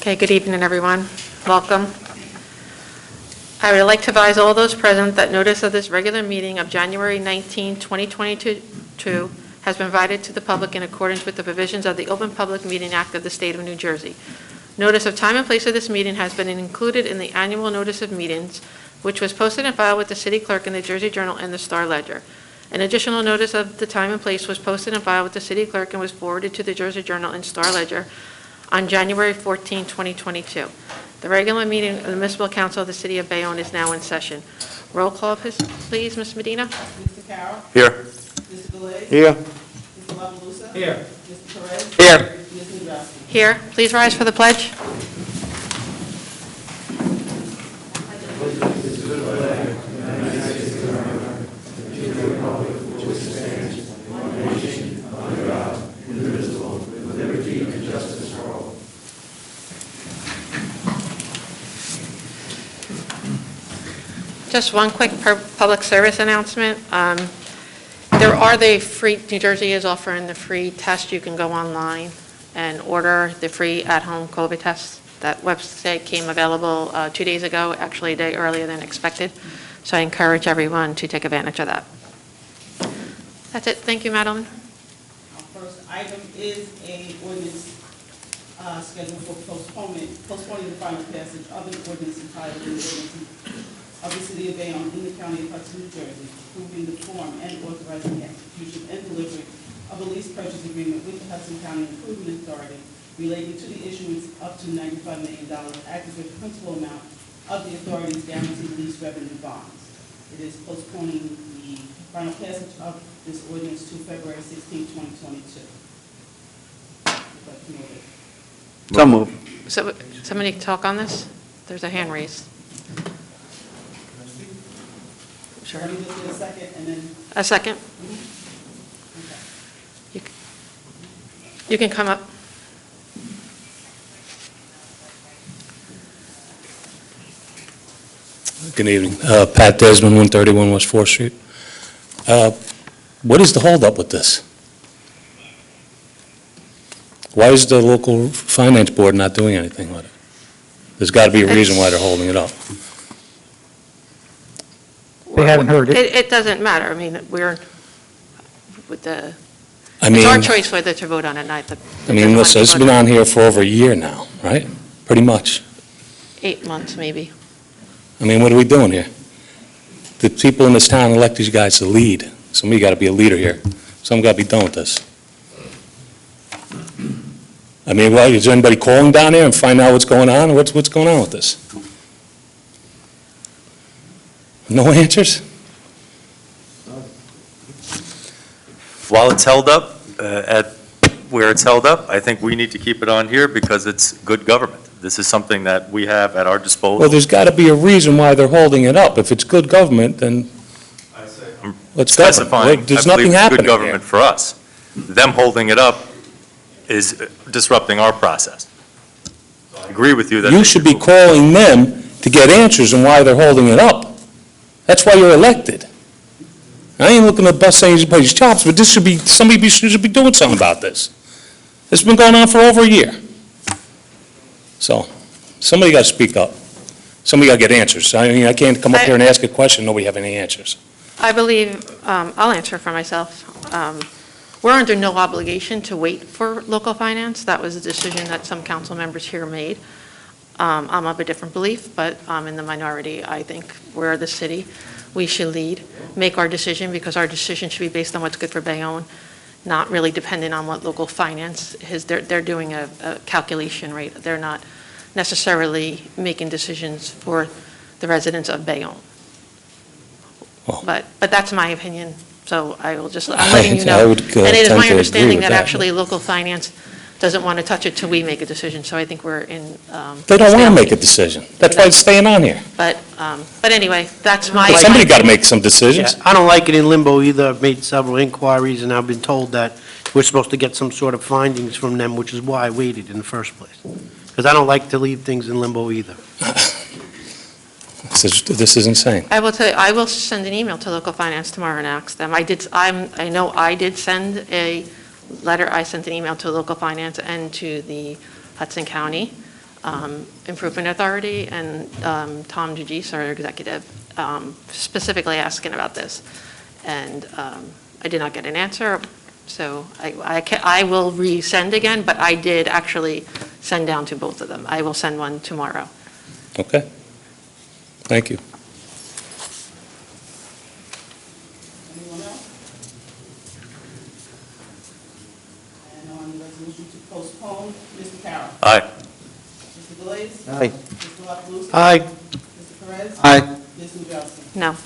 Okay, good evening, everyone. Welcome. I would like to advise all those present that notice of this regular meeting of January 19, 2022 has been provided to the public in accordance with the provisions of the Open Public Meeting Act of the State of New Jersey. Notice of time and place of this meeting has been included in the annual notice of meetings, which was posted and filed with the City Clerk in the Jersey Journal and the Star Ledger. An additional notice of the time and place was posted and filed with the City Clerk and was forwarded to the Jersey Journal and Star Ledger on January 14, 2022. The regular meeting of the Municipal Council of the City of Bayonne is now in session. Roll call, please, Ms. Medina. Mr. Carroll. Here. Mr. Galais. Here. Mr. LaPalooza. Here. Mr. Perez. Here. Ms. Nadrowski. Here. Please rise for the pledge. Just one quick public service announcement. New Jersey is offering the free test. You can go online and order the free at-home COVID test. That website came available 2 days ago, actually a day earlier than expected. So I encourage everyone to take advantage of that. That's it. Thank you, Madeline. Our first item is a ordinance scheduled for postponing the final passage of an ordinance entitled an ordinance of the City of Bayonne in the County of Hudson, New Jersey, approving the form and authorizing the execution and delivery of a lease purchase agreement with the Hudson County Improvement Authority relating to the issuance up to $95 million aggregate principal amount of the authority's guaranteed lease revenue bonds. It is postponing the final passage of this ordinance to February 16, 2022. So moved. So, somebody talk on this? There's a hand raised. Sure. Let me just get a second and then. A second. Okay. You can come up. Good evening. Pat Desmond, 131 West 4th Street. What is the holdup with this? Why is the local finance board not doing anything with it? There's got to be a reason why they're holding it up. They haven't heard it. It doesn't matter. I mean, we're with the. I It's our mean, choice whether to vote on it or not. listen, it's been on here for over a year now, right? Pretty much. 8 months, maybe. I mean, what are we doing here? The people in this town elect these guys to lead. Somebody got to be a leader here. Something got to be done with this. I mean, well, is anybody calling down there and find out what's going on? What's going on with this? No answers? While it's held up, at where it's held up, I think we need to keep it on here because it's good government. This is something that we have at our disposal. Well, there's got to be a reason why they're holding it up. If it's good government, then let's govern. Specifying, There's I nothing believe it's happening good government here. for us. Them holding it up is disrupting our process. So I agree with you that. You they should be move. calling them to get answers on why they're holding it up. That's why you're elected. I ain't looking to bust anybody's chops, but somebody should be doing something about this. It's been going on for over a year. So, somebody got to speak up. Somebody got to get answers. I mean, I can't come up here and ask a question, nobody have any answers. I believe, I'll answer for myself. We're under no obligation to wait for local finance. That was a decision that some council members here made. I'm of a different belief, but I'm in the minority. I think we're the city. We should lead, make our decision, because our decision should be based on what's good for Bayonne, not really dependent on what local finance is. They're doing a calculation, right? They're not necessarily making decisions for the residents of Bayonne. Well, But that's my opinion, so I will just, I'm letting you I know. would, And it is tend my to understanding agree with that that. actually local finance doesn't want to touch it till we make a decision, so I think we're in. They don't want to stalemate. make a decision. That's why it's staying on here. But anyway, that's my. But somebody got to make some decisions. Yeah, I don't like it in limbo either. I've made several inquiries, and I've been told that we're supposed to get some sort of findings from them, which is why I waited in the first place. Because I don't like to leave things in limbo either. This is insane. I will tell you, I will send an email to local finance tomorrow and ask them. I know I did send a letter, I sent an email to local finance and to the Hudson County Improvement Authority, and Tom Giudice, our executive, specifically asking about this. And I did not get an answer, so I will resend again, but I did actually send down to both of them. I will send one tomorrow. Okay. Thank you. Anyone else? And on the resolution to postpone, Mr. Carroll. Aye. Mr. Galais. Aye. Mr. La Palusa? Aye. Mr. Perez? Aye. Ms. Nadrowski? No.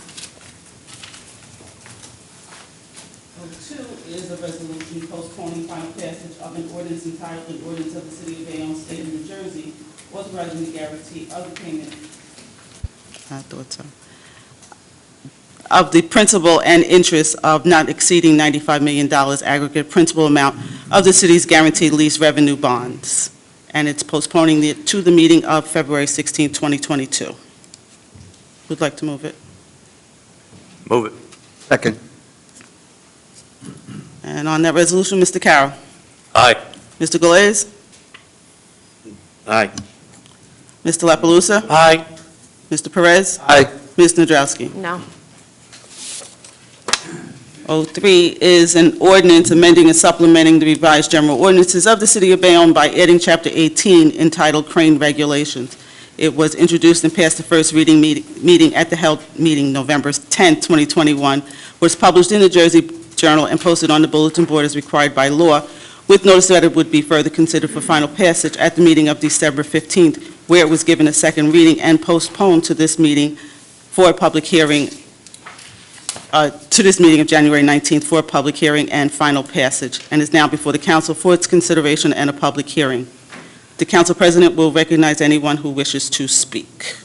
02 is a resolution postponing final passage of an ordinance entitled, an ordinance of the City of Bayonne, State of New Jersey, authorizing the guarantee of the payment. I thought so. Of the principal and interest of not exceeding $95 million aggregate principal amount of the city's guaranteed lease revenue bonds. And it's postponing it to the meeting of February 16, 2022. Who'd like to move it? Move it. Second. And on that resolution, Mr. Carroll. Aye. Mr. Galais. Aye. Mr. La Palusa? Aye. Mr. Perez? Aye. Ms. Nadrowski? No. 03 is an ordinance amending and supplementing the revised general ordinances of the City of Bayonne by adding Chapter 18 entitled Crane Regulations. It was introduced and passed the first reading meeting at the held meeting November 10, 2021, was published in the Jersey Journal and posted on the bulletin board as required by law, with notice that it would be further considered for final passage at the meeting of December 15th, where it was given a second reading and postponed to this meeting for a public hearing, to this meeting of January 19th for a public hearing and final passage, and is now before the council for its consideration and a public hearing. The council president will recognize anyone who wishes to speak.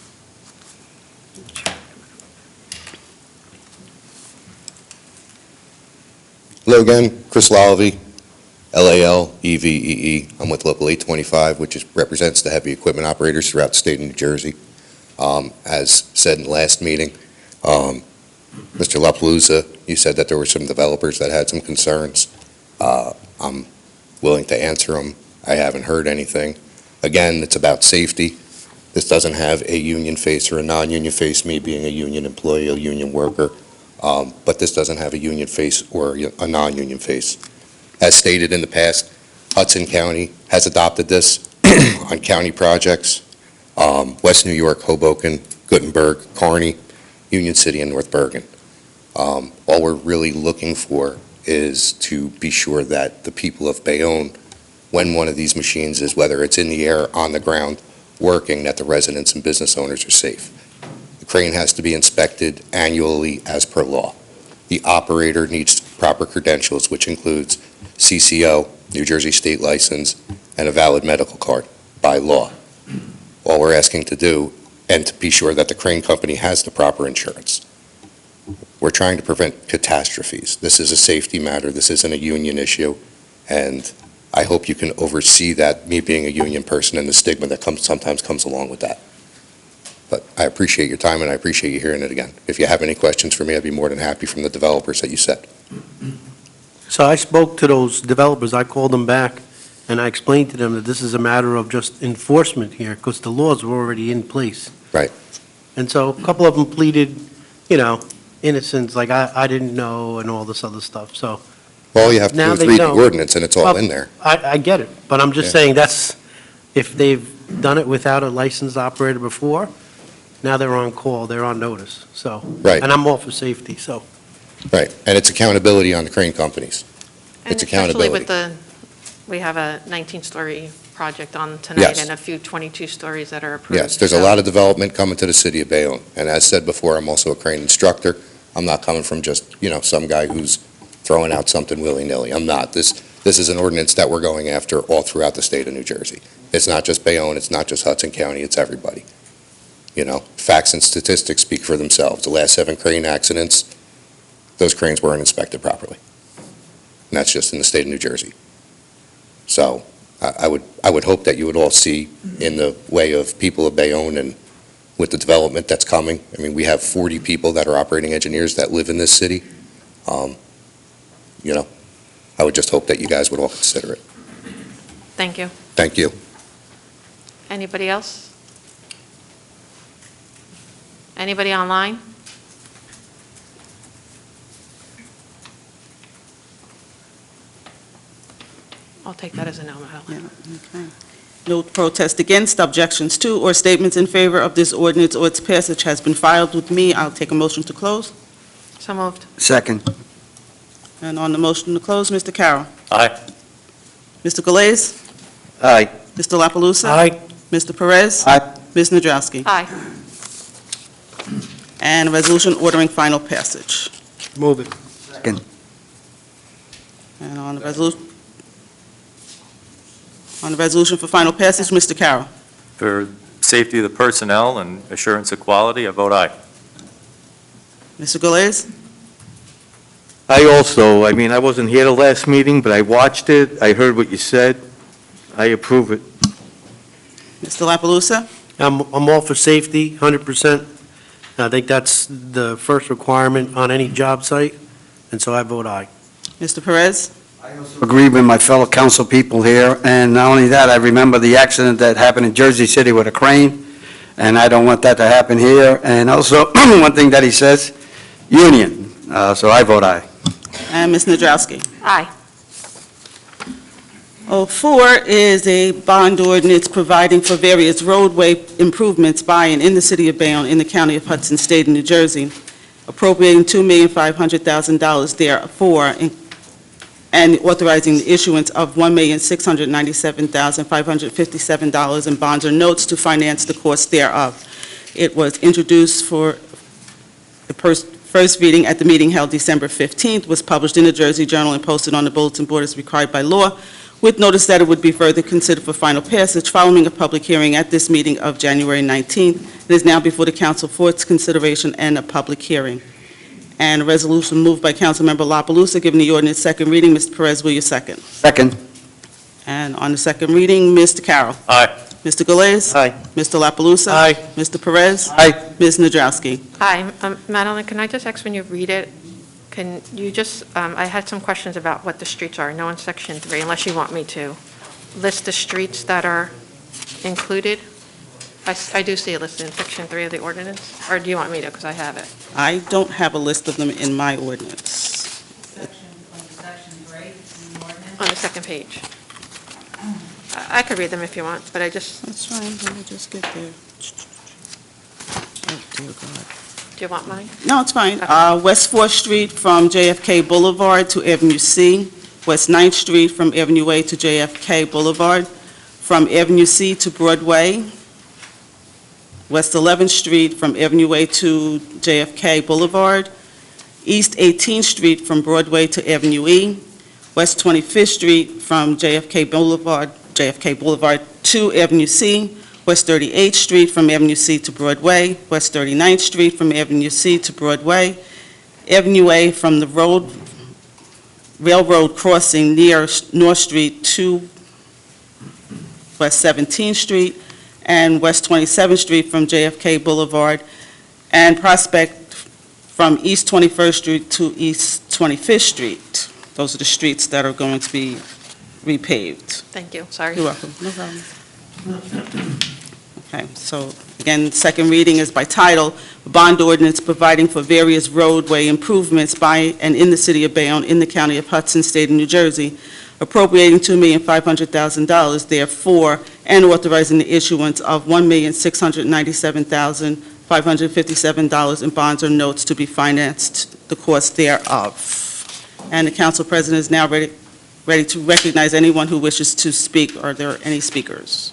Hello again, Chris Lalvey, Lalevee. I'm with Local 825, which represents the heavy equipment operators throughout the state of New Jersey. As said in the last meeting, Mr. La Palusa, you said that there were some developers that had some concerns. I'm willing to answer them. I haven't heard anything. Again, it's about safety. This doesn't have a union face or a non-union face, me being a union employee, a union worker. But this doesn't have a union face or a non-union face. As stated in the past, Hudson County has adopted this on county projects. West New York, Hoboken, Gutenberg, Kearney, Union City, and North Bergen. All we're really looking for is to be sure that the people of Bayonne, when one of these machines is, whether it's in the air, on the ground, working, that the residents and business owners are safe. The crane has to be inspected annually as per law. The operator needs proper credentials, which includes CCO, New Jersey State license, and a valid medical card by law. All we're asking to do, and to be sure that the crane company has the proper insurance. We're trying to prevent catastrophes. This is a safety matter. This isn't a union issue. And I hope you can oversee that, me being a union person, and the stigma that sometimes comes along with that. But I appreciate your time, and I appreciate you hearing it again. If you have any questions for me, I'd be more than happy from the developers that you said. So I spoke to those developers, I called them back, and I explained to them that this is a matter of just enforcement here, because the laws were already in place. Right. And so a couple of them pleaded, innocence, like I didn't know, and all this other stuff, so. All you have to do Now is they read the know. ordinance, and it's all in there. I get it, but I'm just Yeah. saying that's, if they've done it without a licensed operator before, now they're on call, they're on notice, so. Right. And I'm all for safety, so. Right. And it's accountability on the crane companies. And It's especially with accountability. we have a 19-story project on tonight Yes. and a few 22 stories that are approved. Yes, there's a lot of development coming to the city of Bayonne. And as said before, I'm also a crane instructor. I'm not coming from just, some guy who's throwing out something willy-nilly. I'm not. This is an ordinance that we're going after all throughout the state of New Jersey. It's not just Bayonne, it's not just Hudson County, it's everybody. Facts and statistics speak for themselves. The last 7 crane accidents, those cranes weren't inspected properly. And that's just in the state of New Jersey. So I would hope that you would all see in the way of people of Bayonne and with the development that's coming. I mean, we have 40 people that are operating engineers that live in this city. I would just hope that you guys would all consider it. Thank you. Thank you. Anybody else? Anybody online? I'll take that as a no, Madeline. Yeah, okay. No protest against, objections to, or statements in favor of this ordinance or its passage has been filed with me. I'll take a motion to close. So moved. Second. And on the motion to close, Mr. Carroll. Aye. Mr. Galais. Aye. Mr. La Palusa? Aye. Mr. Perez? Aye. Ms. Nadrowski? Aye. And a resolution ordering final passage. Move it. Second. And on the resolution for final passage, Mr. Carroll. For safety of the personnel and assurance of quality, I vote aye. Mr. Galais? I also, I wasn't here the last meeting, but I watched it, I heard what you said, I approve it. Mr. La Palusa? I'm all for safety, 100%. I think that's the first requirement on any job site, and so I vote aye. Mr. Perez? Agree with my fellow council people here, and not only that, I remember the accident that happened in Jersey City with a crane, and I don't want that to happen here. And also, one thing that he says, union, so I vote aye. And Ms. Nadrowski? Aye. 04 is a bond ordinance providing for various roadway improvements by and in the city of Bayonne in the county of Hudson, state of New Jersey, appropriating $2,500,000 therefor, and authorizing the issuance of $1,697,557 in bonds or notes to finance the cost thereof. It was introduced for the first reading at the meeting held December 15th, was published in the Jersey Journal and posted on the bulletin board as required by law, with notice that it would be further considered for final passage following a public hearing at this meeting of January 19th. It is now before the council for its consideration and a public hearing. And a resolution moved by Councilmember La Palusa, giving the ordinance second reading. Mr. Perez, will you second? Second. And on the second reading, Mr. Carroll. Aye. Mr. Galais. Aye. Mr. La Palusa. Aye. Mr. Perez. Aye. Ms. Nadrowski. Aye. Madeline, can I just ask when you read it, can you just, I had some questions about what the streets are. I know in Section 3, unless you want me to, list the streets that are included. I do see it listed in Section 3 of the ordinance, or do you want me to, because I have it? I don't have a list of them in my ordinance. Section 3 in the ordinance. On the second page. I could read them if you want, but I just, That's fine, let me just get there. Oh, dear God. do you want mine? No, it's fine. Okay. West 4th Street from JFK Boulevard to Avenue C, West 9th Street from Avenue A to JFK Boulevard, from Avenue C to Broadway, West 11th Street from Avenue A to JFK Boulevard, East 18th Street from Broadway to Avenue E, West 25th Street from JFK Boulevard to Avenue C, West 38th Street from Avenue C to Broadway, West 39th Street from Avenue C to Broadway, Avenue A from the railroad crossing near North Street to West 17th Street, and West 27th Street from JFK Boulevard, and Prospect from East 21st Street to East 25th Street. Those are the streets that are going to be repaved. Thank you, sorry. You're welcome. No problem. Okay, so again, second reading is by title, a bond ordinance providing for various roadway improvements by and in the city of Bayonne in the county of Hudson, state of New Jersey, appropriating $2,500,000 therefore, and authorizing the issuance of $1,697,557 in bonds or notes to be financed the cost thereof. And the council president is now ready to recognize anyone who wishes to speak. Are there any speakers?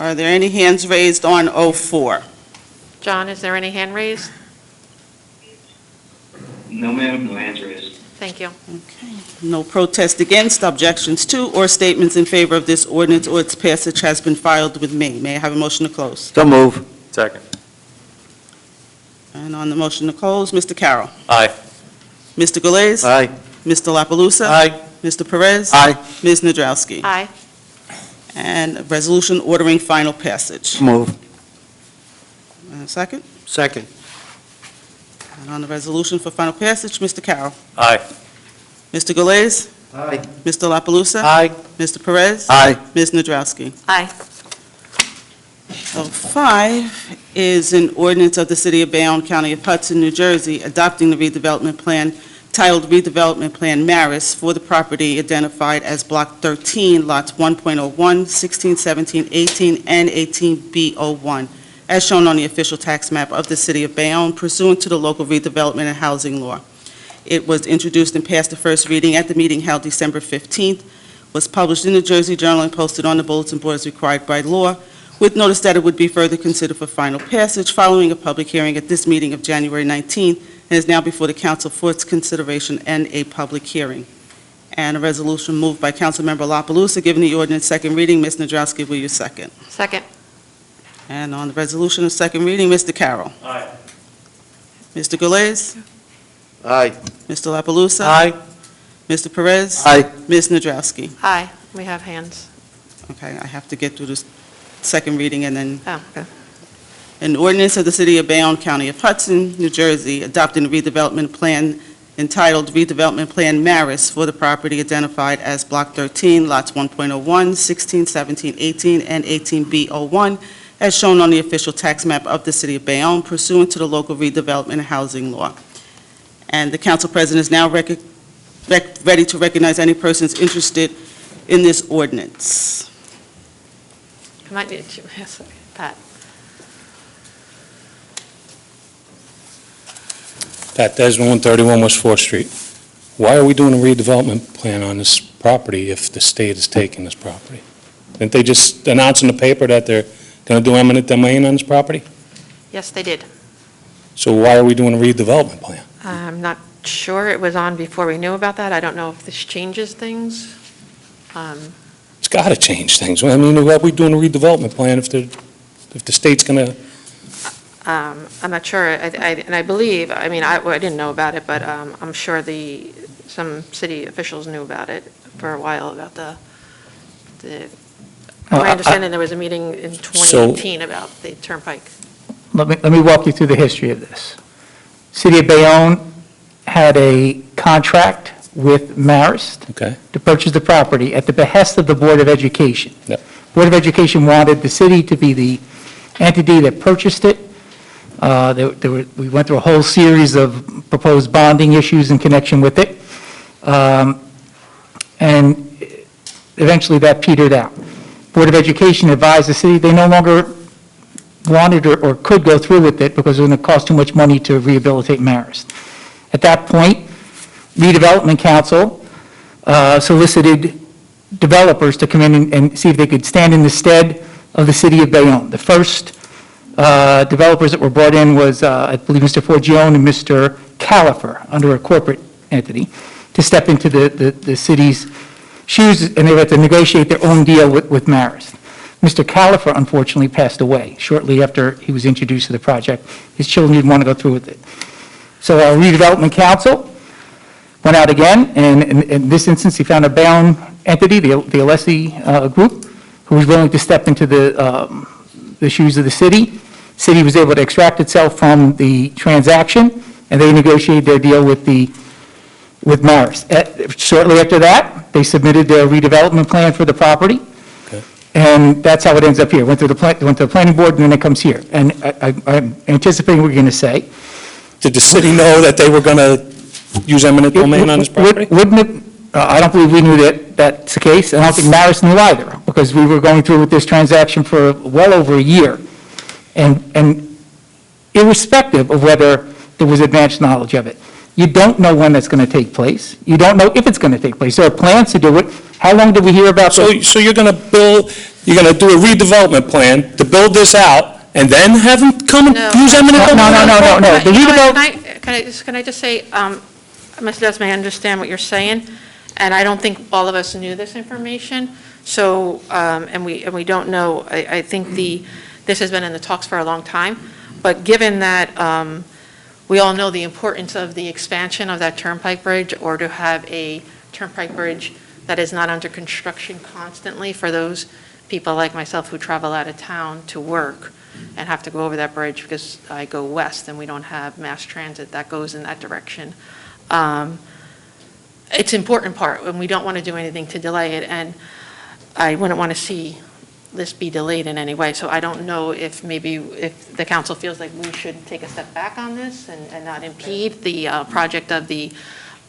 Are there any hands raised on 04? John, is there any hand raised? No, ma'am, no hands raised. Thank you. Okay. No protest against, objections to, or statements in favor of this ordinance or its passage has been filed with me. May I have a motion to close? So move. Second. And on the motion to close, Mr. Carroll. Aye. Mr. Galais. Aye. Mr. La Palusa. Aye. Mr. Perez. Aye. Ms. Nadrowski. Aye. And a resolution ordering final passage. Move. Second? Second. And on the resolution for final passage, Mr. Carroll. Aye. Mr. Galais. Aye. Mr. La Palusa? Aye. Mr. Perez? Aye. Ms. Nadrowski? Aye. So 5 is an ordinance of the City of Bayonne, County of Hudson, New Jersey, adopting the redevelopment plan titled Redevelopment Plan Maris for the property identified as Block 13, Lots 1.01, 16, 17, 18, and 18B01, as shown on the official tax map of the City of Bayonne pursuant to the local redevelopment and housing law. It was introduced and passed the first reading at the meeting held December 15th, was published in the Jersey Journal and posted on the bulletin board as required by law, with notice that it would be further considered for final passage following a public hearing at this meeting of January 19th, and is now before the council for its consideration and a public hearing. And a resolution moved by Councilmember La Palusa, giving the ordinance second reading. Ms. Nadrowski, will you second? Second. And on the resolution of second reading, Mr. Carroll. Aye. Mr. Galais. Aye. Mr. La Palusa? Aye. Mr. Perez? Aye. Ms. Nadrowski? Aye. We have hands. Okay, I have to get through this second reading and then Oh, okay. an ordinance of the City of Bayonne, County of Hudson, New Jersey, adopting a redevelopment plan entitled Redevelopment Plan Maris for the property identified as Block 13, Lots 1.01, 16, 17, 18, and 18B01, as shown on the official tax map of the City of Bayonne pursuant to the local redevelopment and housing law. And the council president is now ready to recognize any persons interested in this ordinance. I might need to, yes, Pat. Pat Desmond, 131 West 4th Street. Why are we doing a redevelopment plan on this property if the state is taking this property? Didn't they just announce in the paper that they're going to do eminent domain on this property? Yes, they did. So why are we doing a redevelopment plan? I'm not sure it was on before we knew about that. I don't know if this changes things. It's got to change things. I mean, why are we doing a redevelopment plan if the state's going to... I'm not sure, and I believe, I mean, I didn't know about it, but I'm sure some city officials knew about it for a while, about my understanding there was a meeting in 2018 about the turnpike. Let me walk you through the history of this. City of Bayonne had a contract with Marist Okay. to purchase the property at the behest of the Board of Education. Yep. Board of Education wanted the city to be the entity that purchased it. We went through a whole series of proposed bonding issues in connection with it, and eventually that petered out. Board of Education advised the city they no longer wanted or could go through with it because it was going to cost too much money to rehabilitate Marist. At that point, Redevelopment Council solicited developers to come in and see if they could stand in the stead of the city of Bayonne. The first developers that were brought in was, I believe, Mr. Forgione and Mr. Califer, under a corporate entity, to step into the city's shoes, and they had to negotiate their own deal with Marist. Mr. Califer, unfortunately, passed away shortly after he was introduced to the project. His children didn't want to go through with it. So our redevelopment council went out again, and in this instance, he found a Bayonne entity, the Alessi Group, who was willing to step into the shoes of the city. City was able to extract itself from the transaction, and they negotiated their deal with Marist. Shortly after that, they submitted their redevelopment plan for the property. Okay. And that's how it ends up here. Went to the planning board, and then it comes here. And I'm anticipating what you're going to say. Did the city know that they were going to use eminent domain on this property? Wouldn't it, I don't believe we knew that that's the case. I don't think Marist knew either, because we were going through with this transaction for well over a year. And irrespective of whether there was advanced knowledge of it, you don't know when that's going to take place. You don't know if it's going to take place. There are plans to do it. How long did we hear about this? So you're going to do a redevelopment plan to build this out, and then have them come and No. use eminent domain? No. The Can I just say, Mr. Desmond, I understand what you're saying, and I don't think all of us knew this information, so, and we don't know, I think this has been in the talks for a long time, but given that we all know the importance of the expansion of that turnpike bridge, or to have a turnpike bridge that is not under construction constantly for those people like myself who travel out of town to work, and have to go over that bridge because I go west and we don't have mass transit that goes in that direction. It's an important part, and we don't want to do anything to delay it, and I wouldn't want to see this be delayed in any way. So I don't know if if the council feels like we should take a step back on this and not impede the project of the,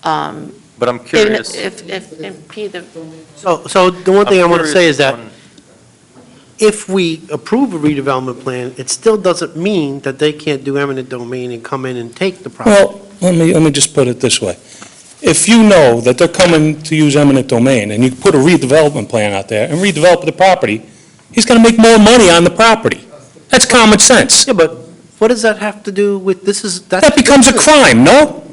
But I'm curious. if impede the, So the one thing I I'm want to say is that curious if we approve a redevelopment plan, it still doesn't mean that they can't do eminent domain and come in and take the property. Well, let me just put it this way. If you know that they're coming to use eminent domain, and you put a redevelopment plan out there and redevelop the property, he's going to make more money on the property. That's common sense. Yeah, but what does that have to do with, That becomes a crime, no?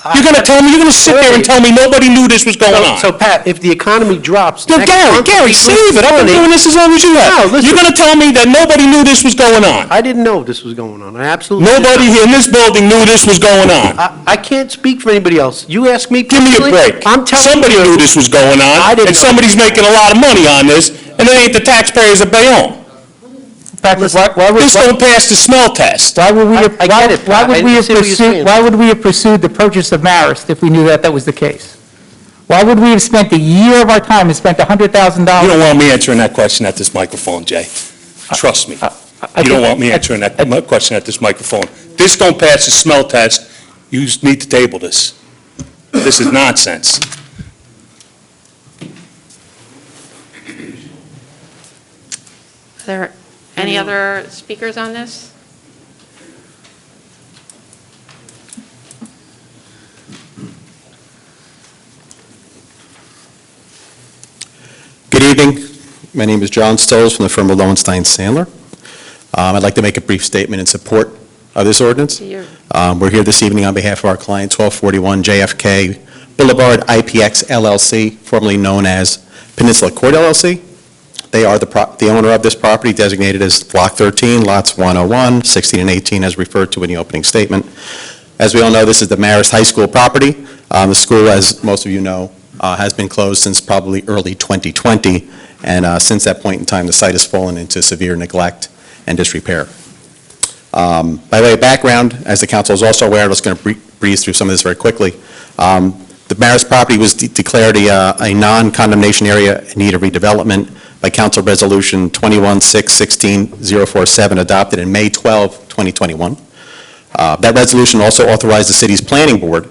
You're going to sit there and tell me nobody knew this was going on? So Pat, if the economy drops. No, next Gary, month, Gary, we save it. I've been lose doing money. this as long as you have. No, listen. You're going to tell me that nobody knew this was going on? I didn't know this was going on. I absolutely. Nobody in this building knew this was going on. I can't speak for anybody else. You ask me Give me a personally, break. I'm telling Somebody you. knew this was going on, I didn't and know. somebody's making a lot of money on this, and it ain't the taxpayers of Bayonne. Patrick, why This don't pass the smell test. would we have, I get it, why Pat. would we I have see what you're pursued, saying. why would we have pursued the purchase of Marist if we knew that that was the case? Why would we have spent a year of our time and spent $100,000? You don't want me answering that question at this microphone, Jay. Trust me. You don't want me answering that question at this microphone. This don't pass the smell test. You just need to table this. This is nonsense. are there any other speakers on this? Good evening. My name is John Stolz from the firm of Lowenstein Sandler. I'd like to make a brief statement in support of this ordinance. We're here this evening on behalf of our client, 1241 JFK Boulevard IPX LLC, formerly known as Peninsula Court LLC. They are the owner of this property, designated as Block 13, lots 101, 16, and 18, as referred to in the opening statement. As we all know, this is the Marist High School property. The school, as most of you know, has been closed since probably early 2020, and since that point in time, the site has fallen into severe neglect and disrepair. By way of background, as the council is also aware, I'm just going to breeze through some of this very quickly. The Marist property was declared a non-condemnation area in need of redevelopment by Council Resolution 21-6-16-047, adopted in May 12, 2021. That resolution also authorized the city's planning board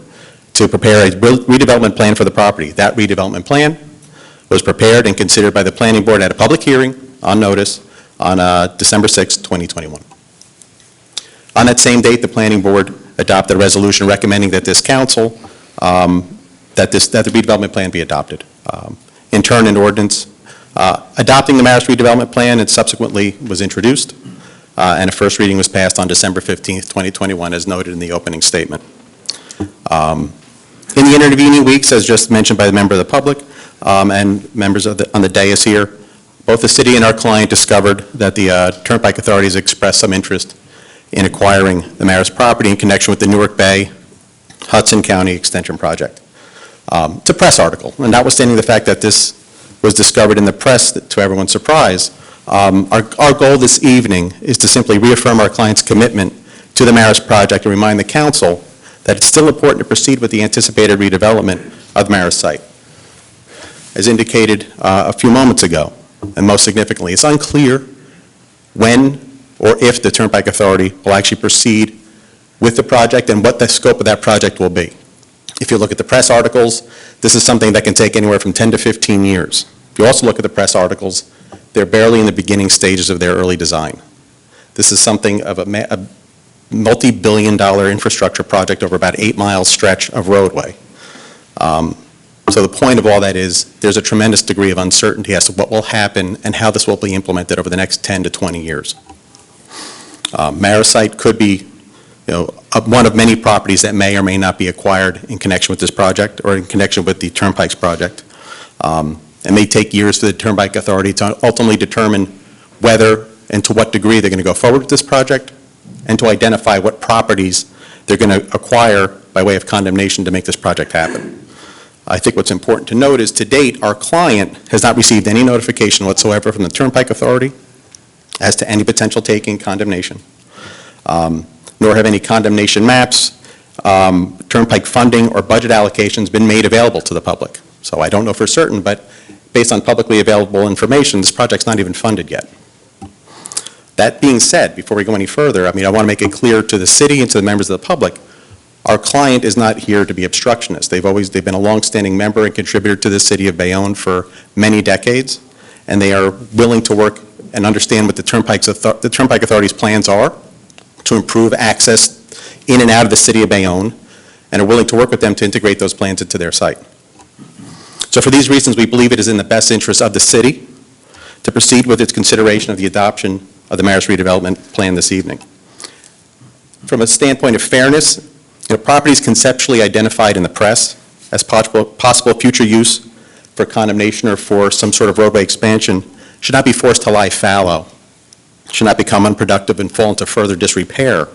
to prepare a redevelopment plan for the property. That redevelopment plan was prepared and considered by the planning board at a public hearing on notice on December 6, 2021. On that same date, the planning board adopted a resolution recommending that this council, that the redevelopment plan be adopted. In turn, an ordinance adopting the Marist redevelopment plan, and subsequently was introduced, and a first reading was passed on December 15, 2021, as noted in the opening statement. In the intervening weeks, as just mentioned by the member of the public and members on the dais here, both the city and our client discovered that the Turnpike Authority has expressed some interest in acquiring the Marist property in connection with the Newark Bay Hudson County Extension Project. It's a press article, and notwithstanding the fact that this was discovered in the press, to everyone's surprise, our goal this evening is to simply reaffirm our client's commitment to the Marist project and remind the council that it's still important to proceed with the anticipated redevelopment of the Marist site. As indicated a few moments ago, and most significantly, it's unclear when or if the Turnpike Authority will actually proceed with the project and what the scope of that project will be. If you look at the press articles, this is something that can take anywhere from 10 to 15 years. If you also look at the press articles, they're barely in the beginning stages of their early design. This is something of a multi-billion-dollar infrastructure project over about 8-mile stretch of roadway. So the point of all that is there's a tremendous degree of uncertainty as to what will happen and how this will be implemented over the next 10 to 20 years. Marist site could be one of many properties that may or may not be acquired in connection with this project or in connection with the Turnpike's project. It may take years for the Turnpike Authority to ultimately determine whether and to what degree they're going to go forward with this project and to identify what properties they're going to acquire by way of condemnation to make this project happen. I think what's important to note is to date, our client has not received any notification whatsoever from the Turnpike Authority as to any potential taking condemnation, nor have any condemnation maps, turnpike funding, or budget allocations been made available to the public. So I don't know for certain, but based on publicly available information, this project's not even funded yet. That being said, before we go any further, I want to make it clear to the city and to the members of the public, our client is not here to be obstructionist. They've been a longstanding member and contributor to the city of Bayonne for many decades, and they are willing to work and understand what the Turnpike Authority's plans are to improve access in and out of the city of Bayonne, and are willing to work with them to integrate those plans into their site. So for these reasons, we believe it is in the best interest of the city to proceed with its consideration of the adoption of the Marist redevelopment plan this evening. From a standpoint of fairness, properties conceptually identified in the press as possible future use for condemnation or for some sort of roadway expansion should not be forced to lie fallow, should not become unproductive and fall into further disrepair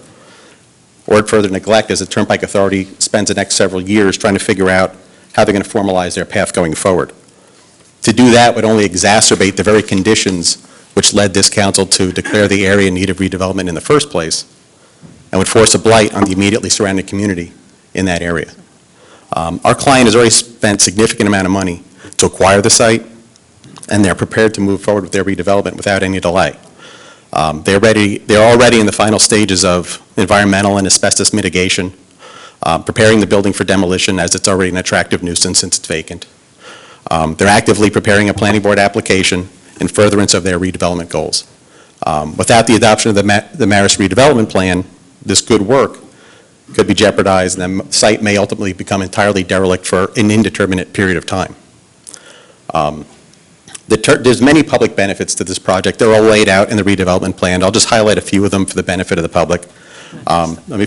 or further neglect as the Turnpike Authority spends the next several years trying to figure out how they're going to formalize their path going forward. To do that would only exacerbate the very conditions which led this council to declare the area in need of redevelopment in the first place, and would force a blight on the immediately surrounding community in that area. Our client has already spent a significant amount of money to acquire the site, and they're prepared to move forward with their redevelopment without any delay. They're already in the final stages of environmental and asbestos mitigation, preparing the building for demolition as it's already an attractive nuisance since it's vacant. They're actively preparing a planning board application in furtherance of their redevelopment goals. Without the adoption of the Marist redevelopment plan, this good work could be jeopardized, and the site may ultimately become entirely derelict for an indeterminate period of time. There's many public benefits to this project. They're all laid out in the redevelopment plan. I'll just highlight a few of them for the benefit of the public.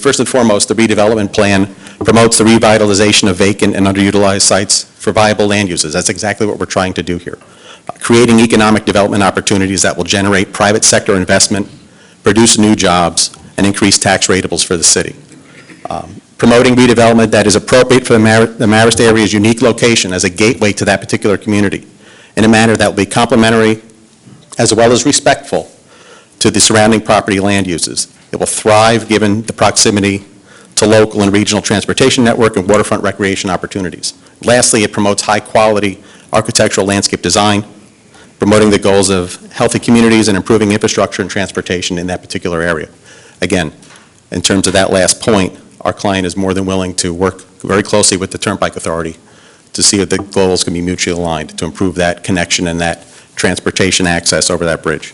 First and foremost, the redevelopment plan promotes the revitalization of vacant and underutilized sites for viable land uses. That's exactly what we're trying to do here. Creating economic development opportunities that will generate private sector investment, produce new jobs, and increase tax ratables for the city. Promoting redevelopment that is appropriate for the Marist area's unique location as a gateway to that particular community in a manner that will be complementary as well as respectful to the surrounding property land uses. It will thrive given the proximity to local and regional transportation network and waterfront recreation opportunities. Lastly, it promotes high-quality architectural landscape design, promoting the goals of healthy communities and improving infrastructure and transportation in that particular area. Again, in terms of that last point, our client is more than willing to work very closely with the Turnpike Authority to see if the goals can be mutually aligned to improve that connection and that transportation access over that bridge.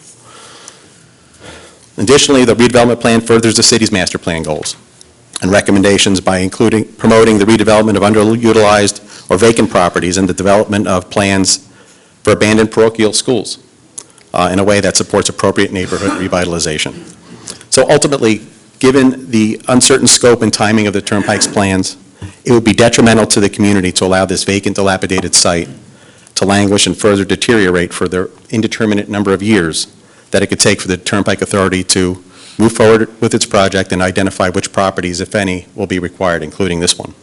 Additionally, the redevelopment plan furthers the city's master plan goals and recommendations by promoting the redevelopment of underutilized or vacant properties and the development of plans for abandoned parochial schools in a way that supports appropriate neighborhood revitalization. So ultimately, given the uncertain scope and timing of the Turnpike's plans, it would be detrimental to the community to allow this vacant, dilapidated site to languish and further deteriorate for the indeterminate number of years that it could take for the Turnpike Authority to move forward with its project and identify which properties, if any, will be required, including this one.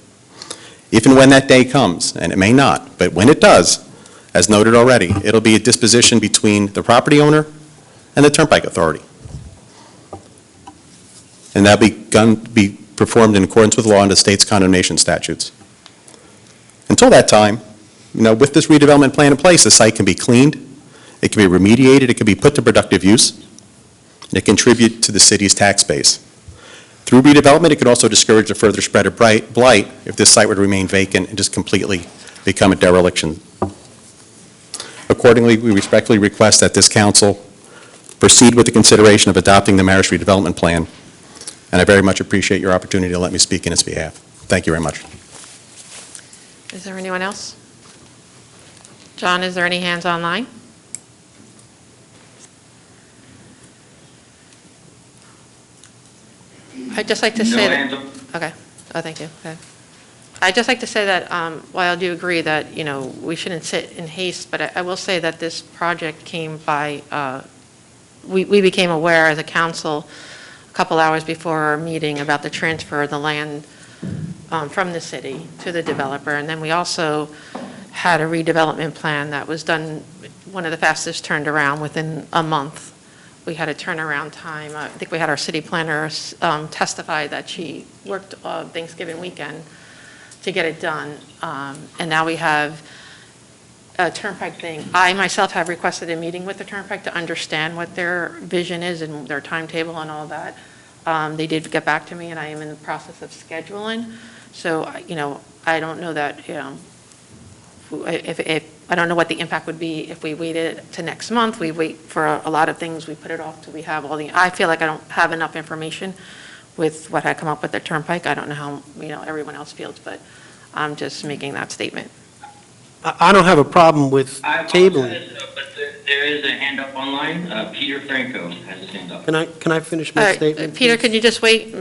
If and when that day comes, and it may not, but when it does, as noted already, it'll be a disposition between the property owner and the Turnpike Authority. And that'll be performed in accordance with law and the state's condemnation statutes. Until that time, with this redevelopment plan in place, the site can be cleaned, it can be remediated, it can be put to productive use, and it contribute to the city's tax base. Through redevelopment, it could also discourage the further spread of blight if this site would remain vacant and just completely become a dereliction. Accordingly, we respectfully request that this council proceed with the consideration of adopting the Marist redevelopment plan, and I very much appreciate your opportunity to let me speak in its behalf. Thank you very much. Is there anyone else? John, is there any hands online? I'd just like to say that. Okay. Oh, thank you. Okay. I'd just like to say that while I do agree that, we shouldn't sit in haste, but I will say that this project came by, we became aware as a council a couple hours before our meeting about the transfer of the land from the city to the developer. And then we also had a redevelopment plan that was done, one of the fastest turned around within a month we had a turnaround time. I think we had our city planner testify that she worked Thanksgiving weekend to get it done. And now we have a Turnpike thing. I myself have requested a meeting with the Turnpike to understand what their vision is and their timetable and all that. They did get back to me, and I am in the process of scheduling. So, I don't know that, if I don't know what the impact would be if we waited to next month. We wait for a lot of things. We put it off till we have I feel like I don't have enough information with what had come up with the Turnpike. I don't know how, everyone else feels, but I'm just making that statement. I don't have a problem with I tabling. apologize, but there is a hand up online. Peter Franco has his hand up. Can I finish All my right, statement? Peter, please? could you just wait?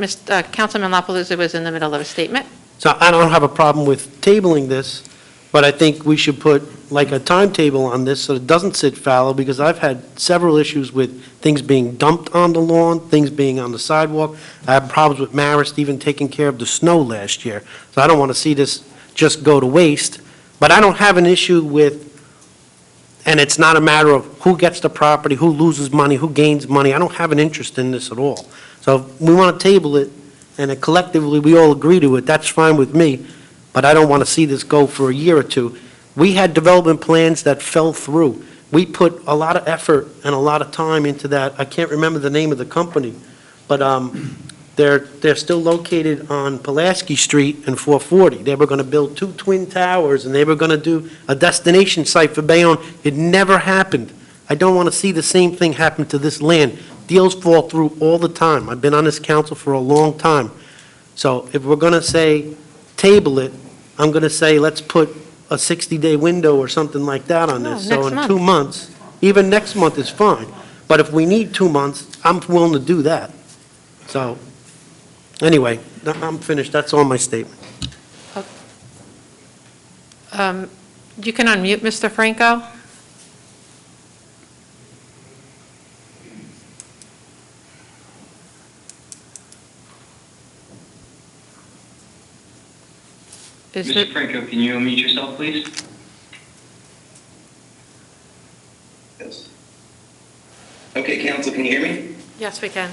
Councilman La Palusa was in the middle of a statement. So I don't have a problem with tabling this, but I think we should put like a timetable on this so it doesn't sit fallow, because I've had several issues with things being dumped on the lawn, things being on the sidewalk. I had problems with Marist even taking care of the snow last year. So I don't want to see this just go to waste. But I don't have an issue with, and it's not a matter of who gets the property, who loses money, who gains money. I don't have an interest in this at all. So if we want to table it, and collectively we all agree to it, that's fine with me, but I don't want to see this go for a year or two. We had development plans that fell through. We put a lot of effort and a lot of time into that. I can't remember the name of the company, but they're still located on Pulaski Street and 440. They were going to build 2 twin towers, and they were going to do a destination site for Bayonne. It never happened. I don't want to see the same thing happen to this land. Deals fall through all the time. I've been on this council for a long time. So if we're going to say table it, I'm going to say let's put a 60-day window or something like that on this. So next in month. 2 months, even next month is fine. But if we need 2 months, I'm willing to do that. So, anyway, I'm finished. That's all my statement. You can unmute Mr. Franco. Is Mr. it, Franco, can you unmute yourself, please? Yes. Okay, council, can you hear me? yes, we can.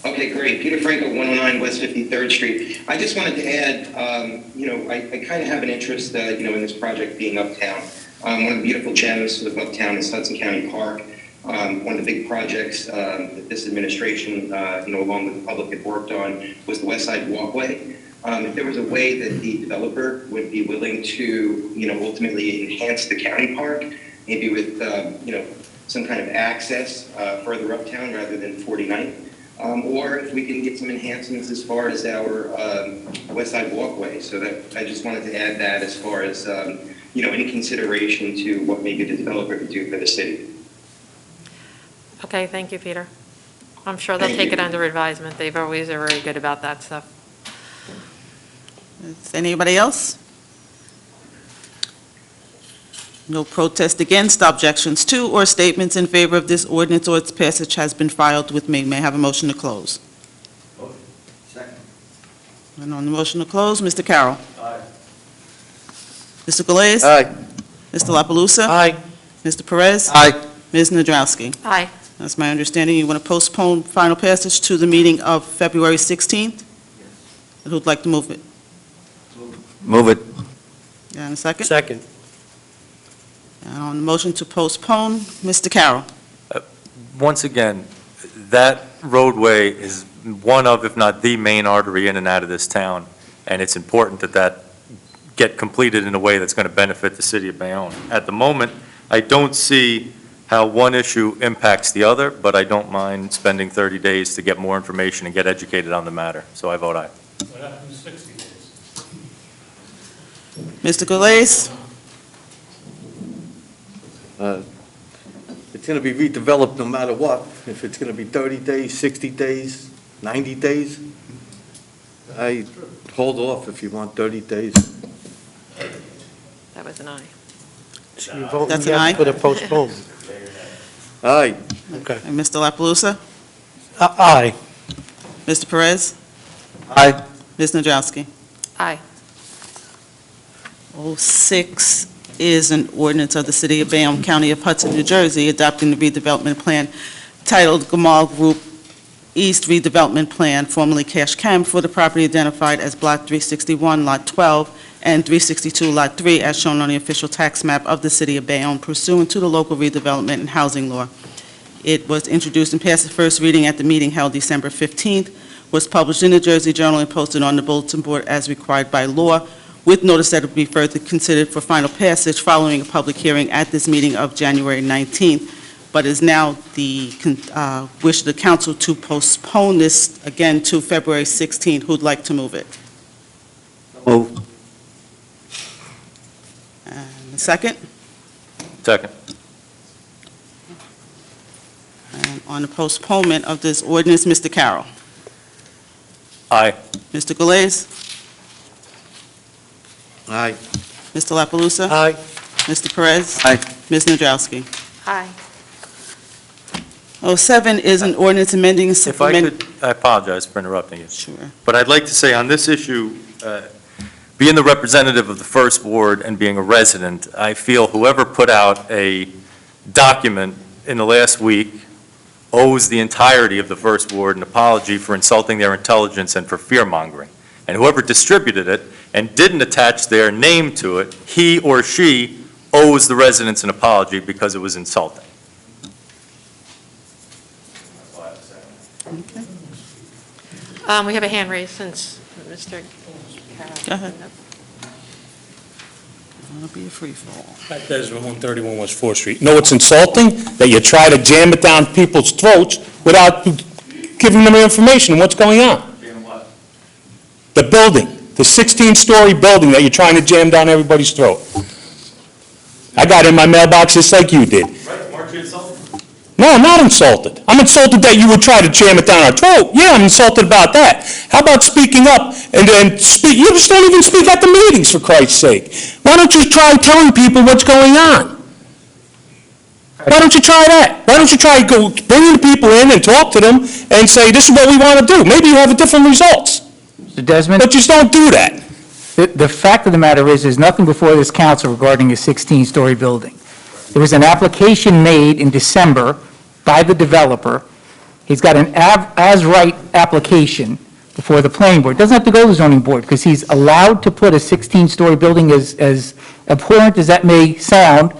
Okay, great. Peter Franco, 109 West 53rd Street. I just wanted to add, I kind of have an interest, in this project being uptown. One of the beautiful gems of uptown is Hudson County Park. One of the big projects that this administration, along with the public had worked on was the West Side Walkway. If there was a way that the developer would be willing to, ultimately enhance the county park, maybe with, some kind of access further uptown rather than 49th, or if we can get some enhancements as far as our West Side Walkway. So that I just wanted to add that as far as, any consideration to what maybe the developer could do for the city. Okay, thank you, Peter. I'm sure they'll Thank take you. it under advisement. They've always are very good about that stuff. Is anybody else? No protest against, objections to, or statements in favor of this ordinance or its passage has been filed with me. May I have a motion to close? Second. And on the motion to close, Mr. Carroll. Aye. Mr. Galais. Aye. Mr. La Palusa. Aye. Mr. Perez. Aye. Ms. Nadrowski. Aye. That's my understanding. You want to postpone final passage to the meeting of February 16th? Who'd like to move it? Move it. And a second? Second. And on the motion to postpone, Mr. Carroll. Once again, that roadway is one of, if not the main artery in and out of this town, and it's important that that get completed in a way that's going to benefit the city of Bayonne. At the moment, I don't see how one issue impacts the other, but I don't mind spending 30 days to get more information and get educated on the matter, so I vote aye. What happens 60 days? Mr. Galais. It's going to be redeveloped no matter what. If it's going to be 30 days, 60 days, 90 days, I hold off if you want 30 days. That was an aye. So you're voting That's an yes aye? for the postponement. Aye. Okay. And Mr. La Palusa? Aye. Mr. Perez? Aye. Ms. Nadrowski? Aye. 06 is an ordinance of the City of Bayonne, County of Hudson, New Jersey, adopting the redevelopment plan titled Gamal Group East Redevelopment Plan, formerly Cash Chem, for the property identified as Block 361, Lot 12, and 362, Lot 3, as shown on the official tax map of the City of Bayonne pursuant to the local redevelopment and housing law. It was introduced and passed the first reading at the meeting held December 15th, was published in the Jersey Journal and posted on the bulletin board as required by law, with notice that it would be further considered for final passage following a public hearing at this meeting of January 19th, but is now the wish of the council to postpone this again to February 16th. Who'd like to move it? Move. And a second? Second. And on the postponement of this ordinance, Mr. Carroll. Aye. Mr. Galais. Aye. Mr. La Palusa? Aye. Mr. Perez? Aye. Ms. Nadrowski? Aye. 07 is an ordinance amending and If I supplementing. could, I apologize for interrupting you. Sure. But I'd like to say on this issue, being the representative of the First Ward and being a resident, I feel whoever put out a document in the last week owes the entirety of the First Ward an apology for insulting their intelligence and for fear-mongering. And whoever distributed it and didn't attach their name to it, he or she owes the residents an apology because it was insulting. We have a hand raised since Mr. Carroll. Go ahead. It'll be a free-for-all. Back there's 131 West 4th Street. No, it's insulting that you try to jam it down people's throats without giving them information on what's going on. The building, the 16-story building that you're trying to jam down everybody's throat. I got it in my mailbox just like you did. Right, weren't you insulted? No, I'm not insulted. I'm insulted that you would try to jam it down our throat. Yeah, I'm insulted about that. How about speaking up and then speak? You just don't even speak at the meetings, for Christ's sake. Why don't you try telling people what's going on? Why don't you try that? Why don't you try bringing the people in and talk to them and say, this is what we want to do? Maybe you have different results. Mr. Desmond? But just don't do that. The fact of the matter is, there's nothing before this council regarding a 16-story building. There was an application made in December by the developer. He's got an as-right application before the planning board. Doesn't have to go to the zoning board, because he's allowed to put a 16-story building, as abhorrent as that may sound.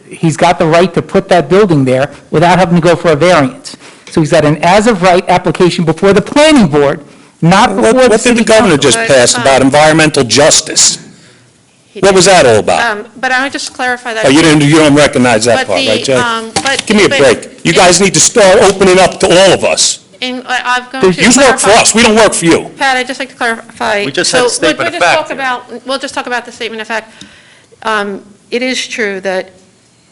He's got the right to put that building there without having to go for a variance. So he's got an as-of-right application before the planning board, not before the What did city the governor council. just pass about environmental justice? He What did. was that all about? But I would just clarify that. Oh, you don't recognize that But part, the, right, Jay? but- Give me a but break. You in- guys need to start opening up to all of us. I've gone to You work for clarify- us, we don't work for you. Pat, I'd just like to clarify. We just had a statement of fact here. We'll just talk about the statement of fact. It is true that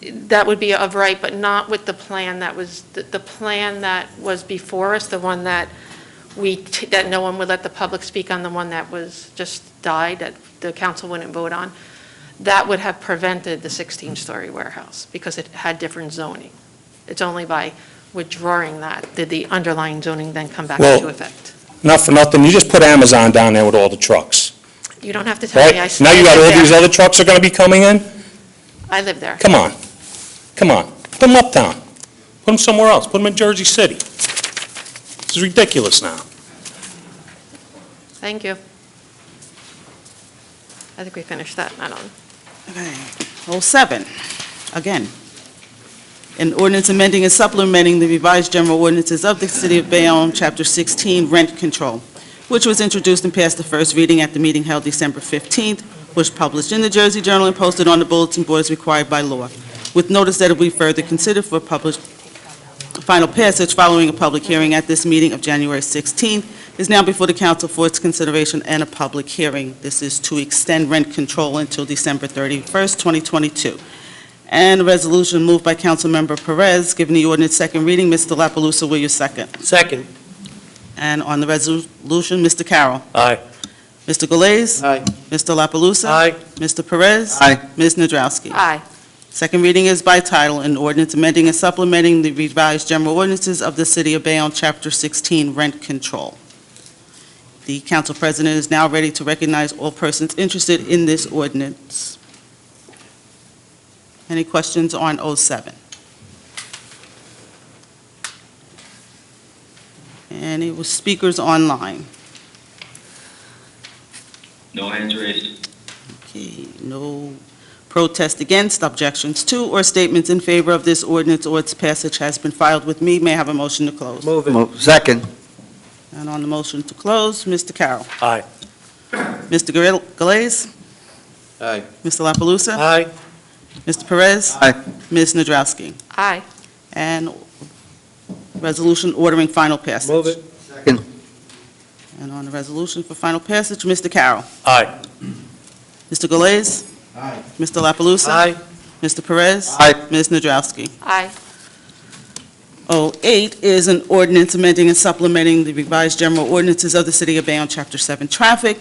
that would be of right, but not with the plan that was, the plan that was before us, the one that that no one would let the public speak on, the one that was just died, that the council wouldn't vote on. That would have prevented the 16-story warehouse because it had different zoning. It's only by withdrawing that did the underlying zoning then come back Well- into effect. Not for nothing, you just put Amazon down there with all the trucks, You don't have to tell me. right? Now you got all these other trucks are gonna be coming in? I live there. Come on, come on, put them uptown. Put them somewhere else, put them in Jersey City. This is ridiculous now. Thank you. I think we finished that, not on. Okay. 07, again. An ordinance amending and supplementing the revised general ordinances of the City of Bayonne, Chapter 16, Rent Control, which was introduced and passed the first reading at the meeting held December 15th, was published in the Jersey Journal and posted on the bulletin board as required by law, with notice that it will be further considered for final passage following a public hearing at this meeting of January 16th, is now before the council for its consideration and a public hearing. This is to extend rent control until December 31st, 2022. And a resolution moved by Councilmember Perez, giving the ordinance second reading. Mr. La Palusa, will you second? Second. And on the resolution, Mr. Carroll. Aye. Mr. Galais. Aye. Mr. La Palusa. Aye. Mr. Perez. Aye. Ms. Nadrowski. Aye. Second reading is by title, an ordinance amending and supplementing the revised general ordinances of the City of Bayonne, Chapter 16, Rent Control. The council president is now ready to recognize all persons interested in this ordinance. Any questions on 07? Any speakers online? No hands raised. Okay, no protest against, objections to, or statements in favor of this ordinance or its passage has been filed with me. May I have a motion to close? Move it. Second. And on the motion to close, Mr. Carroll. Aye. Mr. Galais. Aye. Mr. La Palusa? Aye. Mr. Perez? Aye. Ms. Nadrowski? Aye. And resolution ordering final passage. Move it. Second. And on the resolution for final passage, Mr. Carroll. Aye. Mr. Galais. Aye. Mr. La Palusa? Aye. Mr. Perez? Aye. Ms. Nadrowski? Aye. 08 is an ordinance amending and supplementing the revised general ordinances of the City of Bayonne, Chapter 7 Traffic,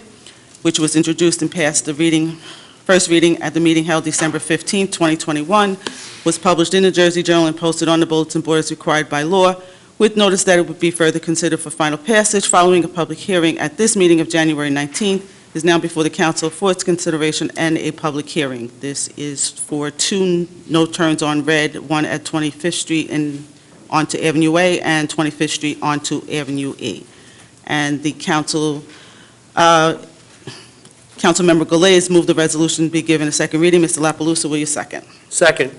which was introduced and passed first reading at the meeting held December 15, 2021, was published in the Jersey Journal and posted on the bulletin board as required by law, with notice that it would be further considered for final passage following a public hearing at this meeting of January 19th, is now before the council for its consideration and a public hearing. This is for two no turns on red, one at 25th Street and onto Avenue A, and 25th Street onto Avenue E. And the Councilmember Galais moved the resolution be given a second reading. Mr. La Palusa, will you second? Second.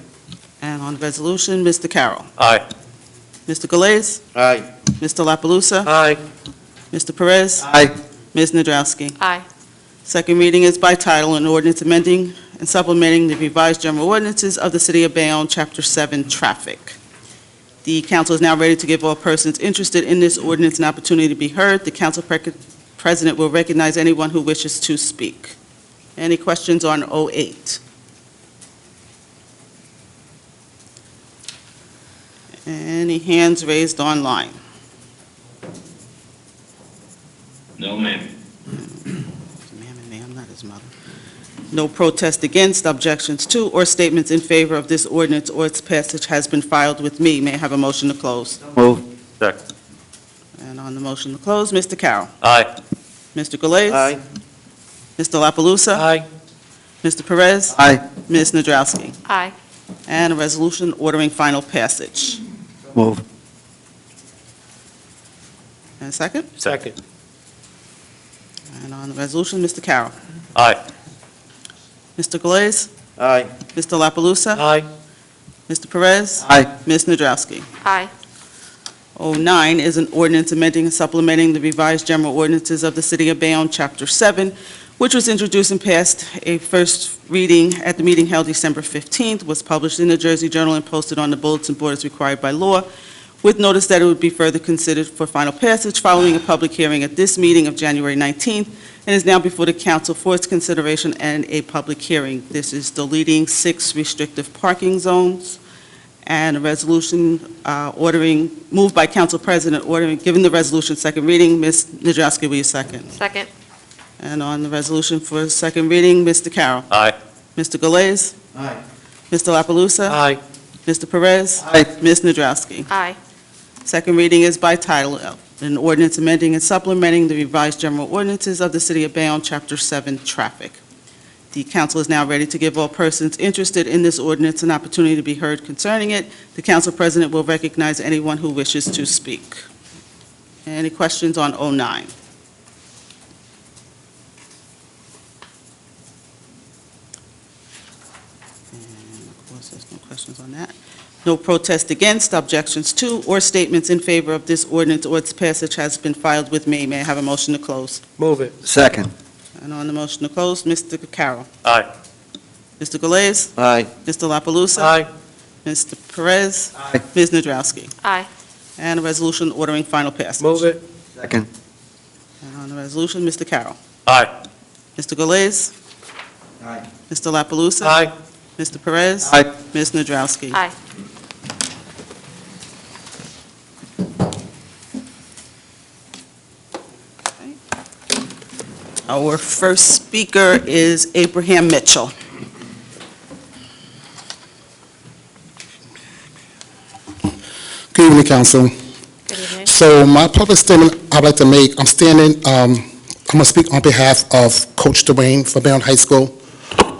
And on the resolution, Mr. Carroll. Aye. Mr. Galais. Aye. Mr. La Palusa. Aye. Mr. Perez. Aye. Ms. Nadrowski. Aye. Second reading is by title, an ordinance amending and supplementing the revised general ordinances of the City of Bayonne, Chapter 7 Traffic. The council is now ready to give all persons interested in this ordinance an opportunity to be heard. The council president will recognize anyone who wishes to speak. Any questions on 08? Any hands raised online? No, ma'am. Ma'am and ma'am, not his mother. No protest against, objections to, or statements in favor of this ordinance or its passage has been filed with me. May I have a motion to close? Move. Second. And on the motion to close, Mr. Carroll. Aye. Mr. Galais. Aye. Mr. La Palusa? Aye. Mr. Perez? Aye. Ms. Nadrowski? Aye. And a resolution ordering final passage. Move. And a second? Second. And on the resolution, Mr. Carroll. Aye. Mr. Galais? Aye. Mr. La Palusa? Aye. Mr. Perez? Aye. Ms. Nadrowski? Aye. 09 is an ordinance amending and supplementing the revised general ordinances of the City of Bayonne, Chapter 7, which was introduced and passed a first reading at the meeting held December 15th, was published in the Jersey Journal and posted on the bulletin board as required by law, with notice that it would be further considered for final passage following a public hearing at this meeting of January 19th, and is now before the council for its consideration and a public hearing. This is deleting 6 restrictive parking zones, and a resolution moved by Council President giving the resolution second reading. Ms. Nadrowski, will you second? Second. And on the resolution for second reading, Mr. Carroll. Aye. Mr. Galais. Aye. Mr. La Palusa. Aye. Mr. Perez. Aye. Ms. Nadrowski. Aye. Second reading is by title, an ordinance amending and supplementing the revised general ordinances of the City of Bayonne, Chapter 7, Traffic. The council is now ready to give all persons interested in this ordinance an opportunity to be heard concerning it. The council president will recognize anyone who wishes to speak. Any questions on 09? And of course, there's no questions on that. No protest against, objections to, or statements in favor of this ordinance or its passage has been filed with me. May I have a motion to close? Move it. Second. And on the motion to close, Mr. Carroll. Aye. Mr. Galais. Aye. Mr. La Palusa. Aye. Mr. Perez. Aye. Ms. Nadrowski. Aye. And a resolution ordering final passage. Move it. Second. And on the resolution, Mr. Carroll. Aye. Mr. Galais. Aye. Mr. La Palusa. Aye. Mr. Perez. Aye. Ms. Nadrowski. Aye. Our first speaker is Abraham Mitchell. Good evening, Council. Good evening. So my public statement I'd like to make, I'm going to speak on behalf of Coach Dwayne for Bayonne High School,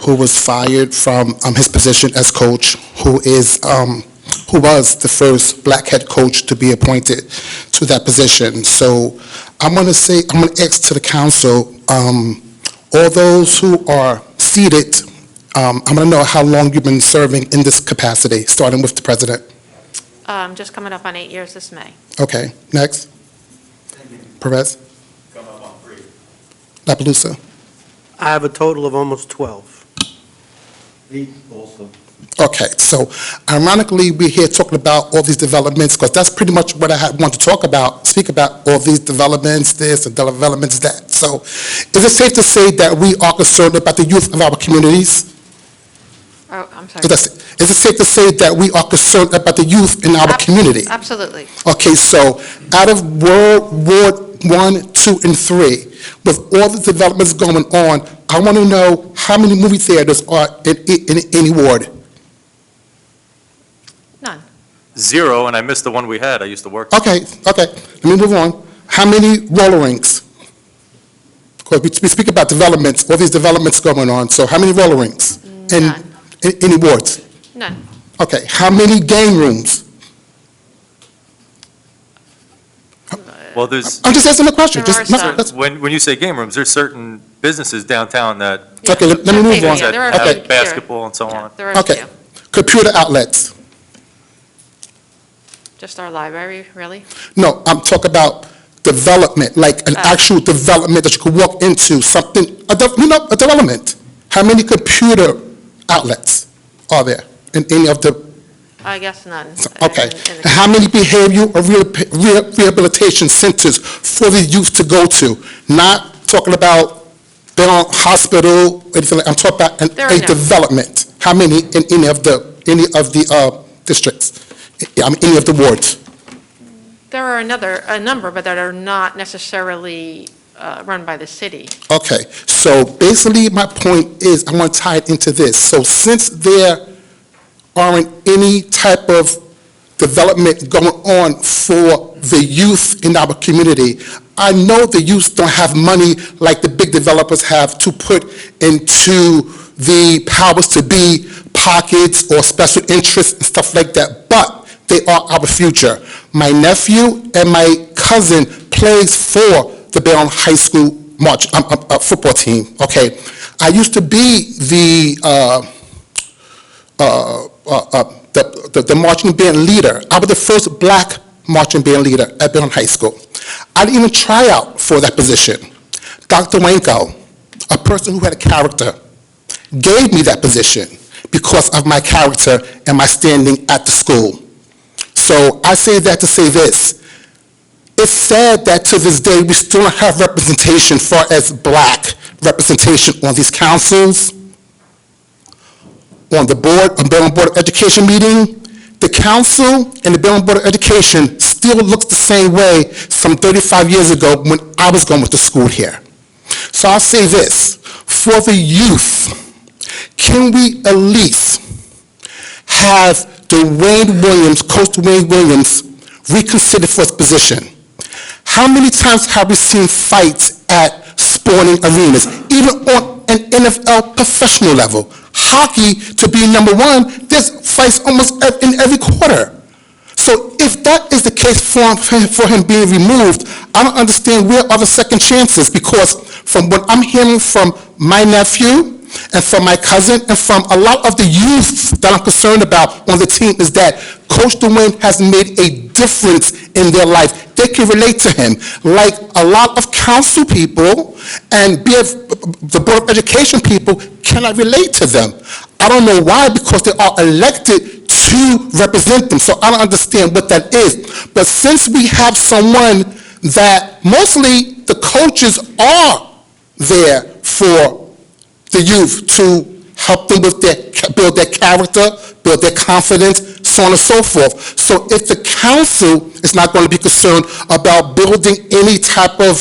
who was fired from his position as coach, who is who was the first black head coach to be appointed to that position. So I'm going to ask to the council, all those who are seated, I'm going to know how long you've been serving in this capacity, starting with the president. Just coming up on 8 years this May. Okay, next. Perez. Come up on 3. La Palusa. I have a total of almost 12. Me also. Okay, so ironically, we're here talking about all these developments, because that's pretty much what I want to speak about, all these developments, this and developments that. So is it safe to say that we are concerned about the youth of our communities? Oh, I'm sorry. Is it safe to say that we are concerned about the youth in our community? Absolutely. Okay, so out of Ward 1, 2, and 3, with all the developments going on, I want to know how many movie theaters are in any ward? None. 0, and I missed the one we had. I used to work. Okay, let me move on. How many roller rinks? Because we speak about developments, all these developments going on, so how many roller rinks? None. In any wards? None. Okay, how many game rooms? Well, there's, I'm just asking the question. There are some. That's- when you say game rooms, there's certain businesses downtown that Okay, let me move on. Yeah, there are a have few. basketball and so Yeah, on. there are a Okay. few. Computer outlets? Just our library, really? No, I'm talking about development, like an actual development that you could walk into, something, a development. How many computer outlets are there in any of the, I guess none. okay. in the- And how many behavioral or rehabilitation centers for the youth to go to? Not talking about Bayonne Hospital, anything like, I'm talking about There are a none. development. How many in any of the districts? I mean, any of the wards? There are a number, but that are not necessarily run by the city. Okay, so basically my point is, I want to tie it into this. So since there aren't any type of development going on for the youth in our community, I know the youth don't have money like the big developers have to put into the powers to be pockets or special interests and stuff like that, but they are our future. My nephew and my cousin plays for the Bayonne High School football team, okay? I used to be the marching band leader. I was the first black marching band leader at Bayonne High School. I didn't even try out for that position. Dr. Wanko, a person who had a character, gave me that position because of my character and my standing at the school. So I say that to say this. It's sad that to this day we still don't have representation far as black representation on these councils, on the board, on Bayonne Board of Education meeting. The council and the Bayonne Board of Education still looks the same way some 35 years ago when I was going to school here. So I'll say this, for the youth, can we at least have Dwayne Williams, Coach Dwayne Williams, reconsidered for his position? How many times have we seen fights at sporting arenas, even on an NFL professional level? Hockey, to be number one, there's fights almost in every quarter. So if that is the case for him being removed, I don't understand where are the second chances, because from what I'm hearing from my nephew and from my cousin and from a lot of the youth that I'm concerned about on the team is that Coach Dwayne has made a difference in their life. They can relate to him. Like a lot of council people and the Board of Education people cannot relate to them. I don't know why, because they are elected to represent them. So I don't understand what that is. But since we have someone that mostly the coaches are there for the youth to help them with build their character, build their confidence, so on and so forth. So if the council is not going to be concerned about building any type of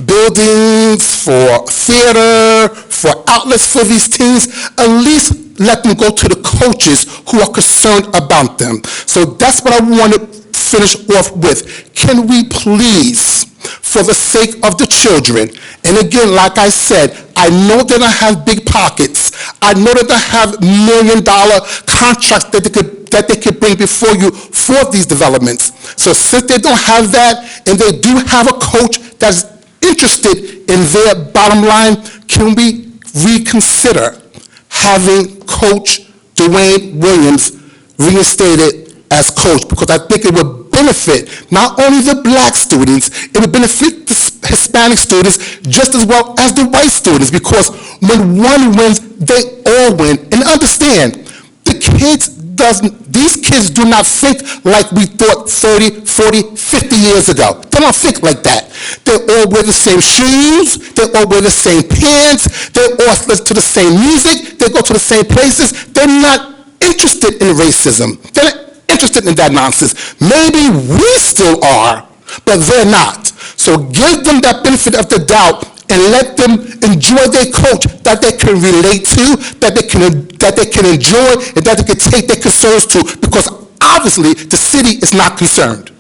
buildings for theater, for outlets for these teams, at least let them go to the coaches who are concerned about them. So that's what I want to finish off with. Can we please, for the sake of the children, and again, like I said, I know they don't have big pockets. I know that they have million-dollar contracts that they could bring before you for these developments. So since they don't have that, and they do have a coach that's interested in their bottom line, can we reconsider having Coach Dwayne Williams reinstated as coach? Because I think it would benefit not only the black students, it would benefit the Hispanic students just as well as the white students, because when one wins, they all win. And understand, these kids do not think like we thought 30, 40, 50 years ago. They don't think like that. They all wear the same shoes, they all wear the same pants, they all listen to the same music, they go to the same places. They're not interested in racism. They're not interested in that nonsense. Maybe we still are, but they're not. So give them that benefit of the doubt and let them enjoy their coach that they can relate to, that they can enjoy, and that they can take their concerns to, because obviously the city is not concerned.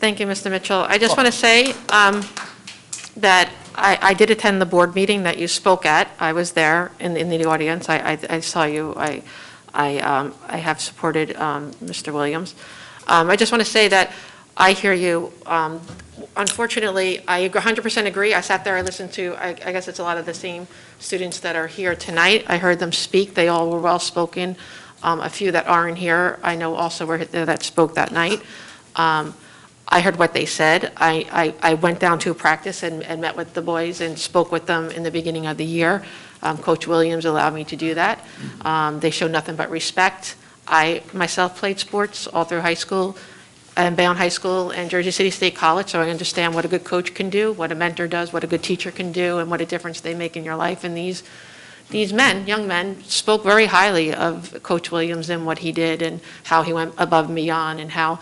Thank you, Mr. Mitchell. I just want to say that I did attend the board meeting that you spoke at. I was there in the audience. I saw you. I have supported Mr. Williams. I just want to say that I hear you. Unfortunately, I 100% agree. I sat there, I listened to, I guess it's a lot of the same students that are here tonight. I heard them speak. They all were well-spoken. A few that aren't here, I know also were that spoke that night. I heard what they said. I went down to a practice and met with the boys and spoke with them in the beginning of the year. Coach Williams allowed me to do that. They showed nothing but respect. I myself played sports all through high school, and Bayonne High School and Jersey City State College, so I understand what a good coach can do, what a mentor does, what a good teacher can do, and what a difference they make in your life. And these men, young men, spoke very highly of Coach Williams and what he did and how he went above and beyond, and how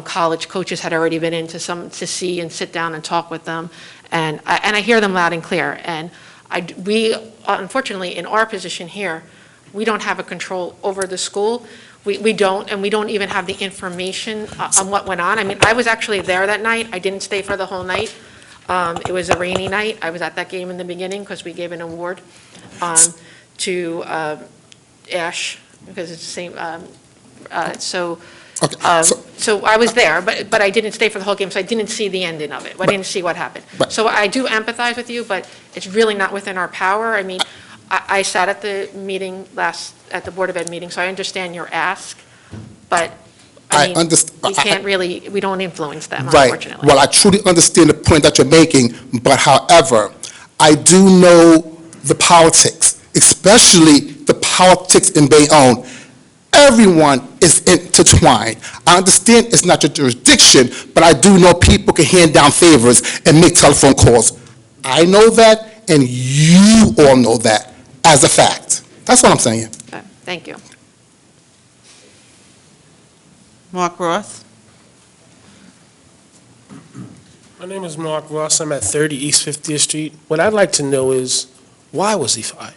college coaches had already been in to see and sit down and talk with them. And I hear them loud and clear. And we, unfortunately, in our position here, we don't have a control over the school. We don't, and we don't even have the information on what went on. I mean, I was actually there that night. I didn't stay for the whole night. It was a rainy night. I was at that game in the beginning because we gave an award to Ash, because it's the same. So I was there, but I didn't stay for the whole game, so I didn't see the ending of it. I didn't see what happened. So I do empathize with you, but it's really not within our power. I mean, I sat at the meeting at the Board of Ed meeting, so I understand your ask, but I mean, we can't really, we don't influence them, unfortunately. Right. Well, I truly understand the point that you're making, but however, I do know the politics, especially the politics in Bayonne. Everyone is intertwined. I understand it's not your jurisdiction, but I do know people can hand down favors and make telephone calls. I know that, and you all know that as a fact. That's what I'm saying. Thank you. Mark Ross? My name is Mark Ross. I'm at 30 East 50th Street. What I'd like to know is, why was he fired?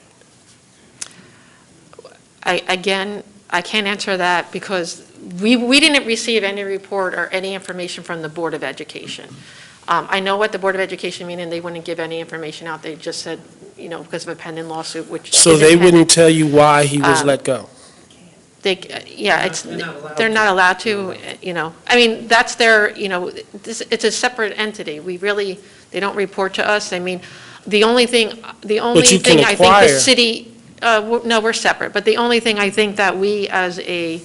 Again, I can't answer that because we didn't receive any report or any information from the Board of Education. I know what the Board of Education mean, and they wouldn't give any information out. They just said, because of a pending lawsuit, which So they wouldn't tell you why he was let go? They're not allowed to, I mean, that's their, it's a separate entity. They don't report to us. I mean, the only thing I think the city, no, we're separate, but the only thing I think that we as a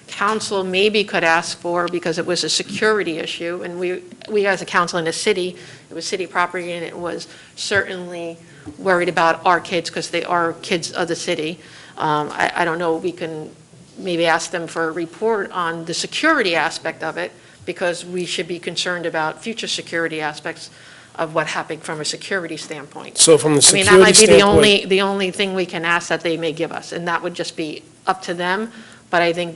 council maybe could ask for, because it was a security issue, and we as a council in the city, it was city property, and it was certainly worried about our kids because they are kids of the city. I don't know, we can maybe ask them for a report on the security aspect of it, because we should be concerned about future security aspects of what happened from a security standpoint. So from the security standpoint... I mean, that might be the only thing we can ask that they may give us, and that would just be up to them. But I think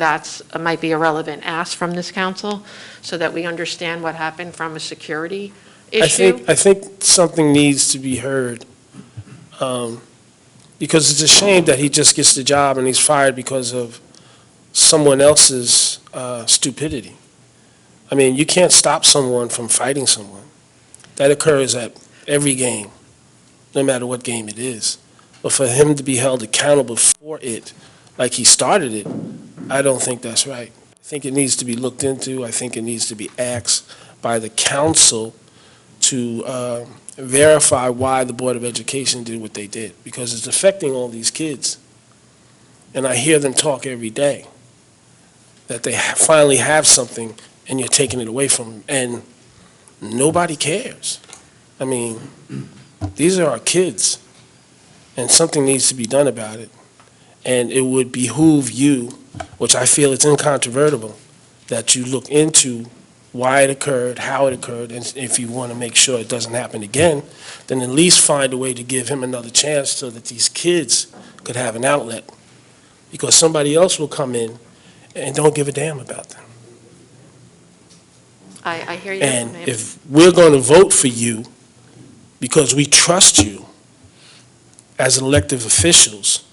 might be a relevant ask from this council, so that we understand what happened from a security issue. I think something needs to be heard, because it's a shame that he just gets the job and he's fired because of someone else's stupidity. I mean, you can't stop someone from fighting someone. That occurs at every game. no matter what game it is. But for him to be held accountable for it, like he started it, I don't think that's right. I think it needs to be looked into. I think it needs to be asked by the council to verify why the Board of Education did what they did, because it's affecting all these kids. And I hear them talk every day, that they finally have something and you're taking it away from them, and nobody cares. I mean, these are our kids, and something needs to be done about it. And it would behoove you, which I feel it's incontrovertible, that you look into why it occurred, how it occurred, and if you want to make sure it doesn't happen again, then at least find a way to give him another chance so that these kids could have an outlet. Because somebody else will come in and don't give a damn about them. I hear you. And ma'am. if we're going to vote for you because we trust you as elected officials,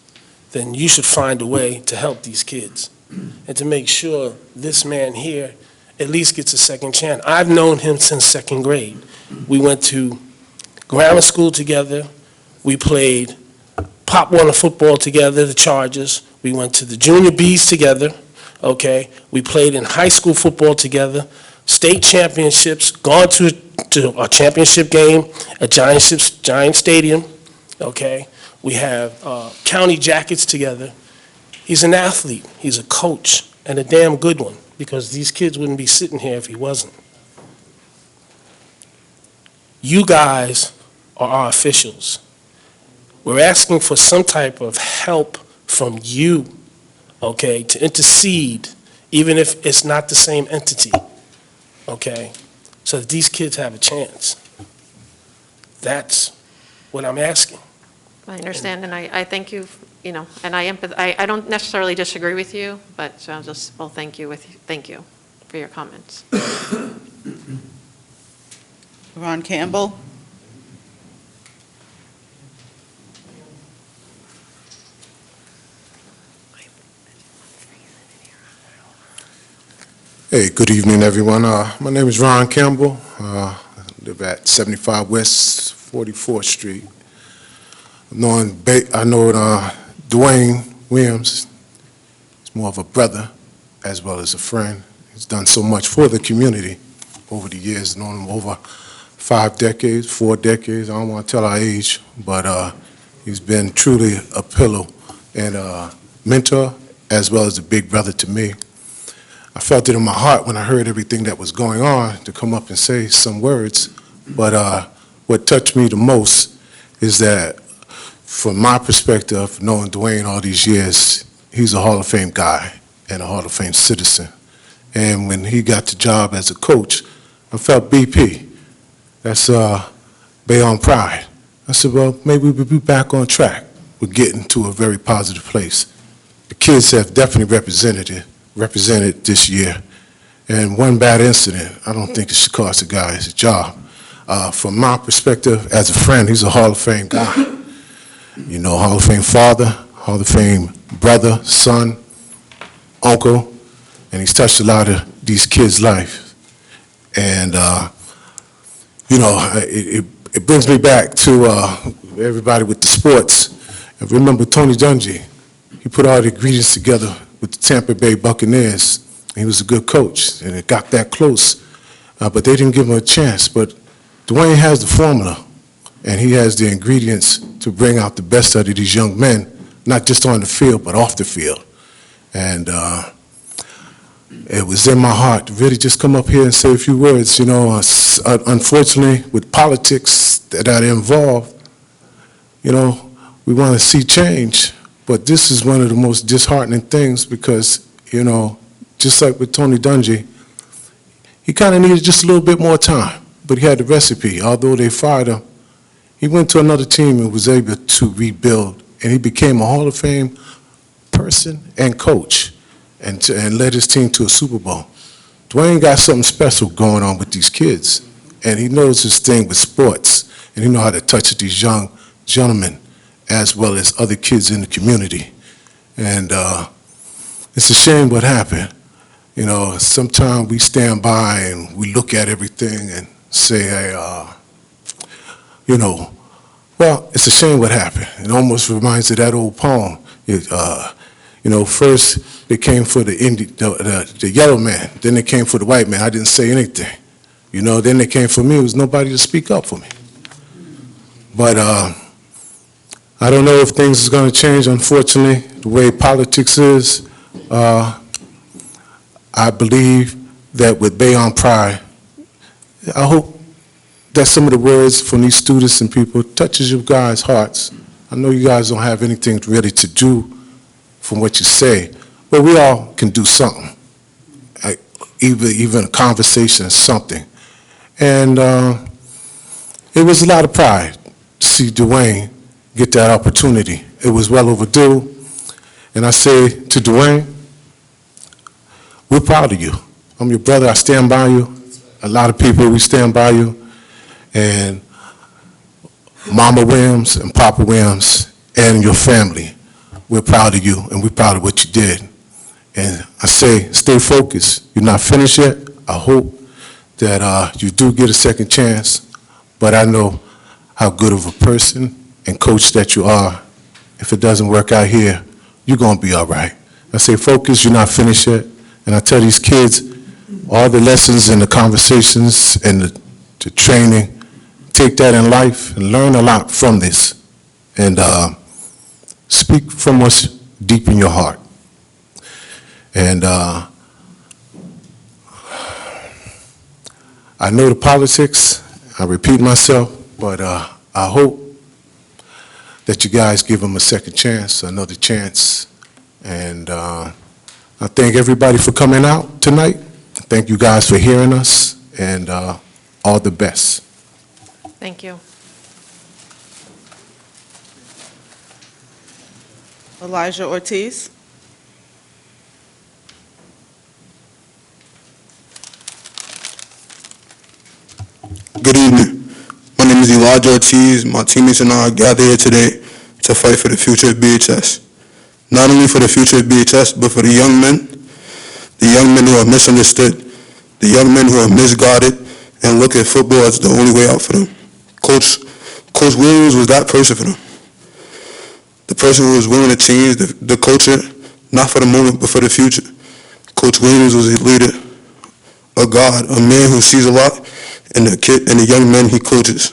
then you should find a way to help these kids and to make sure this man here at least gets a second chance. I've known him since second grade. We went to grammar school together. We played Pop Warner football together, the Chargers. We went to the junior Bs together, okay? We played in high school football together, state championships, gone to a championship game at Giant Stadium, okay? We have county jackets together. He's an athlete. He's a coach, and a damn good one, because these kids wouldn't be sitting here if he wasn't. You guys are our officials. We're asking for some type of help from you, okay, to intercede, even if it's not the same entity, okay, so that these kids have a chance. That's what I'm asking. I understand, and I thank you, and I don't necessarily disagree with you, but I'll just, well, thank you for your comments. Ron Campbell? Hey, good evening, everyone. My name is Ron Campbell. I live at 75 West 44th Street. I know Dwayne Williams is more of a brother as well as a friend. He's done so much for the community over the years, known him over 4 decades. I don't want to tell our age, but he's been truly a pillow and a mentor as well as a big brother to me. I felt it in my heart when I heard everything that was going on to come up and say some words, but what touched me the most is that from my perspective, knowing Dwayne all these years, he's a Hall of Fame guy and a Hall of Fame citizen. And when he got the job as a coach, I felt BP. That's Bayonne pride. I said, well, maybe we'll be back on track. We're getting to a very positive place. The kids have definitely represented this year. And one bad incident, I don't think it should cost the guy his job. From my perspective, as a friend, he's a Hall of Fame guy. You know, Hall of Fame father, Hall of Fame brother, son, uncle, and he's touched a lot of these kids' lives. And, it brings me back to everybody with the sports. I remember Tony Dungy. He put all the ingredients together with the Tampa Bay Buccaneers. He was a good coach, and it got that close. But they didn't give him a chance. But Dwayne has the formula, and he has the ingredients to bring out the best out of these young men, not just on the field, but off the field. And it was in my heart to really just come up here and say a few words. You know, unfortunately, with politics that are involved, you know, we want to see change. But this is one of the most disheartening things because, you know, just like with Tony Dungy, he kind of needed just a little bit more time, but he had the recipe. Although they fired him, he went to another team and was able to rebuild, and he became a Hall of Fame person and coach and led his team to a Super Bowl. Dwayne got something special going on with these kids, and he knows his thing with sports, and he knows how to touch these young gentlemen as well as other kids in the community. And it's a shame what happened. You know, sometimes we stand by and we look at everything and say, hey, you know, Well, it's a shame what happened. It almost reminds of that old poem. First they came for the yellow man, then they came for the white man. I didn't say anything. Then they came for me. There was nobody to speak up for me. But I don't know if things is going to change, unfortunately, the way politics is. I believe that with Bayonne Pride, I hope that some of the words from these students and people touches you guys' hearts. I know you guys don't have anything really to do from what you say, but we all can do something, even a conversation, something. And it was a lot of pride to see Dwayne get that opportunity. It was well overdue. And I say to Dwayne, we're proud of you. I'm your brother. I stand by you. A lot of people, we stand by you. And Mama Williams and Papa Williams and your family, we're proud of you, and we're proud of what you did. And I say, stay focused. You're not finished yet. I hope that you do get a second chance, but I know how good of a person and coach that you are. If it doesn't work out here, you're going to be all right. I say, focus. You're not finished yet. And I tell these kids, all the lessons and the conversations and the training, take that in life and learn a lot from this. And speak from what's deep in your heart. And I know the politics, I repeat myself, but I hope that you guys give them a second chance, another chance. And I thank everybody for coming out tonight. Thank you guys for hearing us, and all the best. Thank you. Elijah Ortiz. Good evening. My name is Elijah Ortiz. My teammates and I are gathered here today to fight for the future of BHS. Not only for the future of BHS, but for the young men who are misunderstood, the young men who are misguided and look at football as the only way out for them. Coach Williams was that person for them. The person who was willing to change the culture, not for the moment, but for the future. Coach Williams was a leader, a God, a man who sees a lot in the young men he coaches.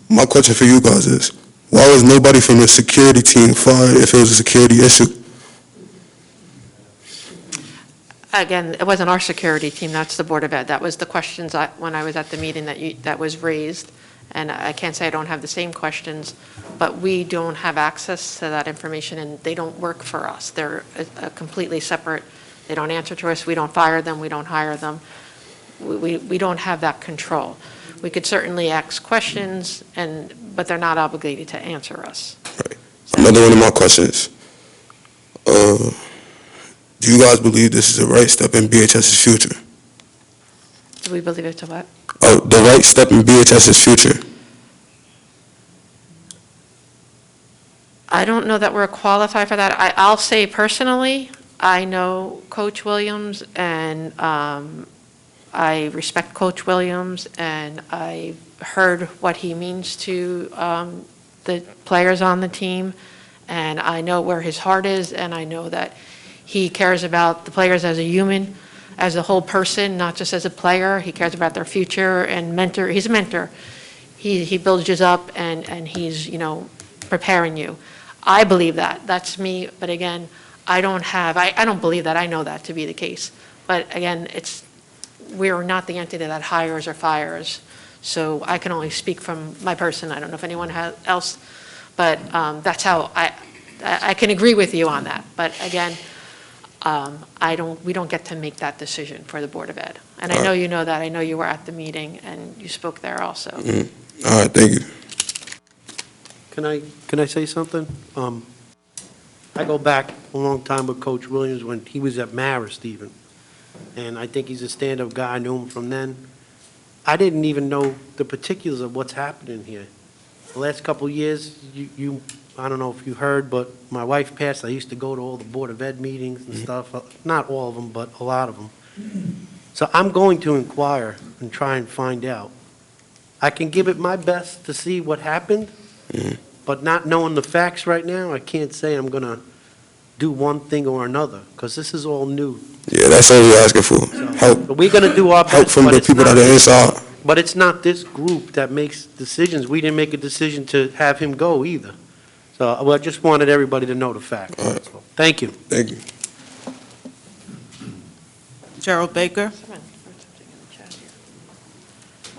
My question for you guys is, why was nobody from the security team fired if it was a security issue? Again, it wasn't our security team, that's the Board of Ed. That was the questions when I was at the meeting that was raised. And I can't say I don't have the same questions, but we don't have access to that information, and they don't work for us. They're completely separate. They don't answer to us. We don't fire them. We don't hire them. We don't have that control. We could certainly ask questions, but they're not obligated to answer us. Right. Another one of my questions. Do you guys believe this is the right step in BHS's future? Do we believe it to what? The right step in BHS's future. I don't know that we're qualified for that. I'll say personally, I know Coach Williams, and I respect Coach Williams, and I heard what he means to the players on the team, and I know where his heart is, and I know that he cares about the players as a human, as a whole person, not just as a player. He cares about their future and mentor. He's a mentor. He builds you up, and he's, preparing you. I believe that. That's me. But again, I don't believe that. I know that to be the case. But again, we're not the entity that hires or fires. So I can only speak from my person. I don't know if anyone else, but that's how I can agree with you on that. But again, we don't get to make that decision for the Board of Ed. And I know you know that. I know you were at the meeting and you spoke there also. Mm-hmm. All right, thank you. Can I say something? I go back a long time with Coach Williams when he was at Marist even. And I think he's a stand-up guy. I knew him from then. I didn't even know the particulars of what's happening here. The last couple of years, I don't know if you heard, but my wife passed. I used to go to all the Board of Ed meetings and stuff. Not all of them, but a lot of them. So I'm going to inquire and try and find out. I can give it my best to see what happened, but not knowing the facts right now, I can't say I'm going to do one thing or another, because this is all new. Yeah, that's all we're asking for. Help, But we're going to do our help best, from but the it's people not that are this- inside. But it's not this group that makes decisions. We didn't make a decision to have him go either. So, well, I just wanted everybody to know the facts. All right. Thank you. Thank you. Gerald Baker. Someone wrote something in the chat here.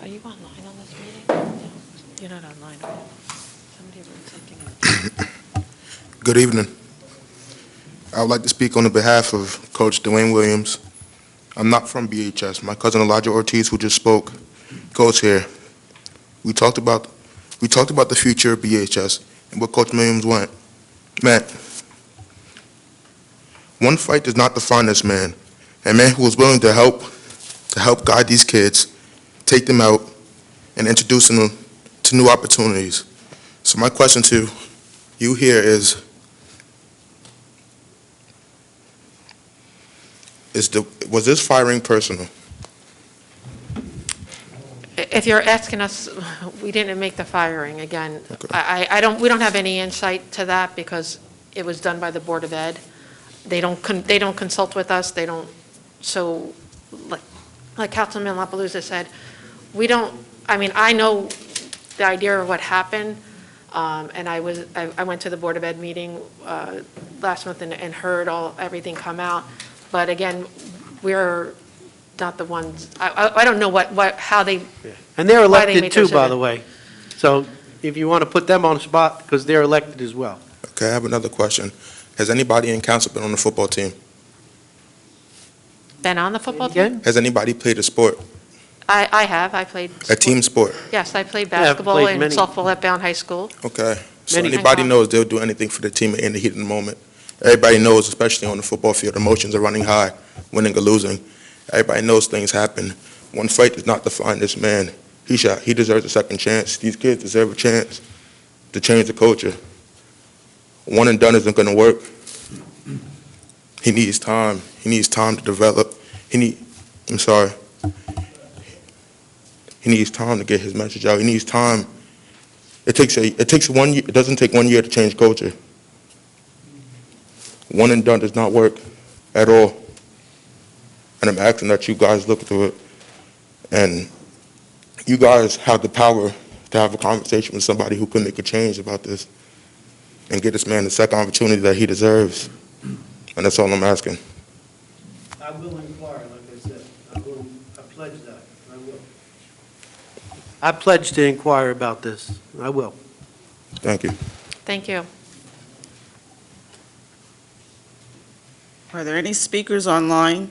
Are you online on this meeting? No, you're not online, are you? Somebody wrote something in the chat. Good evening. I would like to speak on the behalf of Coach Dwayne Williams. I'm not from BHS. My cousin Elijah Ortiz, who just spoke, goes here. We talked about the future of BHS and what Coach Williams meant. One fight does not define this man. A man who was willing to help guide these kids, take them out, and introduce them to new opportunities. So my question to you here is was this firing personal? If you're asking us, we didn't make the firing, again. Okay. We don't have any insight to that because it was done by the Board of Ed. They don't consult with us, they don't, so, like Councilman LaPalooza said, I know the idea of what happened, and I went to the Board of Ed meeting last month and heard everything come out, but again, we're not the ones, I don't know how they, And they're why they elected made too, those by decisions. the way. So if you want to put them on the spot, because they're elected as well. Okay, I have another question. Has anybody in council been on the football team? been on the football team? Again? Has anybody played a sport, I have, I played. a team sport? Yes, I played Yeah, I've basketball played and many. softball at Bayonne High School. Okay. So Many- anybody knows they'll do anything for the team in the heat of the moment. Everybody knows, especially on the football field, emotions are running high, winning or losing. Everybody knows things happen. One fight does not define this man. He deserves a second chance. These kids deserve a chance to change the culture. One and done isn't going to work. He needs time. He needs time to develop. He needs time to get his message out. He needs time. It takes 1 year. It doesn't take 1 year to change culture. One and done does not work at all. And I'm asking that you guys look into it. And you guys have the power to have a conversation with somebody who can make a change about this and get this man the second opportunity that he deserves. And that's all I'm asking. I will inquire, like I said. I pledge that. I will. I pledge to inquire about this. I will. Thank you. Thank you. Are there any speakers online?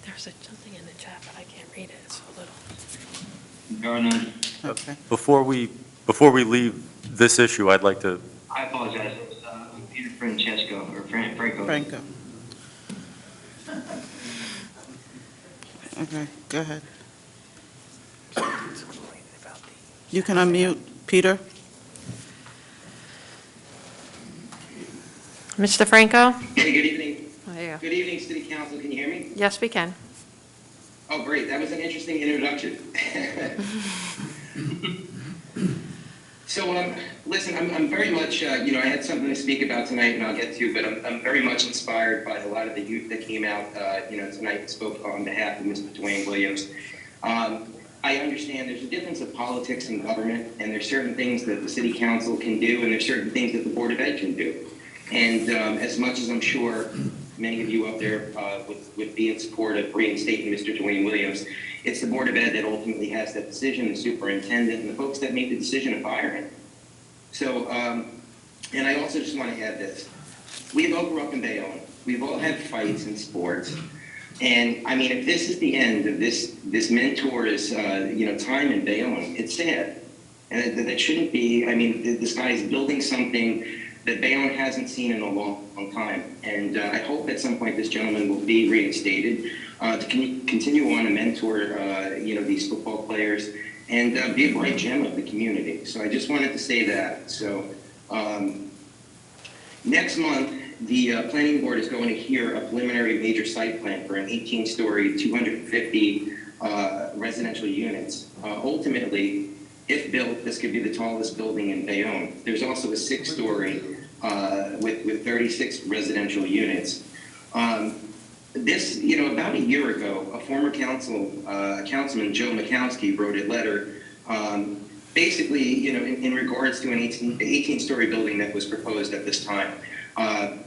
There's something in the chat, but I can't read it, it's so little. There are none. Okay. Before we leave this issue, I'd like to, I apologize. I'm Peter Francesco, or Franco. Franco. Okay, go ahead. You can unmute, Peter. Mr. Franco? Hey, good evening. There you go. Good evening, City Council. Can you hear me? Yes, we can. Oh, great. That was an interesting introduction. So, listen, I'm very much, I had something to speak about tonight, and I'll get to, but I'm very much inspired by a lot of the youth that came out, tonight and spoke on behalf of Mr. Dwayne Williams. I understand there's a difference of politics and government, and there's certain things that the City Council can do, and there's certain things that the Board of Ed can do. And as much as I'm sure many of you up there would be in support of reinstating Mr. Dwayne Williams, it's the Board of Ed that ultimately has that decision, the superintendent, and the folks that made the decision to fire him. So, and I also just want to add this. We've all grew up in Bayonne. We've all had fights in sports. And, I mean, if this is the end of this mentor's, time in Bayonne, it's sad. And that shouldn't be. I mean, this guy is building something that Bayonne hasn't seen in a long time. And I hope at some point this gentleman will be reinstated to continue on and mentor, these football players and be a bright gem of the community. So I just wanted to say that. So next month, the planning board is going to hear a preliminary major site plan for an 18-story, 250 residential units. Ultimately, if built, this could be the tallest building in Bayonne. There's also a 6-story with 36 residential units. This, about a year ago, a former councilman, Joe Makowski, wrote a letter basically, in regards to an 18-story building that was proposed at this time.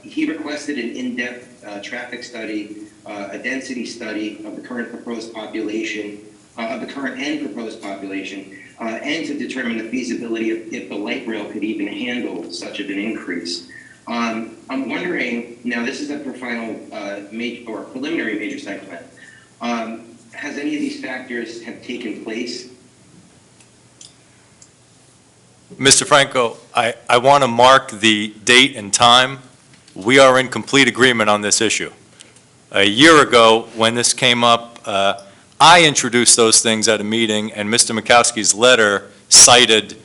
He requested an in-depth traffic study, a density study of the current proposed population, and to determine the feasibility of if the light rail could even handle such of an increase. I'm wondering, now this is up for final or preliminary major site plan. Has any of these factors have taken place? Mr. Franco, I want to mark the date and time. We are in complete agreement on this issue. A year ago, when this came up, I introduced those things at a meeting, and Mr. Makowski's letter cited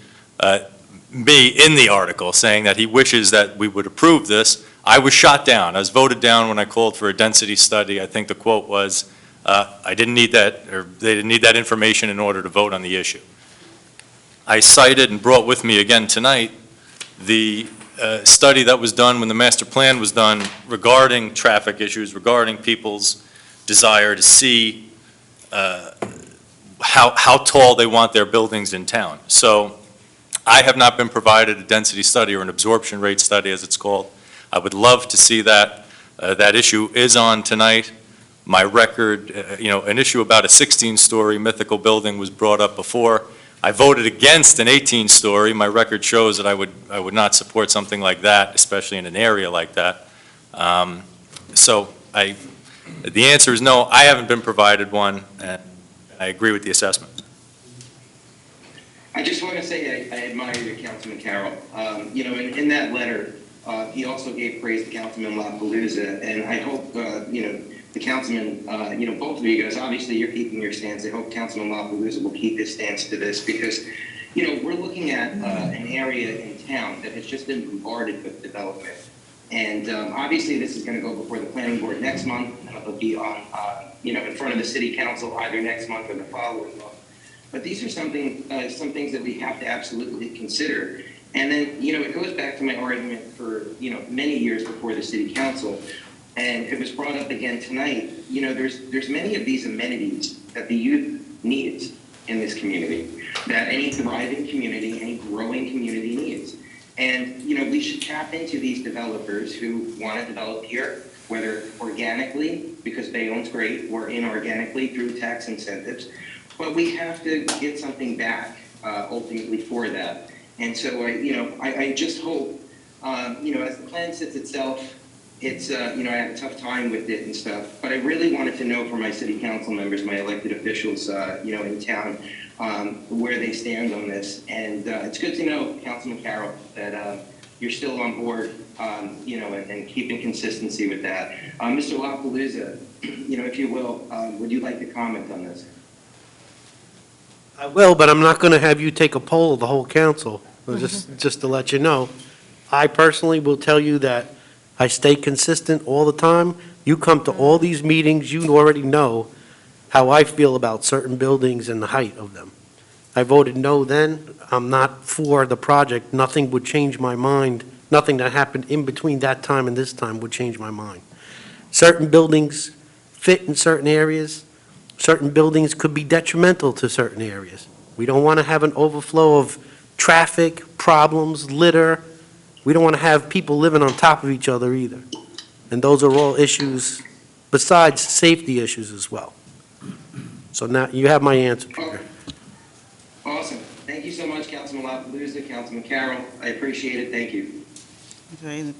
me in the article, saying that he wishes that we would approve this. I was shot down. I was voted down when I called for a density study. I think the quote was, I didn't need that, or they didn't need that information in order to vote on the issue. I cited and brought with me again tonight the study that was done when the master plan was done regarding traffic issues, regarding people's desire to see how tall they want their buildings in town. So I have not been provided a density study or an absorption rate study, as it's called. I would love to see that. That issue is on tonight. My record, an issue about a 16-story mythical building was brought up before. I voted against an 18-story. My record shows that I would not support something like that, especially in an area like that. So the answer is no. I haven't been provided one, and I agree with the assessment. I just want to say I admire you, Councilman Carroll. In that letter, he also gave praise to Councilman LaPalooza, and I hope, the councilman, both of you guys, obviously you're keeping your stance. I hope Councilman LaPalooza will keep his stance to this because, we're looking at an area in town that has just been bombarded with development. And obviously this is going to go before the planning board next month, and it'll be on, in front of the city council either next month or the following month. But these are some things that we have to absolutely consider. And then, it goes back to my argument for, many years before the city council. And it was brought up again tonight. There's many of these amenities that the youth needs in this community, that any thriving community, any growing community needs. And, we should tap into these developers who want to develop here, whether organically, because Bayonne's great, or inorganically through tax incentives. But we have to get something back, ultimately, for that. And so, I just hope, as the plan sits itself, it's, I had a tough time with it and stuff, but I really wanted to know from my city council members, my elected officials, in town, where they stand on this. And it's good to know, Councilman Carroll, that you're still on board, and keeping consistency with that. Mr. LaPalooza, if you will, would you like to comment on this? I will, but I'm not going to have you take a poll of the whole council, just to let you know. I personally will tell you that I stay consistent all the time. You come to all these meetings, you already know how I feel about certain buildings and the height of them. I voted no then. I'm not for the project. Nothing would change my mind. Nothing that happened in between that time and this time would change my mind. Certain buildings fit in certain areas. Certain buildings could be detrimental to certain areas. We don't want to have an overflow of traffic, problems, litter. We don't want to have people living on top of each other either. And those are all issues besides safety issues as well. So now you have my answer, Peter. Awesome. Thank you so much, Councilman LaPalooza, Councilman Carroll. I appreciate it. Thank you. Okay,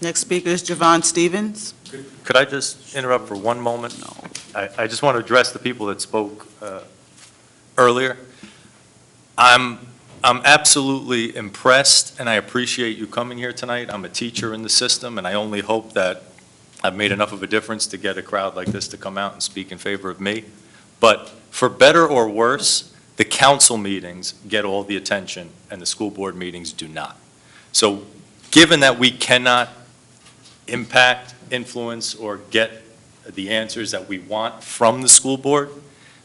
next speaker is Javon Stevens. Could I just interrupt for one moment? No. I just want to address the people that spoke earlier. I'm absolutely impressed, and I appreciate you coming here tonight. I'm a teacher in the system, and I only hope that I've made enough of a difference to get a crowd like this to come out and speak in favor of me. But for better or worse, the council meetings get all the attention, and the school board meetings do not. So given that we cannot impact, influence, or get the answers that we want from the school board,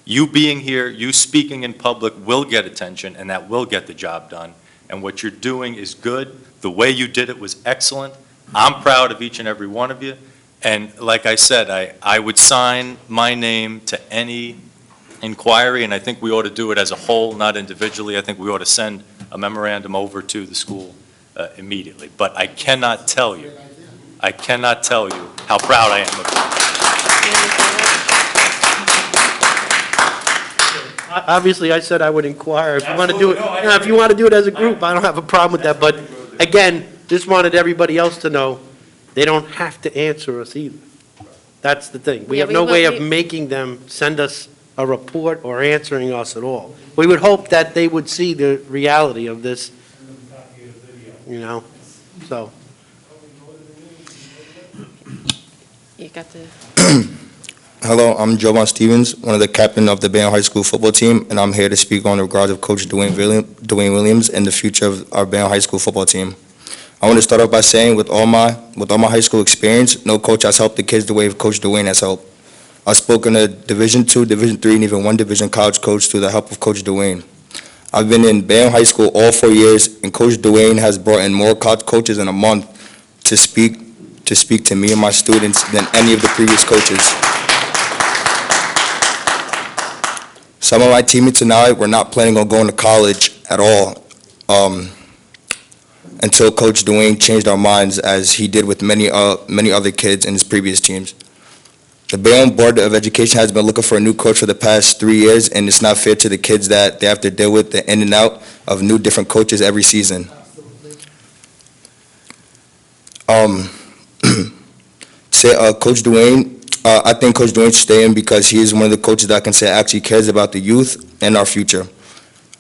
You being here, you speaking in public will get attention, and that will get the job done. And what you're doing is good. The way you did it was excellent. I'm proud of each and every one of you. And like I said, I would sign my name to any inquiry, and I think we ought to do it as a whole, not individually. I think we ought to send a memorandum over to the school immediately. But I cannot tell you how proud I am of you. Obviously, I said I would inquire. If you want to do it, if you want to do it as a group, I don't have a problem with that. But again, just wanted everybody else to know, they don't have to answer us either. That's the thing. We Yeah, have we no will- way of we- making them send us a report or answering us at all. We would hope that they would see the reality of this, you know, so. You got the, Hello, I'm Jovan Stevens, one of the captain of the Bayonne High School football team, and I'm here to speak on the regards of Coach Dwayne Williams and the future of our Bayonne High School football team. I want to start off by saying, with all my high school experience, no coach has helped the kids the way Coach Dwayne has helped. I've spoken to Division II, Division III, and even one Division college coach through the help of Coach Dwayne. I've been in Bayonne High School all 4 years, and Coach Dwayne has brought in more college coaches in a month to speak to me and my students than any of the previous coaches. Some of my teammates and I were not planning on going to college at all until Coach Dwayne changed our minds, as he did with many other kids in his previous teams. The Bayonne Board of Education has been looking for a new coach for the past 3 years, and it's not fair to the kids that they have to deal with the in and out of new different coaches every season. Coach Dwayne, I think Coach Dwayne should stay in because he is one of the coaches that I can say actually cares about the youth and our future.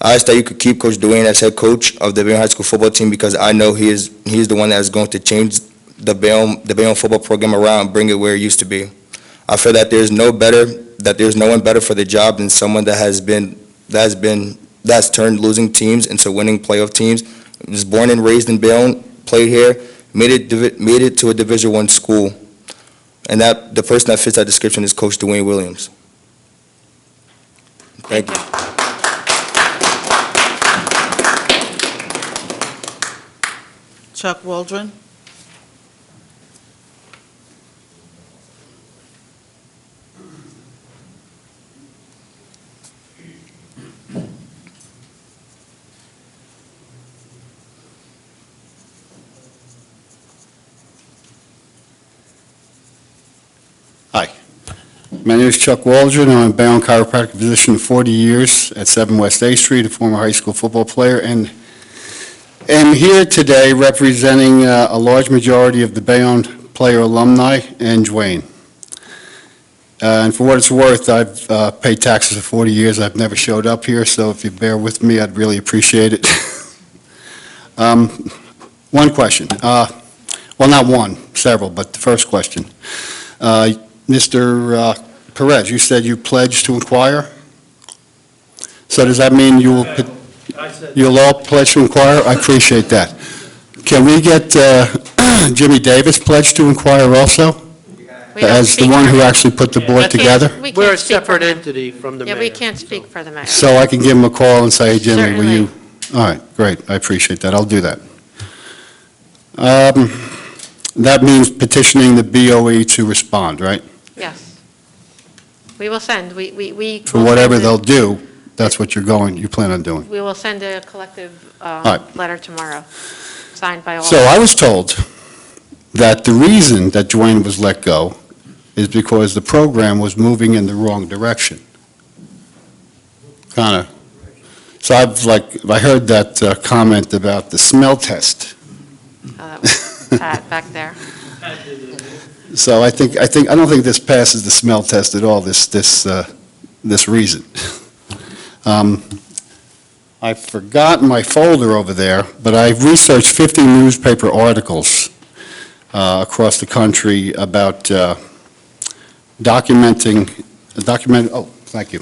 I ask that you could keep Coach Dwayne as head coach of the Bayonne High School football team because I know he is the one that is going to change the Bayonne football program around and bring it where it used to be. I feel that there's no one better for the job than someone that has turned losing teams into winning playoff teams. Was born and raised in Bayonne, played here, made it to a Division I school, and that the person that fits that description is Coach Dwayne Williams. Thank you. Chuck Waldron. Hi. My name is Chuck Waldron. I'm a Bayonne chiropractic physician for 40 years at 7 West A Street, a former high school football player, and am here today representing a large majority of the Bayonne player alumni and Dwayne. And for what it's worth, I've paid taxes for 40 years. I've never showed up here, so if you bear with me, I'd really appreciate it. One question. Well, not one, several, but the first question. Mr. Perez, you said you pledged to inquire? So does that mean you'll all pledge to inquire? I appreciate that. Can we get Jimmy Davis pledged to inquire also? As the one who actually put the board together? We're a separate entity from the mayor. yeah, we can't speak for the mayor. So I can give him a call and say, hey, Jimmy, will you? Certainly. All right, great, I appreciate that, I'll do that. That means petitioning the BOE to respond, right? Yes. We will send, we For will whatever send they'll do, that's what you plan on doing. We will send a collective right. letter tomorrow, signed by all. So I was told that the reason that Dwayne was let go is because the program was moving in the wrong direction. Kind of. So I heard that comment about the smell test. That was Pat back there. So I don't think this passes the smell test at all, this reason. I forgot my folder over there, but I've researched 50 newspaper articles across the country about thank you.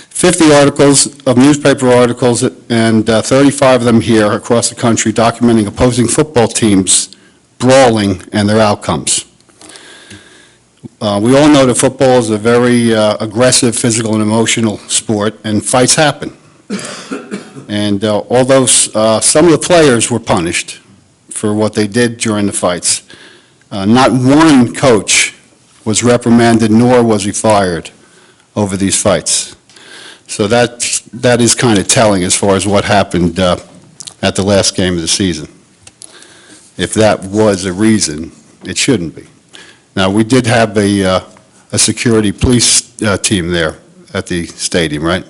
50 articles of newspaper articles and 35 of them here across the country documenting opposing football teams brawling and their outcomes. We all know that football is a very aggressive, physical, and emotional sport, and fights happen. And although some of the players were punished for what they did during the fights, not one coach was reprimanded, nor was he fired over these fights. So that is kind of telling as far as what happened at the last game of the season. If that was a reason, it shouldn't be. Now, we did have a security police team there at the stadium, right?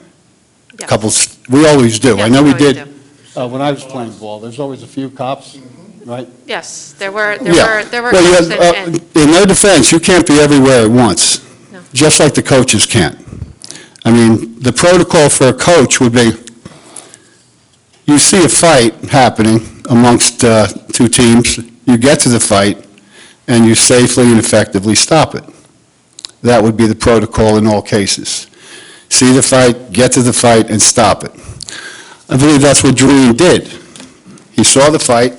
Yes. We always do. I Yes, know we we always did. When I was playing ball, there's always a few cops, right? Yes, there were Yeah. cops Well, and in their defense, you can't be everywhere at once, No. just like the coaches can't. I mean, the protocol for a coach would be, you see a fight happening amongst two teams, you get to the fight, and you safely and effectively stop it. That would be the protocol in all cases. See the fight, get to the fight, and stop it. I believe that's what Julian did. He saw the fight,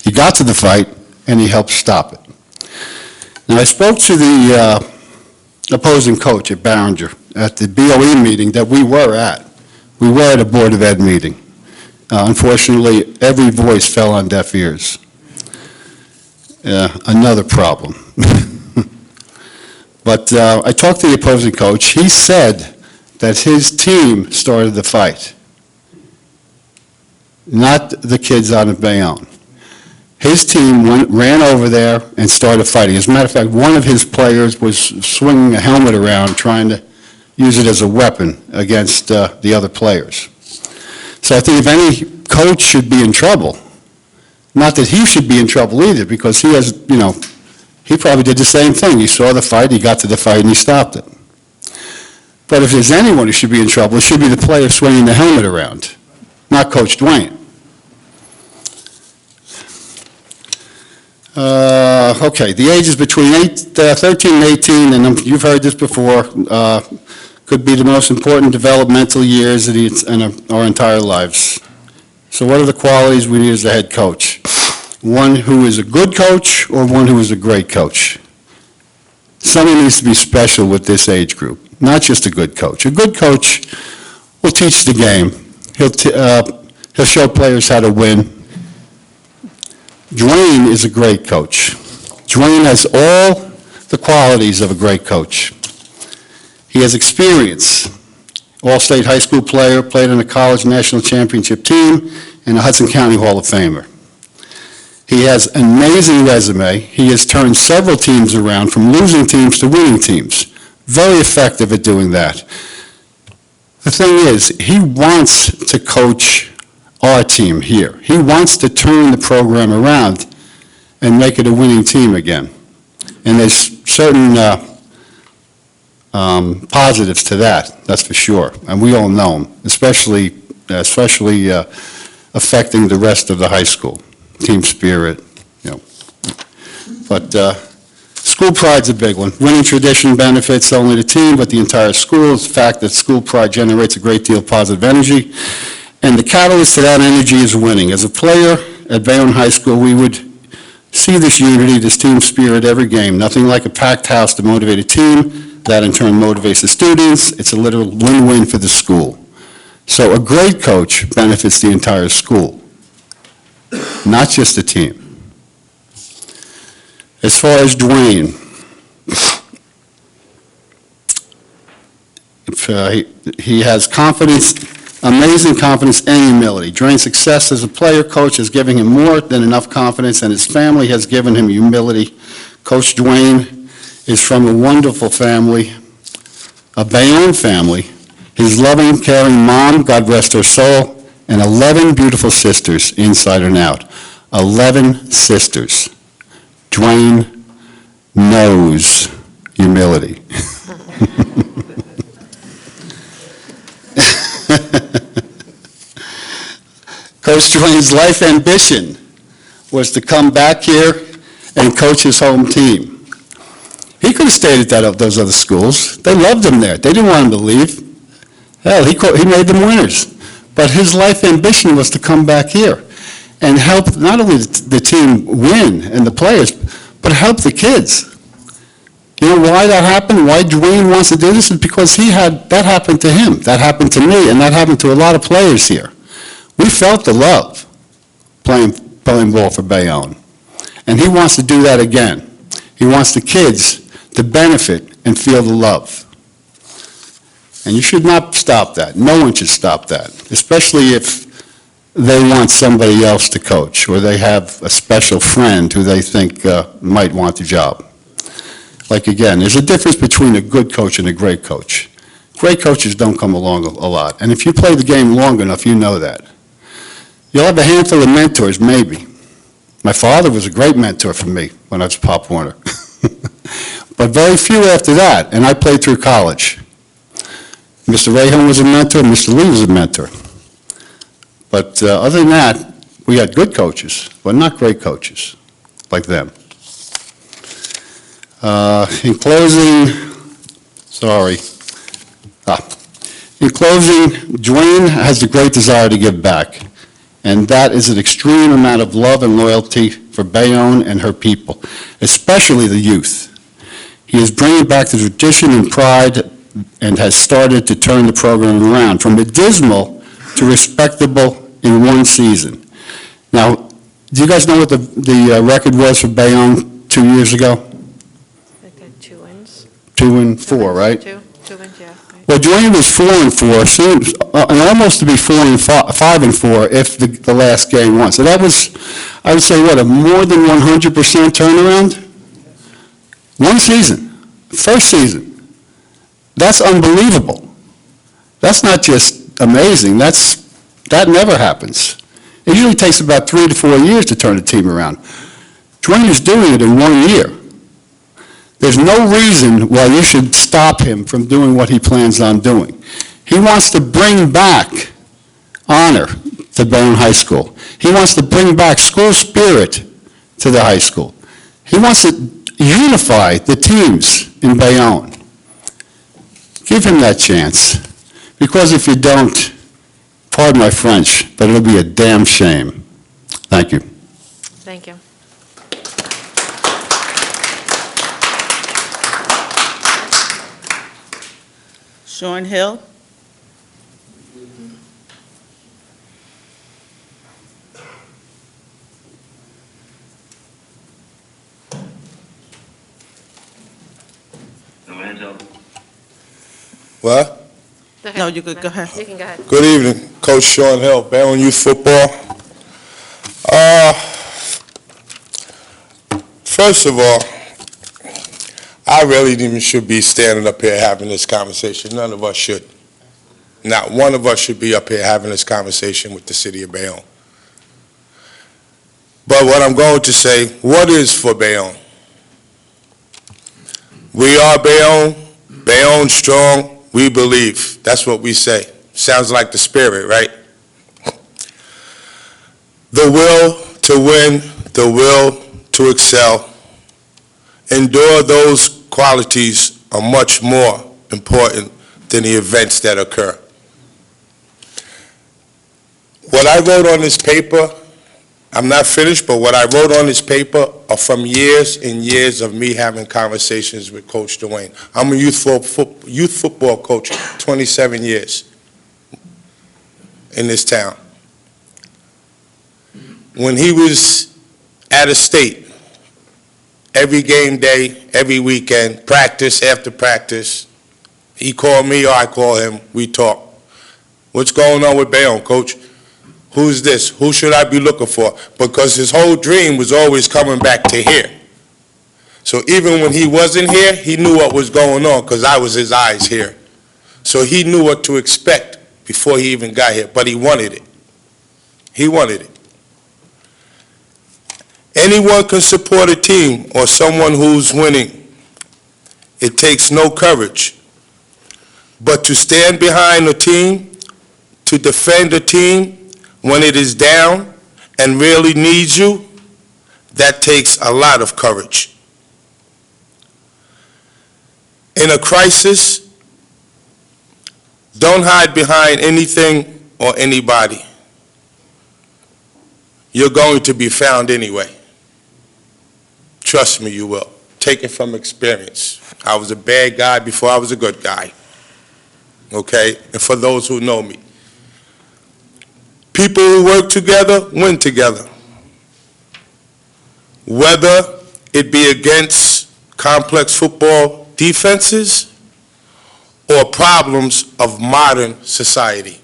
he got to the fight, and he helped stop it. Now, I spoke to the opposing coach at Barringer at the BOE meeting that we were at. We were at a Board of Ed meeting. Unfortunately, every voice fell on deaf ears. Another problem. But I talked to the opposing coach. He said that his team started the fight, not the kids out of Bayonne. His team ran over there and started fighting. As a matter of fact, one of his players was swinging a helmet around, trying to use it as a weapon against the other players. So I think if any coach should be in trouble, not that he should be in trouble either, because he has, he probably did the same thing. He saw the fight, he got to the fight, and he stopped it. But if there's anyone who should be in trouble, it should be the player swinging the helmet around, not Coach Dwayne. Okay, the ages between 13 and 18, and you've heard this before, could be the most important developmental years in our entire lives. So what are the qualities we need as a head coach? One who is a good coach or one who is a great coach? Somebody needs to be special with this age group, not just a good coach. A good coach will teach the game. He'll show players how to win. Dwayne is a great coach. Dwayne has all the qualities of a great coach. He has experience. All-state high school player, played on a college national championship team, and a Hudson County Hall of Famer. He has an amazing resume. He has turned several teams around from losing teams to winning teams. Very effective at doing that. The thing is, he wants to coach our team here. He wants to turn the program around and make it a winning team again. And there's certain positives to that, that's for sure. And we all know them, especially affecting the rest of the high school. Team spirit, But school pride's a big one. Winning tradition benefits only the team, but the entire school. It's the fact that school pride generates a great deal of positive energy. And the catalyst to that energy is winning. As a player at Bayonne High School, we would see this unity, this team spirit every game. Nothing like a packed house to motivate a team. That in turn motivates the students. It's a literal win-win for the school. So a great coach benefits the entire school, not just the team. As far as Dwayne, he has confidence, amazing confidence and humility. Dwayne's success as a player coach has given him more than enough confidence, and his family has given him humility. Coach Dwayne is from a wonderful family, a Bayonne family. His loving, caring mom, God rest her soul, and 11 beautiful sisters, inside and out. 11 sisters. Dwayne knows humility. Coach Dwayne's life ambition was to come back here and coach his home team. He could have stayed at those other schools. They loved him there. They didn't want him to leave. Hell, he made them winners. But his life ambition was to come back here and help not only the team win and the players, but help the kids. You know why that happened? Why Dwayne wants to do this? Is because that happened to him, that happened to me, and that happened to a lot of players here. We felt the love playing ball for Bayonne. And he wants to do that again. He wants the kids to benefit and feel the love. And you should not stop that. No one should stop that, especially if they want somebody else to coach, or they have a special friend who they think might want the job. Like, again, there's a difference between a good coach and a great coach. Great coaches don't come along a lot, and if you play the game long enough, you know that. You'll have a handful of mentors, maybe. My father was a great mentor for me when I was Pop Warner. But very few after that, and I played through college. Mr. Rahon was a mentor, Mr. Lee was a mentor. But other than that, we had good coaches, but not great coaches like them. In closing, Dwayne has a great desire to give back, and that is an extreme amount of love and loyalty for Bayonne and her people, especially the youth. He is bringing back the tradition and pride and has started to turn the program around from dismal to respectable in one season. Now, do you guys know what the record was for Bayonne 2 years ago? Like 2 wins. 2-4, right? Two wins, yeah. Right. Well, Dwayne was 4-4, seems almost to be 5-4 if the last game won. So that was, I would say, what, a more than 100% turnaround? One season, first season. That's unbelievable. That's not just amazing. That never happens. It usually takes about 3 to 4 years to turn a team around. Dwayne is doing it in 1 year. There's no reason why you should stop him from doing what he plans on doing. He wants to bring back honor to Bayonne High School. He wants to bring back school spirit to the high school. He wants to unify the teams in Bayonne. Give him that chance, because if you don't, pardon my French, but it'll be a damn shame. Thank you. Thank you. Sean Hill. No hands up. What? Go ahead. No, you could go ahead. You can go ahead. Good evening, Coach Sean Hill, Bayonne Youth Football. First of all, I really even should be standing up here having this conversation. None of us should. Not one of us should be up here having this conversation with the city of Bayonne. But what I'm going to say, what is for Bayonne? We are Bayonne, Bayonne strong, we believe. That's what we say. Sounds like the spirit, right? The will to win, the will to excel. Endure, those qualities are much more important than the events that occur. What I wrote on this paper, I'm not finished, but what I wrote on this paper are from years and years of me having conversations with Coach Dwayne. I'm a youth football coach, 27 years in this town. When he was at a state, every game day, every weekend, practice after practice, he called me or I call him, we talk. What's going on with Bayonne, Coach? Who's this? Who should I be looking for? Because his whole dream was always coming back to here. So even when he wasn't here, he knew what was going on because I was his eyes here. So he knew what to expect before he even got here, but he wanted it. He wanted it. Anyone can support a team or someone who's winning. It takes no courage. But to stand behind a team, to defend a team when it is down and really needs you, that takes a lot of courage. In a crisis, don't hide behind anything or anybody. You're going to be found anyway. Trust me, you will. Take it from experience. I was a bad guy before I was a good guy. Okay? And for those who know me, people who work together win together. Whether it be against complex football defenses or problems of modern society.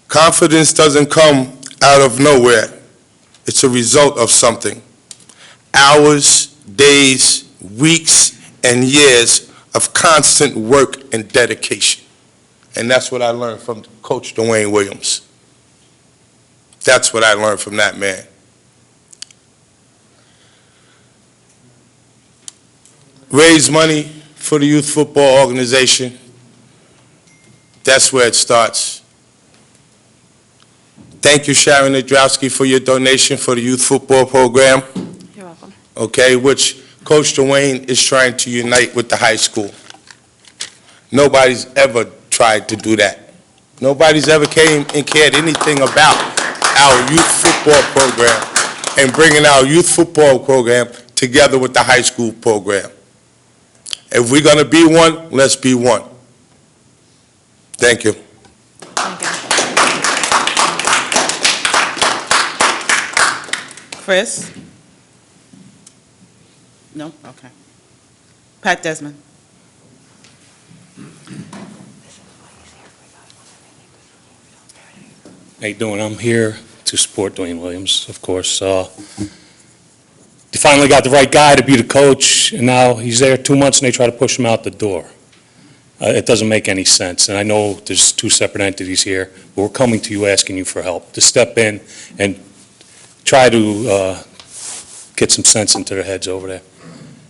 Confidence doesn't come out of nowhere. It's a result of something. Hours, days, weeks, and years of constant work and dedication. And that's what I learned from Coach Dwayne Williams. That's what I learned from that man. Raise money for the youth football organization. That's where it starts. Thank you, Sharon Nadrowski, for your donation for the youth football program. You're welcome. Okay, which Coach Dwayne is trying to unite with the high school. Nobody's ever tried to do that. Nobody's ever came and cared anything about our youth football program and bringing our youth football program together with the high school program. If we're going to be one, let's be one. Thank you. Thank you. Chris? No? Okay. Pat Desmond? How you doing? I'm here to support Dwayne Williams, of course. They finally got the right guy to be the coach, and now he's there 2 months and they try to push him out the door. It doesn't make any sense, and I know there's two separate entities here, but we're coming to you asking you for help, to step in and try to get some sense into their heads over there.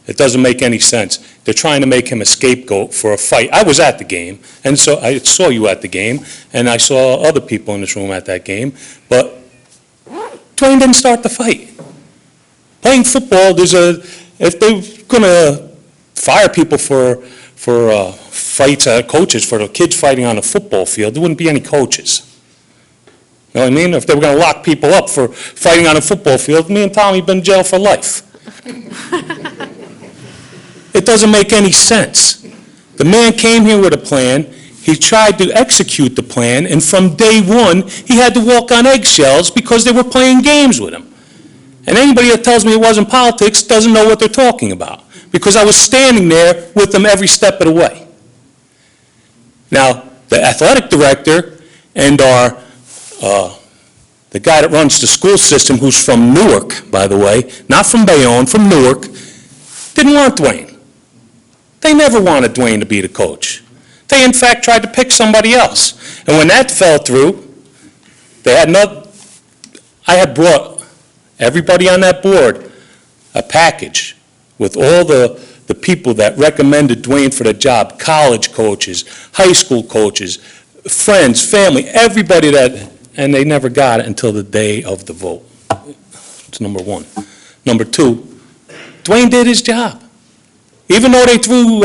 It doesn't make any sense. They're trying to make him a scapegoat for a fight. I was at the game, and so I saw you at the game, and I saw other people in this room at that game, but Dwayne didn't start the fight. Playing football, if they're going to fire people for fights, coaches, for the kids fighting on a football field, there wouldn't be any coaches. You know what I mean? If they were going to lock people up for fighting on a football field, me and Tommy been in jail for life. It doesn't make any sense. The man came here with a plan. He tried to execute the plan, and from day one, he had to walk on eggshells because they were playing games with him. And anybody that tells me it wasn't politics doesn't know what they're talking about, because I was standing there with them every step of the way. Now, the athletic director and the guy that runs the school system, who's from Newark, by the way, not from Bayonne, from Newark, didn't want Dwayne. They never wanted Dwayne to be the coach. They, in fact, tried to pick somebody else. And when that fell through, I had brought everybody on that board a package with all the people that recommended Dwayne for the job, college coaches, high school coaches, friends, family, everybody and they never got it until the day of the vote. That's number one. Number two, Dwayne did his job. Even though they threw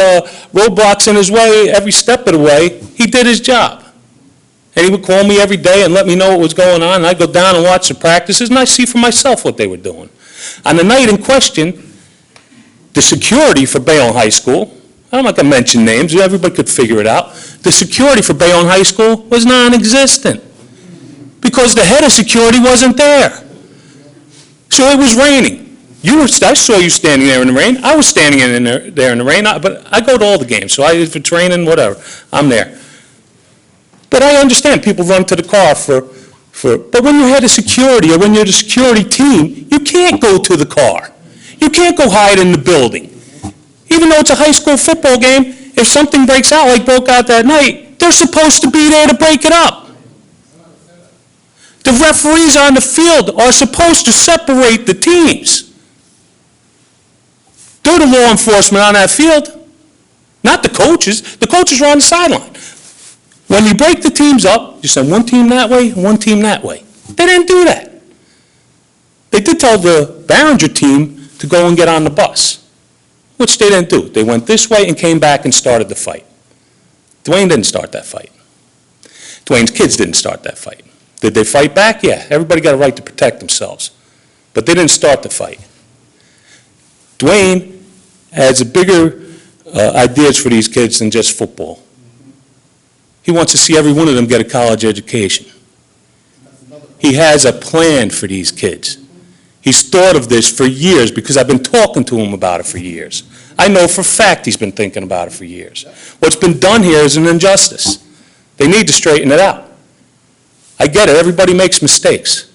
roadblocks in his way every step of the way, he did his job. And he would call me every day and let me know what was going on, and I'd go down and watch the practices, and I'd see for myself what they were doing. On the night in question, the security for Bayonne High School, I'm not going to mention names, everybody could figure it out, the security for Bayonne High School was non-existent because the head of security wasn't there. So it was raining. I saw you standing there in the rain. I was standing there in the rain, but I go to all the games, so if it's raining, whatever, I'm there. But I understand people run to the car but when you're head of security or when you're the security team, you can't go to the car. You can't go hide in the building. Even though it's a high school football game, if something breaks out like broke out that night, they're supposed to be there to break it up. The referees on the field are supposed to separate the teams. They're the law enforcement on that field, not the coaches. The coaches are on the sideline. When you break the teams up, you send one team that way and one team that way. They didn't do that. They did tell the Barringer team to go and get on the bus, which they didn't do. They went this way and came back and started the fight. Dwayne didn't start that fight. Dwayne's kids didn't start that fight. Did they fight back? Yeah, everybody got a right to protect themselves. But they didn't start the fight. Dwayne has a bigger ideas for these kids than just football. He wants to see every one of them get a college education. He has a plan for these kids. He's thought of this for years because I've been talking to him about it for years. I know for a fact he's been thinking about it for years. What's been done here is an injustice. They need to straighten it out. I get it, everybody makes mistakes.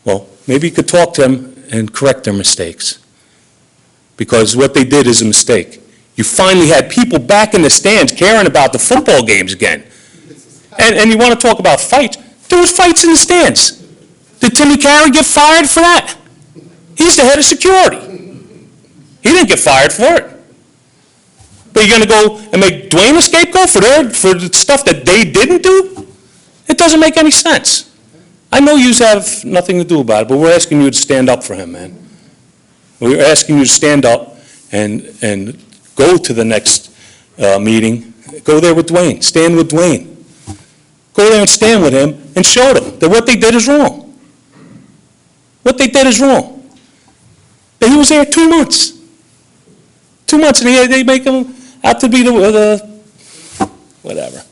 Well, maybe you could talk to them and correct their mistakes. Because what they did is a mistake. You finally had people back in the stands caring about the football games again. And you want to talk about fights? There was fights in the stands. Did Timmy Carey get fired for that? He's the head of security. He didn't get fired for it. But you're going to go and make Dwayne a scapegoat for the stuff that they didn't do? It doesn't make any sense. I know you have nothing to do about it, but we're asking you to stand up for him, man. We're asking you to stand up and go to the next meeting. Go there with Dwayne. Stand with Dwayne. Go there and stand with him and show them that what they did is wrong. What they did is wrong. That he was there 2 months. 2 months, and they make him out to be the whatever.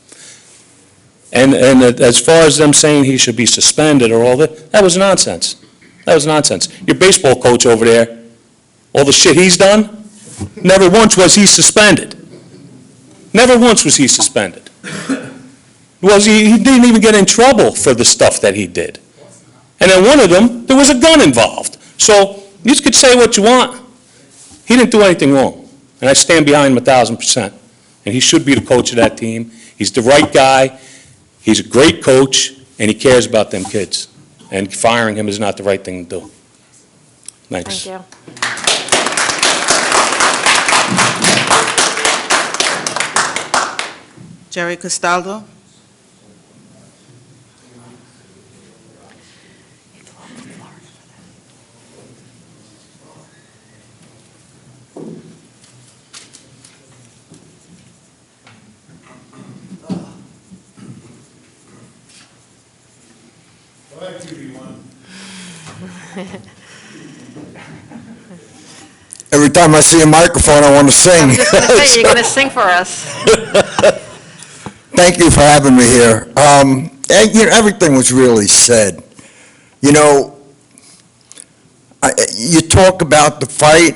And as far as them saying he should be suspended or all that was nonsense. That was nonsense. Your baseball coach over there, all the shit he's done, never once was he suspended. Never once was he suspended. He didn't even get in trouble for the stuff that he did. And then one of them, there was a gun involved. So you could say what you want. He didn't do anything wrong. And I stand behind him 1,000%. And he should be the coach of that team. He's the right guy. He's a great coach, and he cares about them kids. And firing him is not the right thing to do. Thanks. Thank you. Jerry Castaldo. Every time I see a microphone, I want to sing. I was just going to say, you're going to sing for us. Thank you for having me here. Everything was really said. You know, you talk about the fight.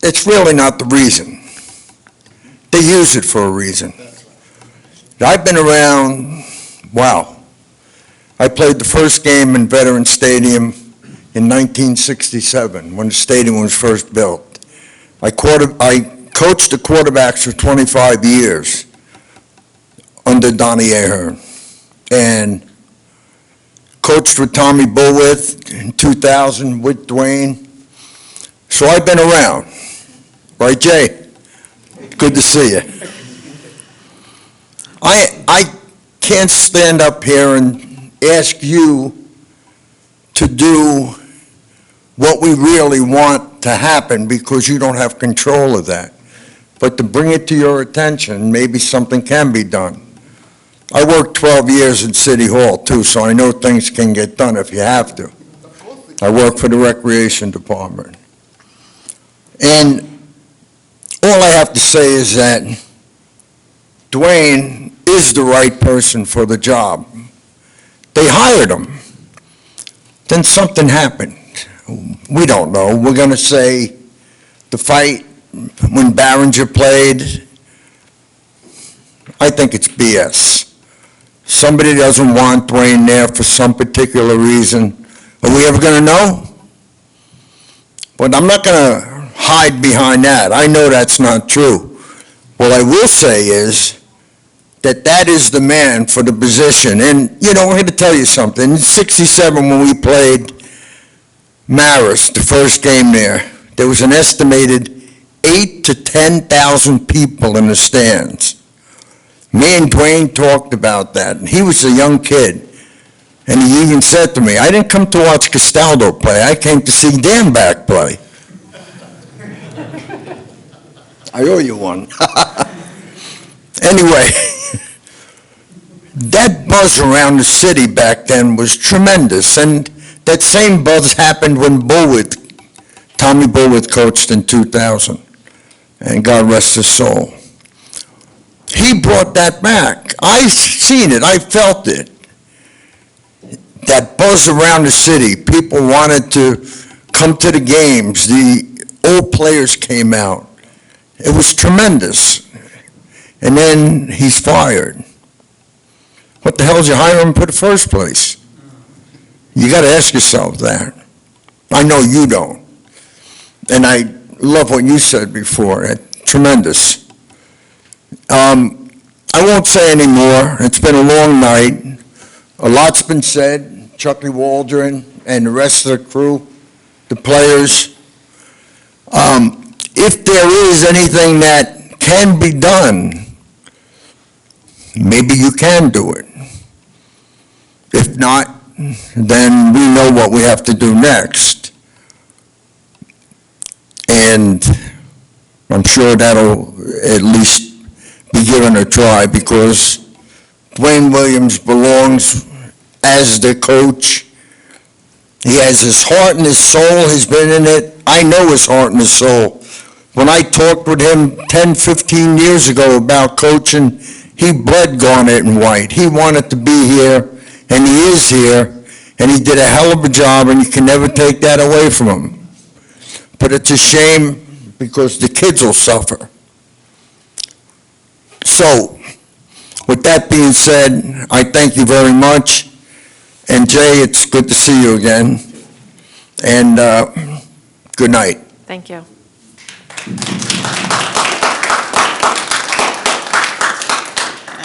It's really not the reason. They use it for a reason. I've been around, wow. I played the first game in Veterans Stadium in 1967, when the stadium was first built. I coached the quarterbacks for 25 years under Donnie Ahern, and coached with Tommy Bullwith in 2000 with Dwayne. So I've been around. Right, Jay? Good to see you. I can't stand up here and ask you to do what we really want to happen because you don't have control of that. But to bring it to your attention, maybe something can be done. I worked 12 years in City Hall too, so I know things can get done if you have to. I work for the Recreation Department. And all I have to say is that Dwayne is the right person for the job. They hired him. Then something happened. We don't know. We're going to say the fight when Barringer played, I think it's BS. Somebody doesn't want Dwayne there for some particular reason. Are we ever going to know? But I'm not going to hide behind that. I know that's not true. What I will say is that that is the man for the position. And, you know, I'm going to tell you something. In 67, when we played Marist, the first game there was an estimated 8,000 to 10,000 people in the stands. Me and Dwayne talked about that. And he was a young kid. And he even said to me, I didn't come to watch Castaldo play. I came to see Dan back play. I owe you one. Anyway, that buzz around the city back then was tremendous, and that same buzz happened when Bullwith Tommy Bullard coached in 2000, and God rest his soul. He brought that back. I seen it, I felt it. That buzz around the city, people wanted to come to the games, the old players came out. It was tremendous. And then he's fired. What the hell did you hire him for the first place? You got to ask yourself that. I know you don't. And I love what you said before. Tremendous. I won't say any more. It's been a long night. A lot's been said. Chucky Waldron and the rest of the crew, the players. If there is anything that can be done, maybe you can do it. If not, then we know what we have to do next. And I'm sure that'll at least be given a try, because Dwayne Williams belongs as the coach. He has his heart and his soul. He's been in it. I know his heart and his soul. When I talked with him 10, 15 years ago about coaching, he bled garnet and white. He wanted to be here, and he is here, and he did a hell of a job, and you can never take that away from him. But it's a shame, because the kids will suffer. So, with that being said, I thank you very much. And Jay, it's good to see you again. And good night. Thank you.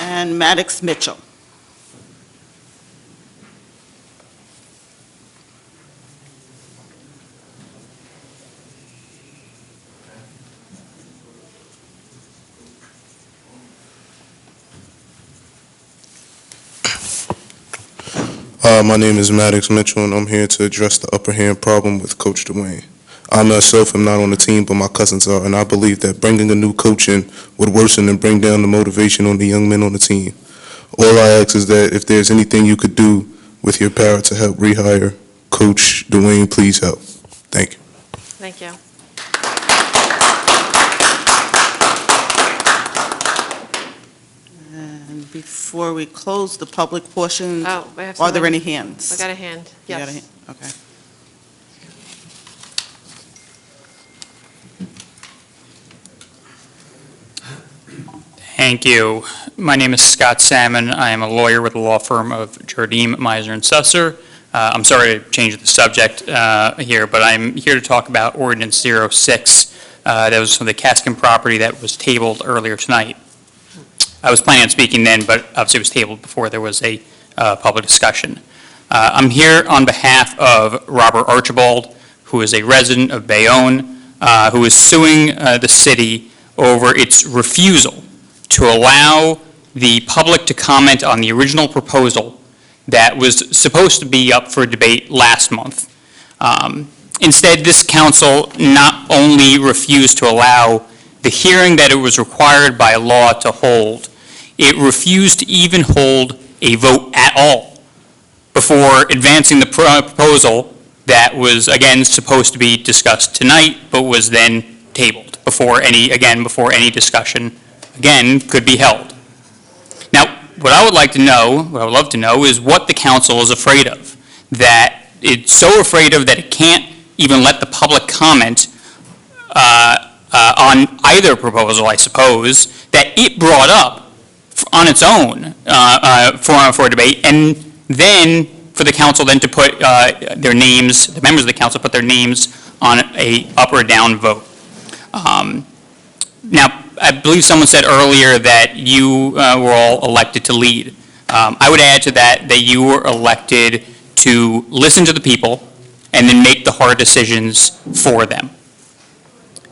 And Maddox Mitchell. My name is Maddox Mitchell, and I'm here to address the upper hand problem with Coach Dwayne. I myself am not on the team, but my cousins are, and I believe that bringing a new coach in would worsen and bring down the motivation on the young men on the team. All I ask is that if there's anything you could do with your power to help rehire Coach Dwayne, please help. Thank you. Thank you. And before we close the public portion, Oh, we have are there somebody- any hands? I got a hand, You got a yes. hand? Okay. Thank you. My name is Scott Salmon. I am a lawyer with the law firm of Jardim, Meisner, and Susser. I'm sorry to change the subject here, but I'm here to talk about Ordinance 06. That was from the Caskin property that was tabled earlier tonight. I was planning on speaking then, but obviously it was tabled before there was a public discussion. I'm here on behalf of Robert Archibald, who is a resident of Bayonne, who is suing the city over its refusal to allow the public to comment on the original proposal that was supposed to be up for debate last month. Instead, this council not only refused to allow the hearing that it was required by law to hold, it refused to even hold a vote at all before advancing the proposal that was, again, supposed to be discussed tonight, but was then tabled before any discussion, again, could be held. Now, what I would love to know is what the council is afraid of, that it's so afraid of that it can't even let the public comment on either proposal, I suppose, that it brought up on its own for debate, and then for the council then to put their names, the members of the council put their names on a up or down vote. Now, I believe someone said earlier that you were all elected to lead. I would add to that you were elected to listen to the people and then make the hard decisions for them.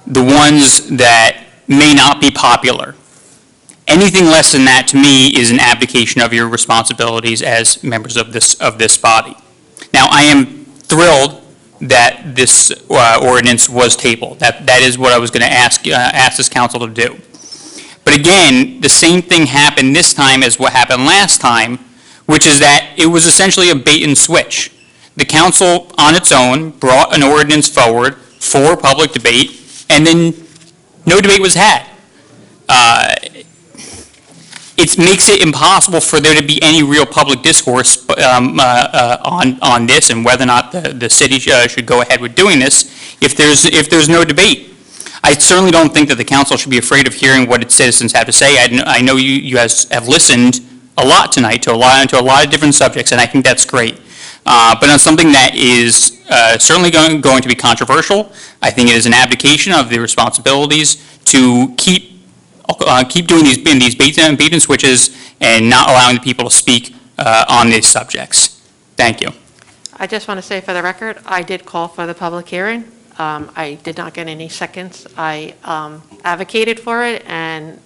The ones that may not be popular. Anything less than that, to me, is an abdication of your responsibilities as members of this body. Now, I am thrilled that this ordinance was tabled. That is what I was going to ask this council to do. But again, the same thing happened this time as what happened last time, which is that it was essentially a bait and switch. The council, on its own, brought an ordinance forward for public debate, and then no debate was had. It makes it impossible for there to be any real public discourse on this and whether or not the city should go ahead with doing this if there's no debate. I certainly don't think that the council should be afraid of hearing what its citizens have to say. I know you guys have listened a lot tonight to a lot of different subjects, and I think that's great. But on something that is certainly going to be controversial, I think it is an abdication of the responsibilities to keep doing these bait and switches and not allowing the people to speak on these subjects. Thank you. I just want to say for the record, I did call for the public hearing. I did not get any seconds. I advocated for it, and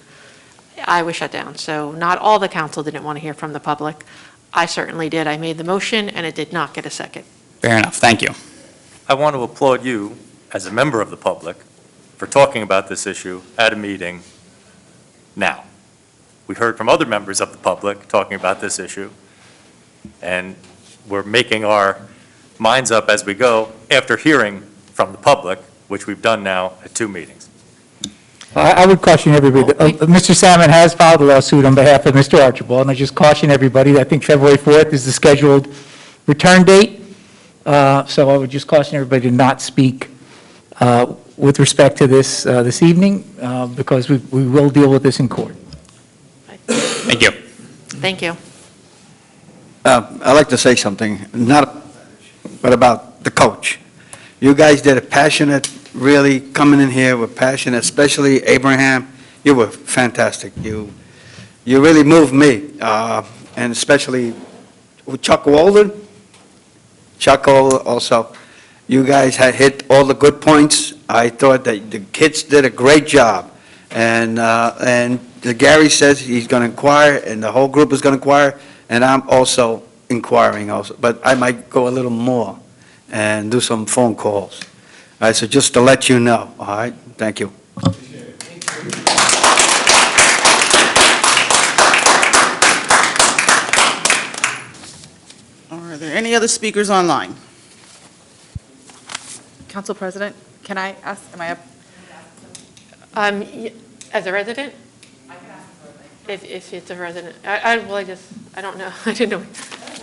I was shut down. So not all the council didn't want to hear from the public. I certainly did. I made the motion, and it did not get a second. Fair enough. Thank you. I want to applaud you, as a member of the public, for talking about this issue at a meeting now. We heard from other members of the public talking about this issue, and we're making our minds up as we go after hearing from the public, which we've done now at 2 meetings. I would caution everybody, Mr. Salmon has filed a lawsuit on behalf of Mr. Archibald, and I just caution everybody that I think February 4th is the scheduled return date. So I would just caution everybody to not speak with respect to this this evening, because we will deal with this in court. Thank you. Thank you. I'd like to say something, but about the coach. You guys did a passionate, really coming in here with passion, especially Abraham. You were fantastic. You really moved me, and especially with Chuck Walden. Chuck also. You guys had hit all the good points. I thought that the kids did a great job. And Gary says he's going to inquire, and the whole group is going to inquire, and I'm also inquiring also. But I might go a little more and do some phone calls. All right, so just to let you know, all right? Thank you. Are there any other speakers online? Council President, can I ask, am I up? As a resident? I can ask for If it's a resident, I don't know. I didn't know.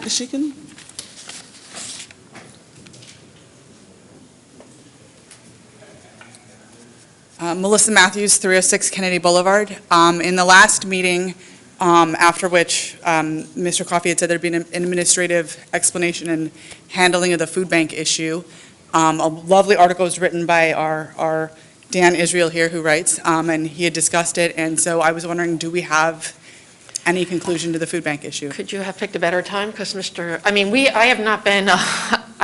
She can. Melissa Matthews, 306 Kennedy Boulevard. In the last meeting, after which Mr. Coffey had said there'd be an administrative explanation and handling of the food bank issue, a lovely article was written by our Dan Israel here who writes, and he had discussed it, and so I was wondering, do we have any conclusion to the food bank issue? Could you have picked a better time? Because I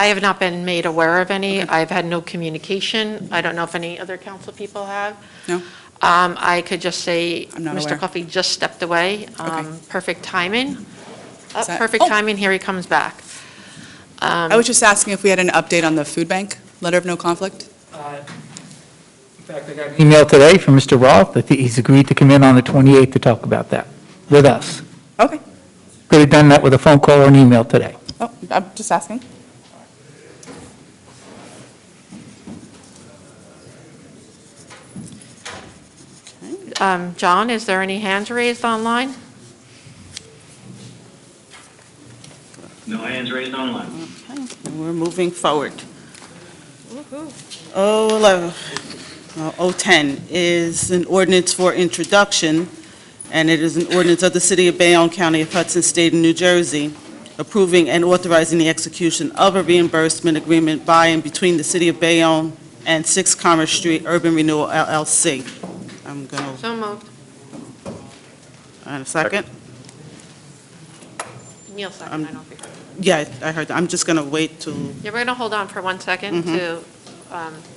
have not been made aware of any. Okay. I've had no communication. I don't know if any other council people have. No? I could just say, I'm not Mr. aware. Coffey just stepped away. Perfect timing. Is that- Perfect oh. timing, here he comes back. I was just asking if we had an update on the food bank, letter of no conflict? In fact, I got an email today from Mr. Roth that he's agreed to come in on the 28th to talk about that with us. Okay. Could have done that with a phone call or an email today. Oh, I'm just asking. John, is there any hands raised online? No hands raised online. Okay, we're moving forward. Woo-hoo. 010 is an ordinance for introduction, and it is an ordinance of the City of Bayonne, County of Hudson, State of New Jersey, approving and authorizing the execution of a reimbursement agreement by and between the City of Bayonne and 6 Commerce Street Urban Renewal LLC. I'm going to, So moved. and a second? Neil second, I don't know if you heard. Yeah, I heard that. I'm just going to wait to, Yeah, we're going to hold on for 1 second to,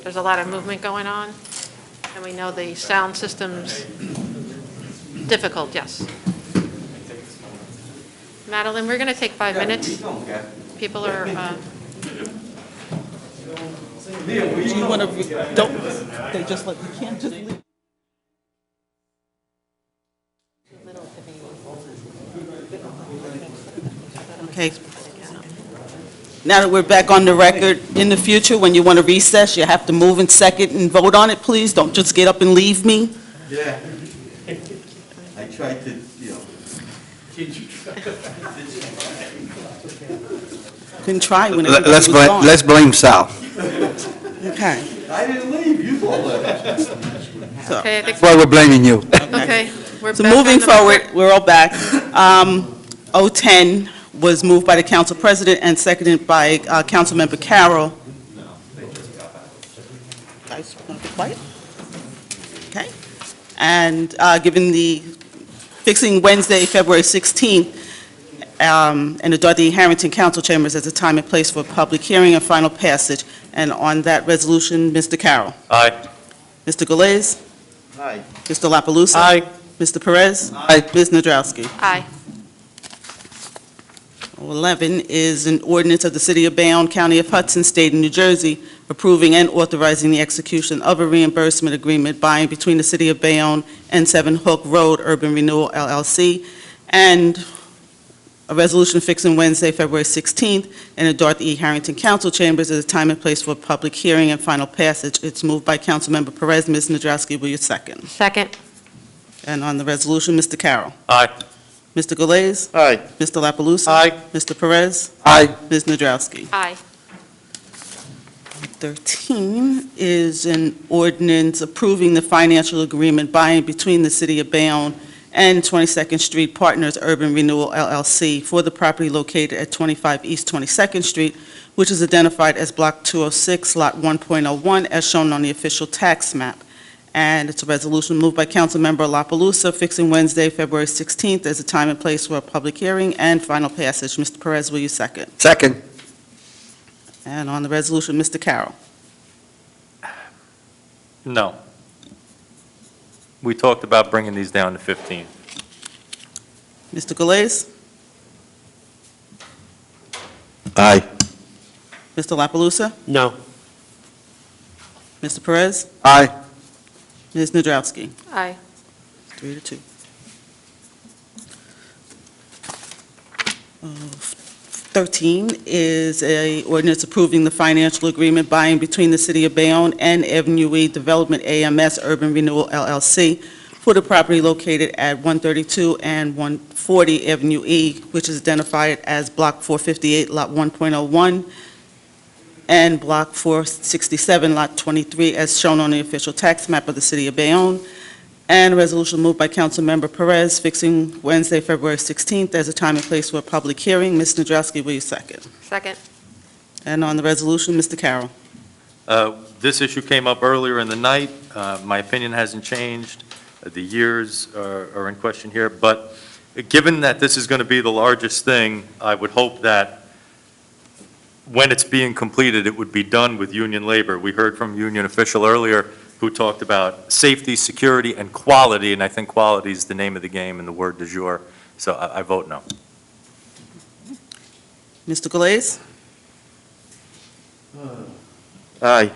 there's a lot of movement going on, and we know the sound system's difficult, yes. Madeline, we're going to take 5 minutes. People are, do you want to, don't, they just let, you can't just leave. Okay. Now that we're back on the record, in the future, when you want to recess, you have to move and second and vote on it, please. Don't just get up and leave me. Yeah. I tried to, Couldn't try when everybody Let's was blame, gone. let's blame Sal. Okay. I didn't leave, you all left. So- Okay, I think, That's why we're blaming you. okay. We're So back moving on the forward, record. we're all back. 010 was moved by the council president and seconded by Councilmember Carroll. Guys, wanna be quiet? Okay. And given the, fixing Wednesday, February 16th, in the Dorothy Harrington Council Chambers as a time and place for public hearing and final passage. And on that resolution, Mr. Carroll. Aye. Mr. Galais. Aye. Mr. La Palusa? Aye. Mr. Perez? Aye. Ms. Nadrowski? Aye. 11 is an ordinance of the City of Bayonne, County of Hudson, State of New Jersey, approving and authorizing the execution of a reimbursement agreement by and between the City of Bayonne and 7 Hook Road Urban Renewal LLC, and a resolution fixing Wednesday, February 16th, in the Dorothy E. Harrington Council Chambers as a time and place for a public hearing and final passage. It's moved by Councilmember Perez. Ms. Nadrowski, will you second? Second. And on the resolution, Mr. Carroll. Aye. Mr. Galais. Aye. Mr. La Palusa? Aye. Mr. Perez? Aye. Ms. Nadrowski? Aye. 13 is an ordinance approving the financial agreement by and between the City of Bayonne and 22nd Street Partners Urban Renewal LLC for the property located at 25 East 22nd Street, which is identified as Block 206, Lot 1.01, as shown on the official tax map. And it's a resolution moved by Councilmember La Palusa, fixing Wednesday, February 16th as a time and place for a public hearing and final passage. Mr. Perez, will you second? Second. And on the resolution, Mr. Carroll. No. We talked about bringing these down to 15. Mr. Galais? Aye. Mr. La Palusa? No. Mr. Perez? Aye. Ms. Nadrowski? Aye. 3-2. 13 is a ordinance approving the financial agreement by and between the City of Bayonne and Avenue E Development AMS Urban Renewal LLC for the property located at 132 and 140 Avenue E, which is identified as Block 458, Lot 1.01, and Block 467, Lot 23, as shown on the official tax map of the City of Bayonne. And a resolution moved by Councilmember Perez, fixing Wednesday, February 16th as a time and place for a public hearing. Ms. Nadrowski, will you second? Second. And on the resolution, Mr. Carroll. This issue came up earlier in the night. My opinion hasn't changed. The years are in question here, but given that this is going to be the largest thing, I would hope that when it's being completed, it would be done with union labor. We heard from a union official earlier who talked about safety, security, and quality, and I think quality is the name of the game and the word du jour, so I vote no. Mr. Galais? Aye.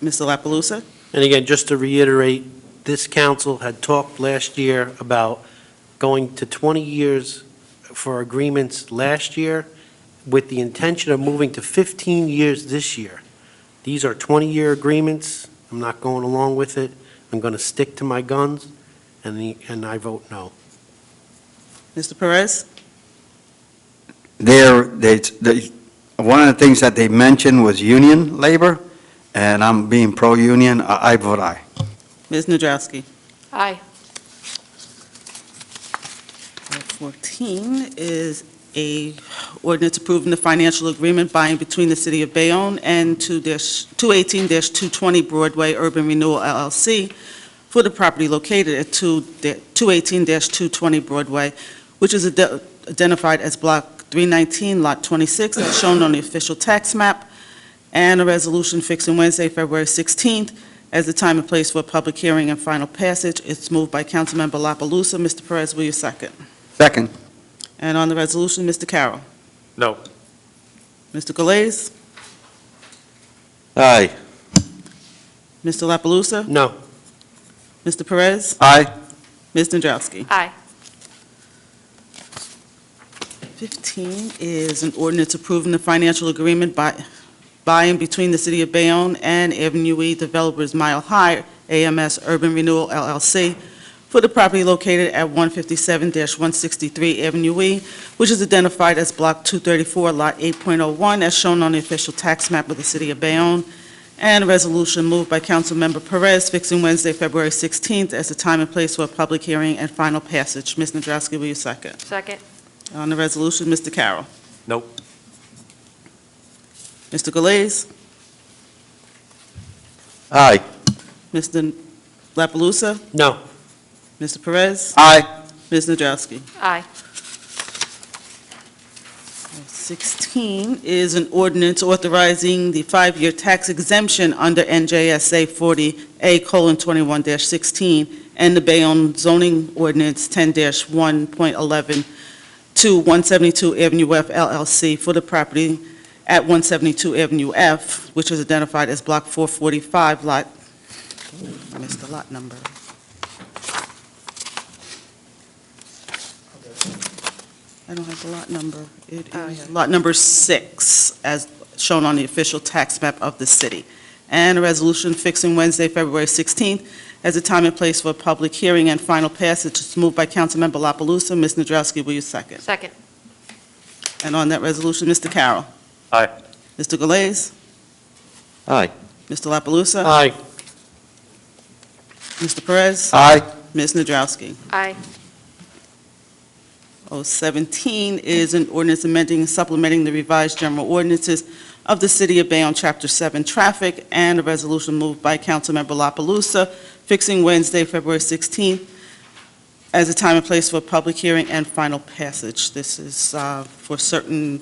Mr. La Palusa? And again, just to reiterate, this council had talked last year about going to 20 years for agreements last year with the intention of moving to 15 years this year. These are 20-year agreements. I'm not going along with it. I'm going to stick to my guns, and I vote no. Mr. Perez? One of the things that they mentioned was union labor, and I'm being pro-union. I vote aye. Ms. Nadrowski? Aye. 14 is a ordinance approving the financial agreement by and between the City of Bayonne and 218-220 Broadway Urban Renewal LLC for the property located at 218-220 Broadway, which is identified as Block 319, Lot 26, as shown on the official tax map, and a resolution fixing Wednesday, February 16th, as the time and place for a public hearing and final passage. It's moved by Councilmember La Palusa. Mr. Perez, will you second? Second. And on the resolution, Mr. Carroll. No. Mr. Galais? Aye. Mr. La Palusa? No. Mr. Perez? Aye. Ms. Nadrowski? Aye. 15 is an ordinance approving the financial agreement by and between the City of Bayonne and Avenue E Developers Mile High AMS Urban Renewal LLC for the property located at 157-163 Avenue E, which is identified as Block 234, Lot 8.01, as shown on the official tax map of the City of Bayonne. And a resolution moved by Councilmember Perez fixing Wednesday, February 16th as the time and place for a public hearing and final passage. Ms. Nadrowski, will you second? Second. On the resolution, Mr. Carroll. Nope. Mr. Galais. Aye. Mr. La Palusa? No. Mr. Perez? Aye. Ms. Nadrowski? Aye. 16 is an ordinance authorizing the 5-year tax exemption under NJSA 40A:21-16 and the Bayonne zoning ordinance 10-1.11 to 172 Avenue F LLC for the property at 172 Avenue F, which is identified as Block 445, Lot, I missed the lot number. I don't have the lot number. It is lot number 6, as shown on the official tax map of the city. And a resolution fixing Wednesday, February 16th, as a time and place for a public hearing and final passage. It's moved by Councilmember La Palusa. Ms. Nadrowski, will you second? Second. And on that resolution, Mr. Carroll. Aye. Mr. Galais. Aye. Mr. La Palusa. Aye. Mr. Perez. Aye. Ms. Nadrowski. Aye. 017 is an ordinance amending and supplementing the revised general ordinances of the City of Bayonne, Chapter 7, Traffic, and a resolution moved by Councilmember La Palusa, fixing Wednesday, February 16th, as a time and place for a public hearing and final passage. This is for certain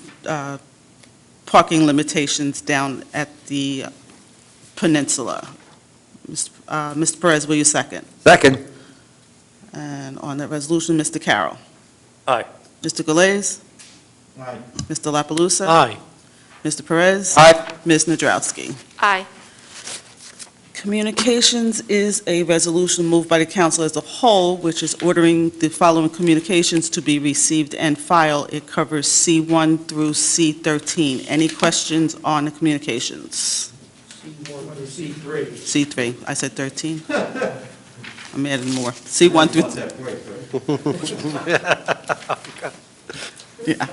parking limitations down at the peninsula. Mr. Perez, will you second? Second. And on that resolution, Mr. Carroll. Aye. Mr. Galais. Aye. Mr. La Palusa. Aye. Mr. Perez. Aye. Ms. Nadrowski. Aye. Communications is a resolution moved by the council as a whole, which is ordering the following communications to be received and filed. It covers C1 through C13. Any questions on the communications? C3. C3. I said 13. I'm adding more. C1 through... Yeah.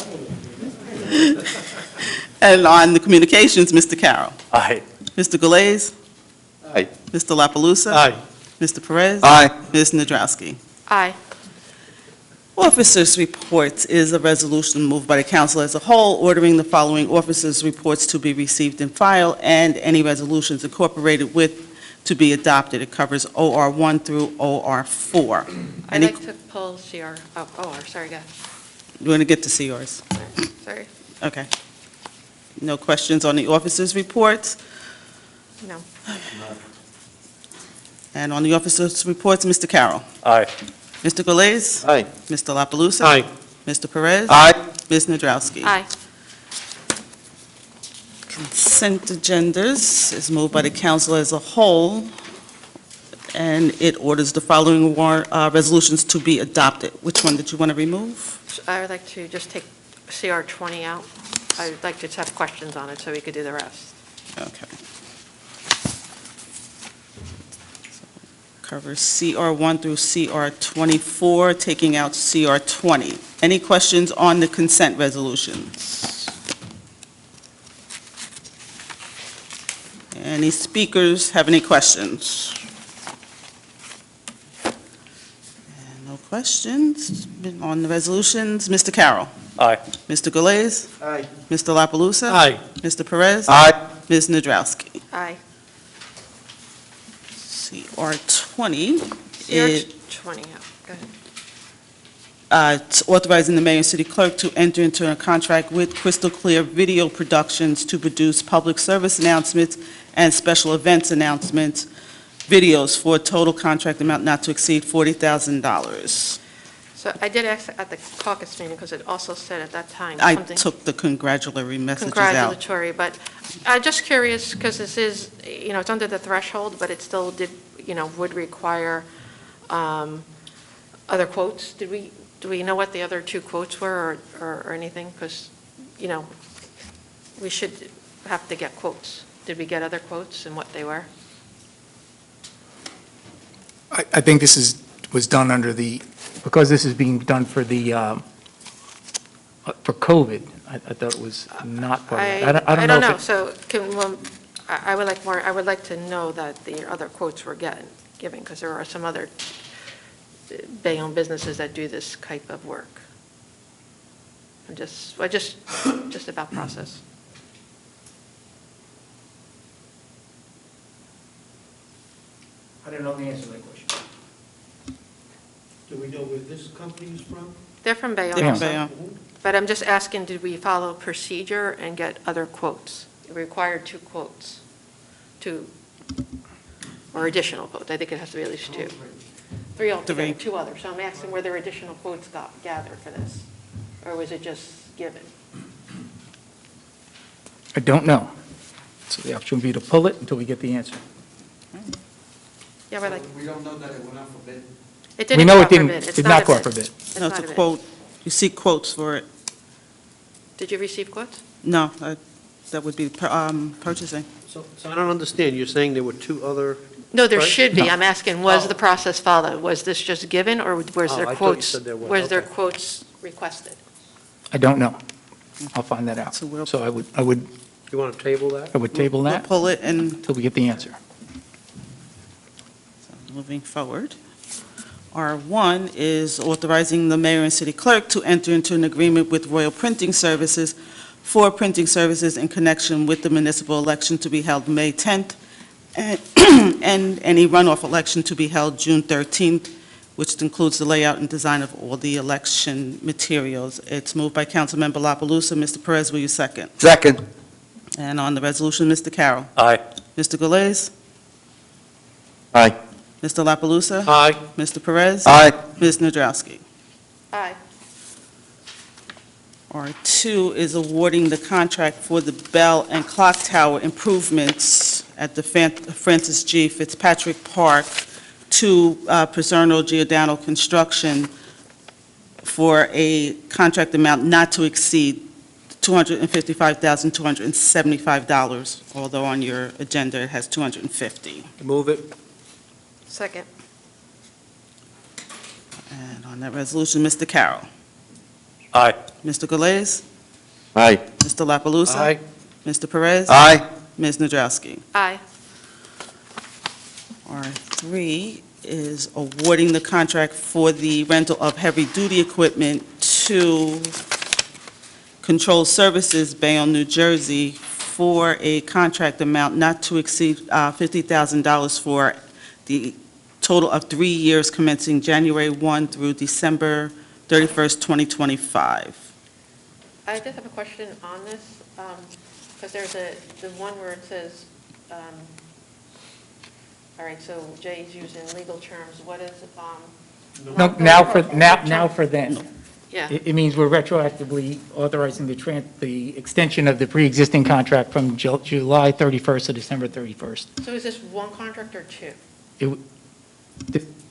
And on the communications, Mr. Carroll. Aye. Mr. Galais. Aye. Mr. La Palusa. Aye. Mr. Perez. Aye. Ms. Nadrowski. Aye. Officers' reports is a resolution moved by the council as a whole, ordering the following officers' reports to be received and filed, and any resolutions incorporated with to be adopted. It covers OR 1 through OR 4. I'd like to pull CR, OR, sorry, go ahead. You want to get to CRs? Sorry. Okay. No questions on the officers' reports? No. And on the officers' reports, Mr. Carroll. Aye. Mr. Galais. Aye. Mr. La Palusa. Aye. Mr. Perez. Aye. Ms. Nadrowski. Aye. Consent agendas is moved by the council as a whole, and it orders the following resolutions to be adopted. Which one did you want to remove? I would like to just take CR 20 out. I would like to just have questions on it so we could do the rest. Okay. Covers CR 1 through CR 24, taking out CR 20. Any questions on the consent resolutions? Any speakers have any questions? And no questions on the resolutions. Mr. Carroll. Aye. Mr. Galais. Aye. Mr. La Palusa. Aye. Mr. Perez. Aye. Ms. Nadrowski. Aye. CR 20 CR 20, yeah, go ahead. It's authorizing the mayor and city clerk to enter into a contract with Crystal Clear Video Productions to produce public service announcements and special events announcements, videos for a total contract amount not to exceed $40,000. So I did ask at the caucus meeting, because it also said at that time I something took the congratulatory messages out. congratulatory, but I'm just curious, because this is, it's under the threshold, but it still did, would require other quotes. Did we do we know what the other two quotes were or anything? Because, you know, we should have to get quotes. Did we get other quotes and what they were? I think this was done under because this is being done for for COVID, I thought it was not part of it. I don't if know, it- so I would like to know that the other quotes were given, because there are some other Bayonne businesses that do this type of work. Just about process. I don't know the answer to that question. Do we know where this company is from? They're from Bayonne. They're from also. Bayonne. But I'm just asking, did we follow procedure and get other quotes? It required two quotes, or additional quotes. I think it has to be at least two. Three altogether, two others. So I'm asking, were there additional quotes gathered for this? Or was it just given? I don't know. So the option would be to pull it until we get the answer. Yeah, we're like, We don't know that it went out for bid. it We didn't know go it out for didn't, bid. It's did not not a go bid. out for bid. It's No, not it's a a bid. quote. You seek quotes for it. Did you receive quotes? No, that would be purchasing. So I don't understand, you're saying there were two other? No, there Right? should be. No. I'm asking, was Oh. the process followed? Was this just given, or was Oh, I there thought you quotes? said there was. Was there Okay. quotes requested? I don't know. I'll find that out. So we'll- So I would You want to table that? table We'll that pull it and until we get the answer. moving forward. R1 is authorizing the mayor and city clerk to enter into an agreement with Royal Printing Services for printing services in connection with the municipal election to be held May 10th and any runoff election to be held June 13th, which includes the layout and design of all the election materials. It's moved by Councilmember La Palusa. Mr. Perez, will you second? Second. And on the resolution, Mr. Carroll. Aye. Mr. Galais. Aye. Mr. La Palusa. Aye. Mr. Perez. Aye. Ms. Nadrowski. Aye. R2 is awarding the contract for the bell and clock tower improvements at the Francis G. Fitzpatrick Park to Piserno Giordano Construction for a contract amount not to exceed $255,275, although on your agenda it has $250. Move it. Second. And on that resolution, Mr. Carroll. Aye. Mr. Galais. Aye. Mr. La Palusa. Aye. Mr. Perez. Aye. Ms. Nadrowski. Aye. R3 is awarding the contract for the rental of heavy-duty equipment to Control Services, Bayonne, New Jersey, for a contract amount not to exceed $50,000 for the total of 3 years commencing January 1 through December 31st, 2025. I just have a question on this, because there's the one where it says, all right, so Jay's using legal terms. What is, No, now for then. yeah, It means we're retroactively authorizing the extension of the pre-existing contract from July 31st to December 31st. so is this one contract or two?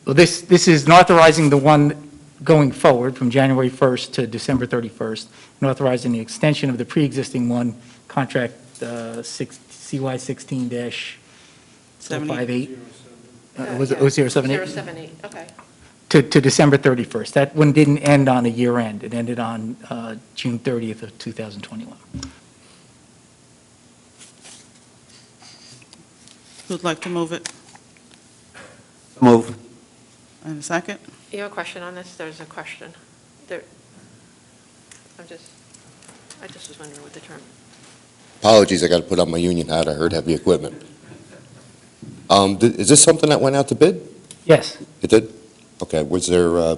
Well, this is authorizing the one going forward from January 1st to December 31st, and authorizing the extension of the pre-existing one, contract CY 16-058. Was it 078? 078, okay. To December 31st. That one didn't end on a year end. It ended on June 30th of 2021. Who'd like to move it? Move. And a second? You have a question on this? There's a question. I just was wondering what the term. Apologies, I got to put on my union hat. I heard heavy equipment. Is this something that went out to bid? Yes. It did? Okay, was there, I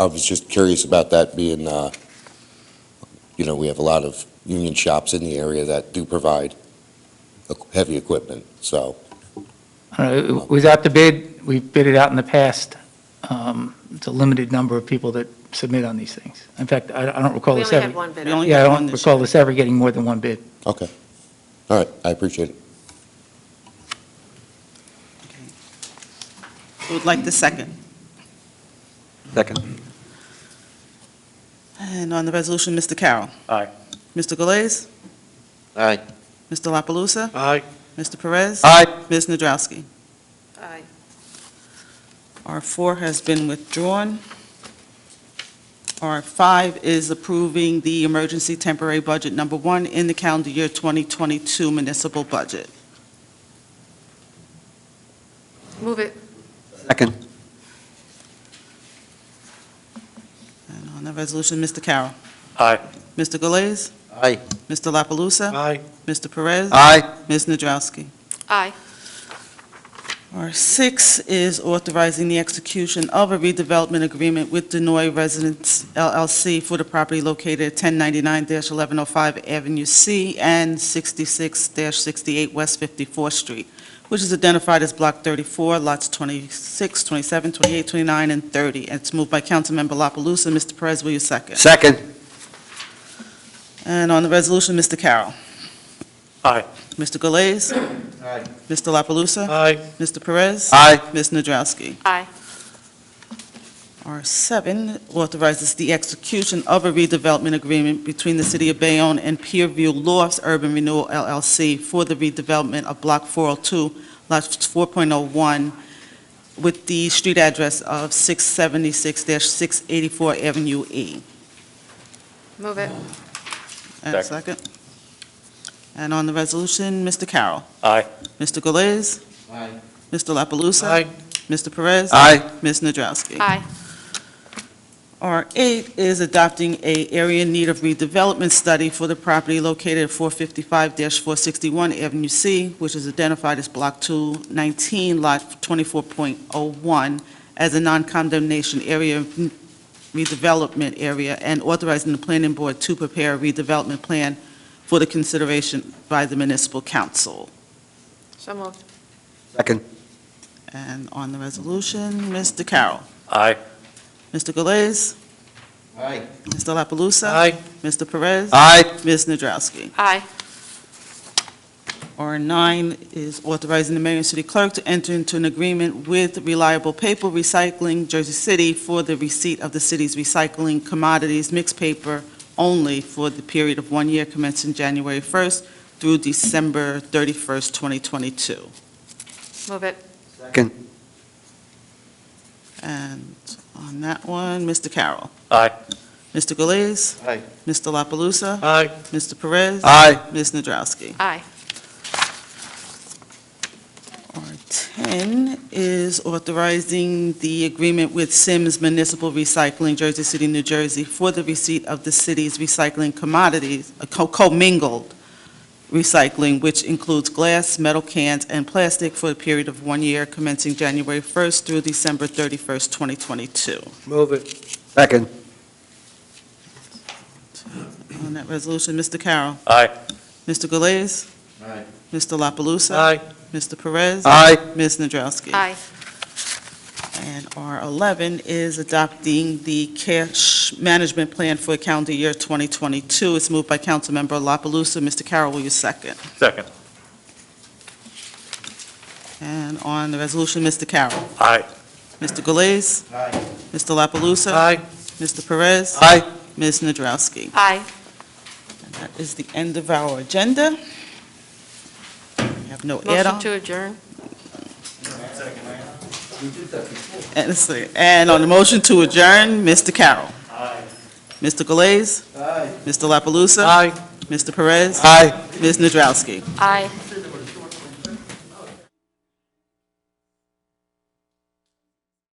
was just curious about that being, we have a lot of union shops in the area that do provide heavy equipment, so. It was out to bid. We've bid it out in the past. It's a limited number of people that submit on these things. In fact, I don't recall We this only ever. had one bid. Yeah, I don't recall this ever getting more than one bid. Okay. All right, I appreciate it. Who would like the second? Second. And on the resolution, Mr. Carroll. Aye. Mr. Galais. Aye. Mr. La Palusa? Aye. Mr. Perez? Aye. Ms. Nadrowski? Aye. R4 has been withdrawn. R5 is approving the emergency temporary budget number 1 in the calendar year 2022 municipal budget. Move it. Second. And on the resolution, Mr. Carroll. Aye. Mr. Galais? Aye. Mr. La Palusa? Aye. Mr. Perez? Aye. Ms. Nadrowski? Aye. R6 is authorizing the execution of a redevelopment agreement with Denoy Residence LLC for the property located at 1099-1105 Avenue C and 66-68 West 54th Street, which is identified as Block 34, lots 26, 27, 28, 29, and 30. And it's moved by Councilmember La Palusa. Mr. Perez, will you second? Second. And on the resolution, Mr. Carroll. Aye. Mr. Galais? Aye. Mr. La Palusa? Aye. Mr. Perez? Aye. Ms. Nadrowski? Aye. R7 authorizes the execution of a redevelopment agreement between the City of Bayonne and Peerview Lofts Urban Renewal LLC for the redevelopment of Block 402, Lot 4.01, with the street address of 676-684 Avenue E. Move it. And a second. And on the resolution, Mr. Carroll. Aye. Mr. Galais. Aye. Mr. La Palusa? Aye. Mr. Perez? Aye. Ms. Nadrowski? Aye. R8 is adopting a area in need of redevelopment study for the property located at 455-461 Avenue C, which is identified as Block 219, Lot 24.01, as a non-condemnation area, redevelopment area, and authorizing the planning board to prepare a redevelopment plan for the consideration by the municipal council. So moved. Second. And on the resolution, Mr. Carroll. Aye. Mr. Galais. Aye. Mr. La Palusa? Aye. Mr. Perez? Aye. Ms. Nadrowski? Aye. R9 is authorizing the mayor and city clerk to enter into an agreement with Reliable Paper Recycling, Jersey City, for the receipt of the city's recycling commodities, mixed paper, only for the period of 1 year commencing January 1st through December 31st, 2022. Move it. Second. And on that one, Mr. Carroll. Aye. Mr. Galais. Aye. Mr. La Palusa? Aye. Mr. Perez? Aye. Ms. Nadrowski? Aye. R10 is authorizing the agreement with Sims Municipal Recycling, Jersey City, New Jersey, for the receipt of the city's recycling commodities, commingled recycling, which includes glass, metal cans, and plastic for a period of 1 year commencing January 1st through December 31st, 2022. Move it. Second. On that resolution, Mr. Carroll. Aye. Mr. Galais. Aye. Mr. La Palusa? Aye. Mr. Perez? Aye. Ms. Nadrowski? Aye. And R11 is adopting the cash management plan for calendar year 2022. It's moved by Councilmember La Palusa. Mr. Carroll, will you second? Second. And on the resolution, Mr. Carroll. Aye. Mr. Galais. Aye. Mr. La Palusa? Aye. Mr. Perez? Aye. Ms. Nadrowski? Aye. And that is the end of our agenda. We have no Motion add-on. to adjourn. And on the motion to adjourn, Mr. Carroll. Aye. Mr. Galais. Aye. Mr. La Palusa? Aye. Mr. Perez? Aye. Ms. Nadrowski? Aye.